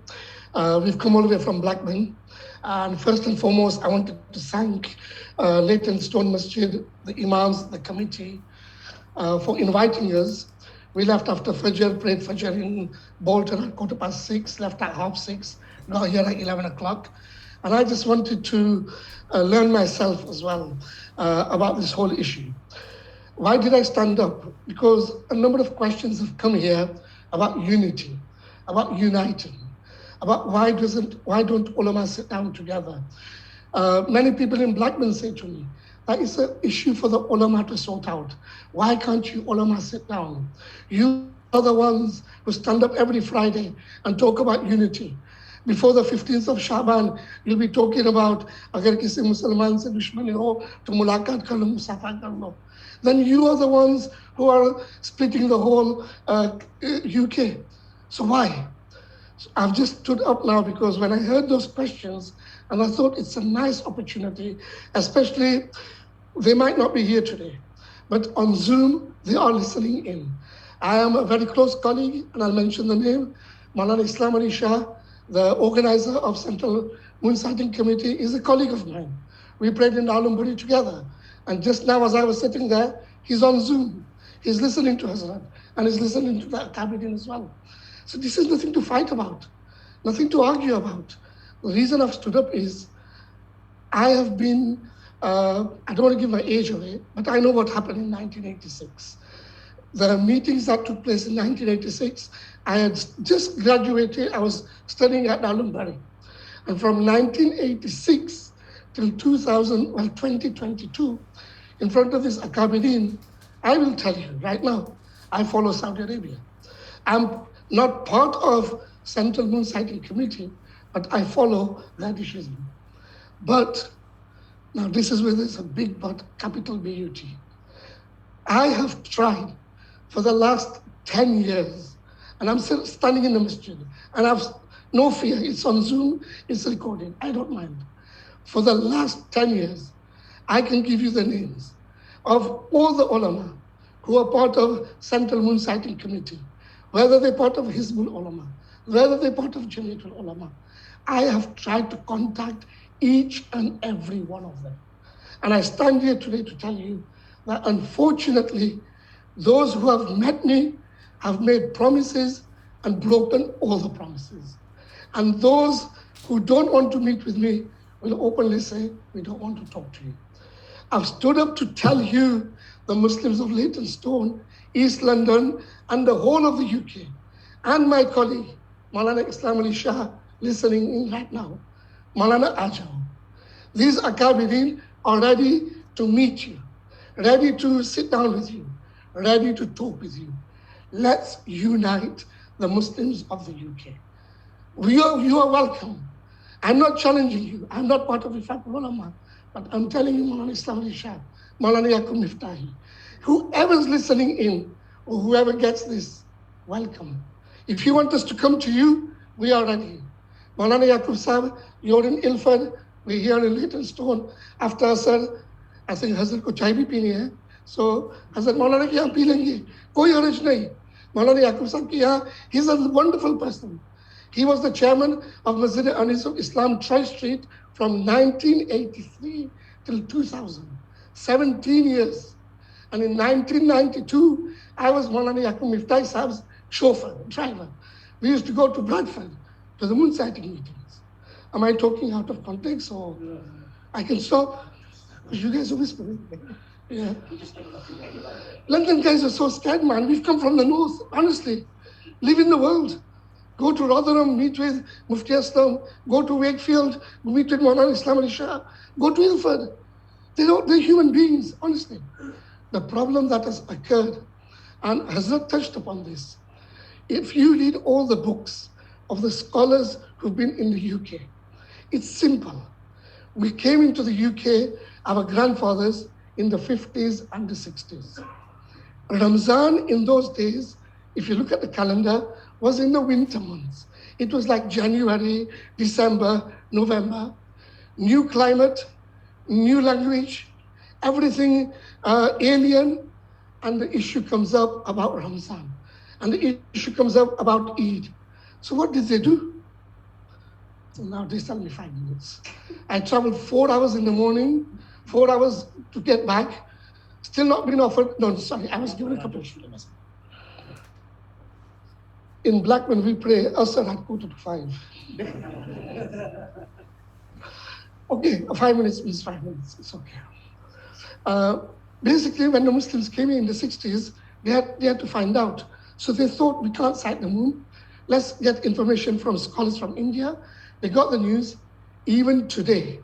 We've come all the way from Blackburn, and first and foremost, I wanted to thank Leytonstone Masjid, the imams, the committee, for inviting us. We left after Fajr, prayed Fajr in Bolton at 6:15, left at 6:30, got here at 11 o'clock. And I just wanted to learn myself as well about this whole issue. Why did I stand up? Because a number of questions have come here about unity, about uniting, about why don't ulama sit down together? Many people in Blackburn say to me, that is an issue for the ulama to sort out. Why can't you ulama sit down? You are the ones who stand up every Friday and talk about unity. Before the 15th of Shaban, you'll be talking about agar kisi Musliman se dushmani ho to mulaqat kar lo, musafa kar lo. Then you are the ones who are splitting the whole UK. So why? So I've just stood up now because when I heard those questions, and I thought it's a nice opportunity, especially they might not be here today, but on Zoom, they are listening in. I am a very close colleague, and I'll mention the name, Maulana Islam Ali Shah, the organizer of Central Moon Sighting Committee, is a colleague of mine. We prayed in Alumburi together. And just now, as I was sitting there, he's on Zoom. He's listening to Hazrat, and he's listening to the Tabirin as well. So this is nothing to fight about, nothing to argue about. The reason I've stood up is I have been, I don't want to give my age away, but I know what happened in 1986. The meetings that took place in 1986, I had just graduated, I was studying at Alumbury. And from 1986 till 2022, in front of this Akabirin, I will tell you right now, I follow Saudi Arabia. I'm not part of Central Moon Sighting Committee, but I follow that issue. But now this is where there's a big but, capital BUT. I have tried for the last 10 years, and I'm still standing in the masjid, and I've no fear, it's on Zoom, it's recorded, I don't mind. For the last 10 years, I can give you the names of all the ulama who are part of Central Moon Sighting Committee, whether they're part of Hizbul Ulama, whether they're part of Jamiatul Ulama. I have tried to contact each and every one of them. And I stand here today to tell you that unfortunately, those who have met me have made promises and broken all the promises. And those who don't want to meet with me will openly say, we don't want to talk to you. I've stood up to tell you, the Muslims of Leytonstone, East London, and the whole of the UK, and my colleague, Maulana Islam Ali Shah, listening in right now, Maulana Ajao. These Akabirin are ready to meet you, ready to sit down with you, ready to talk with you. Let's unite the Muslims of the UK. You are welcome. I'm not challenging you. I'm not part of Ifaqul Ulama, but I'm telling you, Maulana Islam Ali Shah, Maulana Yaqub Miftahi, whoever's listening in, or whoever gets this, welcome. If you want us to come to you, we are ready. Maulana Yaqub Sahib, you're in Ilford, we're here in Leytonstone. After Asr, I think Hazrat ko chai bhi peeni hai. So Hazrat Maulana ki yahan pee lenge. Koi haraj nahi. Maulana Yaqub Sahib ki yahan, he's a wonderful person. He was the chairman of Masjid Anis of Islam, Tri Street, from 1983 till 2000, 17 years. And in 1992, I was Maulana Yaqub Miftahi Sahib's chauffeur, driver. We used to go to Bradford to the moon sighting meetings. Am I talking out of context, or I can stop? You guys are whispering. Yeah. London guys are so scared, man. We've come from the north, honestly. Live in the world. Go to Rotherham, meet with Mufti Aslam. Go to Wakefield, meet with Maulana Islam Ali Shah. Go to Ilford. They're human beings, honestly. The problem that has occurred, and Hazrat touched upon this, if you read all the books of the scholars who've been in the UK, it's simple. We came into the UK, our grandfathers, in the 50s and the 60s. Ramzan in those days, if you look at the calendar, was in the winter months. It was like January, December, November. New climate, new language, everything alien, and the issue comes up about Ramzan. And the issue comes up about Eid. So what did they do? So now they tell me 5 minutes. I traveled 4 hours in the morning, 4 hours to get back, still not been offered. No, sorry, I was given a couple of shillings. In black, when we pray, Asr at 4:45. Okay, 5 minutes means 5 minutes, it's okay. Basically, when the Muslims came in the 60s, they had to find out. So they thought, we can't sight the moon. Let's get information from scholars from India. They got the news. Even today,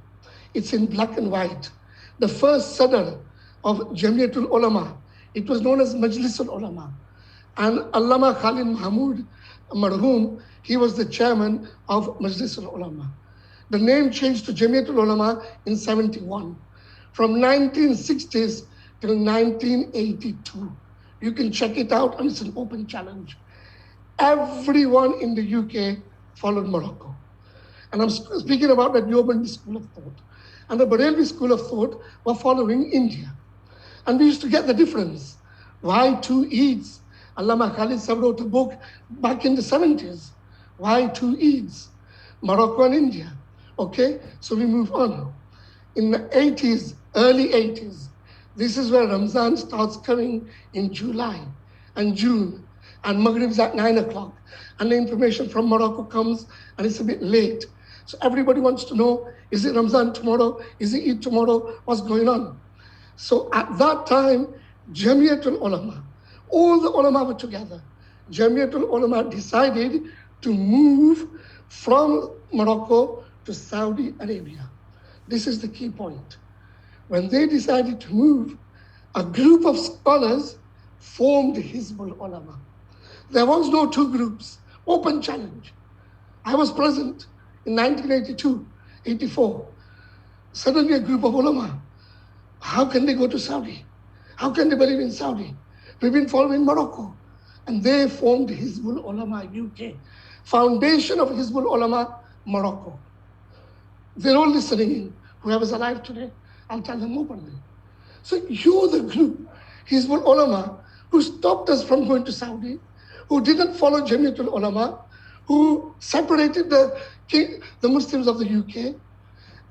it's in black and white. The first Sadr of Jamiatul Ulama, it was known as Majlisul Ulama. And Allama Khalid Mahmood Marhum, he was the chairman of Majlisul Ulama. The name changed to Jamiatul Ulama in 71. From 1960s till 1982. You can check it out, and it's an open challenge. Everyone in the UK followed Morocco. And I'm speaking about the Deobandi school of thought. And the Barelvi school of thought were following India. And we used to get the difference. Why 2 Eids? Allama Khalid Sahib wrote a book back in the 70s. Why 2 Eids? Morocco and India. Okay, so we move on. In the 80s, early 80s, this is where Ramzan starts coming in July and June, and Maghrib's at 9 o'clock. And the information from Morocco comes, and it's a bit late. So everybody wants to know, is it Ramzan tomorrow? Is it Eid tomorrow? What's going on? So at that time, Jamiatul Ulama, all the ulama were together. Jamiatul Ulama decided to move from Morocco to Saudi Arabia. This is the key point. When they decided to move, a group of scholars formed Hizbul Ulama. There was no two groups, open challenge. I was present in 1982, 84. Suddenly a group of ulama, how can they go to Saudi? How can they believe in Saudi? We've been following Morocco. And they formed Hizbul Ulama UK, foundation of Hizbul Ulama Morocco. They're all listening in. Whoever's alive today, I'll tell them openly. So you're the group, Hizbul Ulama, who stopped us from going to Saudi, who didn't follow Jamiatul Ulama, who separated the Muslims of the UK.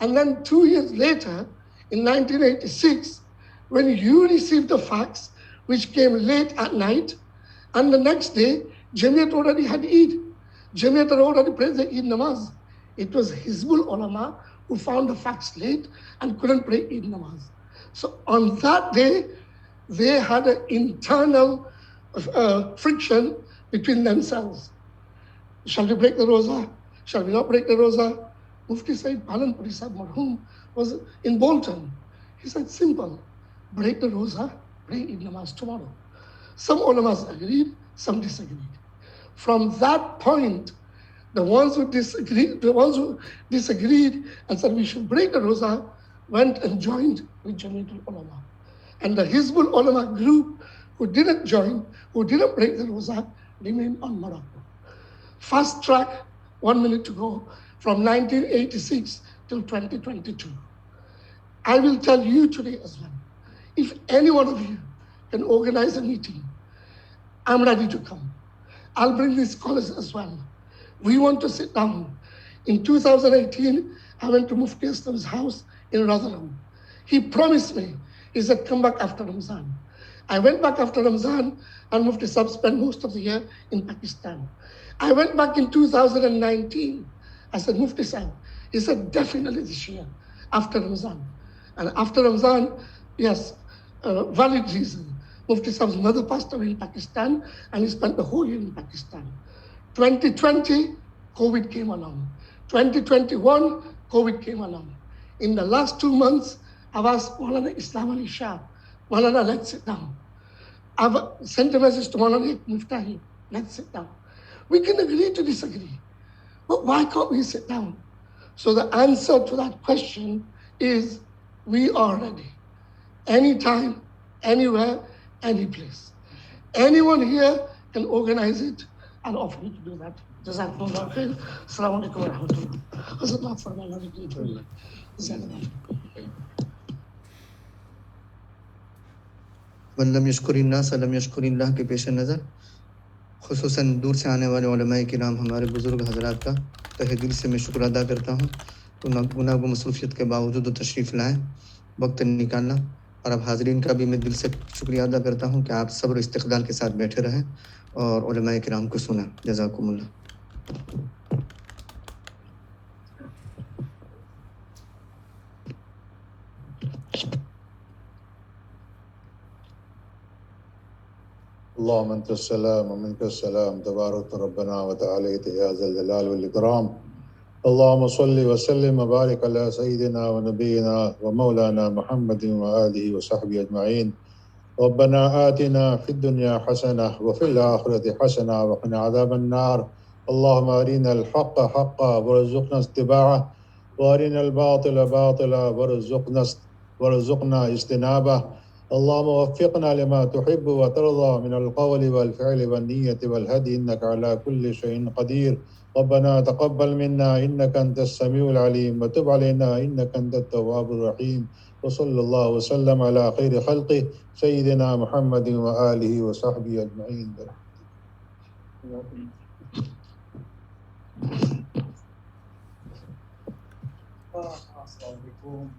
And then 2 years later, in 1986, when you received the fax, which came late at night, and the next day, Jamiat already had Eid. Jamiat had already prayed the Eid namaz. It was Hizbul Ulama who found the fax late and couldn't pray Eid namaz. So on that day, they had an internal friction between themselves. Shall we break the roza? Shall we not break the roza? Mufti Said Palanpuri Sahib Marhum was in Bolton. He said, simple, break the roza, pray Eid namaz tomorrow. Some ulamas agreed, some disagreed. From that point, the ones who disagreed and said we should break the roza went and joined with Jamiatul Ulama. And the Hizbul Ulama group who didn't join, who didn't break the roza, remained on Morocco. Fast track, 1 minute to go, from 1986 till 2022. I will tell you today as well, if any one of you can organize a meeting, I'm ready to come. I'll bring the scholars as well. We want to sit down. In 2018, I went to Mufti Aslam's house in Rotherham. He promised me, he said, come back after Ramzan. I went back after Ramzan, and Mufti Sahib spent most of the year in Pakistan. I went back in 2019. I said, Mufti Sahib. He said, definitely this year, after Ramzan. And after Ramzan, yes, valid reason. Mufti Sahib's mother passed away in Pakistan, and he spent the whole year in Pakistan. 2020, COVID came along. 2021, COVID came along. In the last 2 months, I've asked Maulana Islam Ali Shah, Maulana, let's sit down. I've sent a message to Maulana Muftahi, let's sit down. We can agree to disagree, but why can't we sit down? So the answer to that question is, we are ready. Anytime, anywhere, any place. Anyone here can organize it and offer you to do that. Jazakumullah khair. Assalamu alaikum wa rahmatullah. Hazrat Farman Vallabh यशकुरिल्लाह सल्लम यशकुरिल्लाह के पेश नज़र खुसूसन दूर से आने वाले उलमाए किराम हमारे बुज़ुर्ग हज़रात का तहे दिल से मैं शुक्र अदा करता हूँ तो गुनाह व मसरूफियत के बावजूद तशरीफ़ लाएँ वक्त निकालना और अब हाज़रीन का भी मैं दिल से शुक्रिया अदा करता हूँ कि आप सब्र इस्तिक़दाल के साथ बैठे रहें और उलमाए किराम को सुना। जज़ाकुमुल्लाह। اللهم أنت السلام ومنك السلام تبارك ربنا وتعاليت يا ذا الجلال والإكرام. اللهم صل وسلم وبارك على سيدنا ونبينا ومولانا محمد وآله وصحبه أجمعين. ربنا آتنا في الدنيا حسنة وفي الآخرة حسنة وقنا عذاب النار. اللهم أرنا الحق حقا وارزقنا اتباعه وأرنا الباطل باطلا وارزقنا اجتنابه. اللهم وفقنا لما تحب وترضى من القول والفعل والنية والهدي إنك على كل شيء قدير. ربنا تقبل منا إنك أنت السميع العليم وتب علينا إنك أنت التواب الرحيم. وصلى الله وسلم على خير خلقه سيدنا محمد وآله وصحبه أجمعين. Assalamualaikum.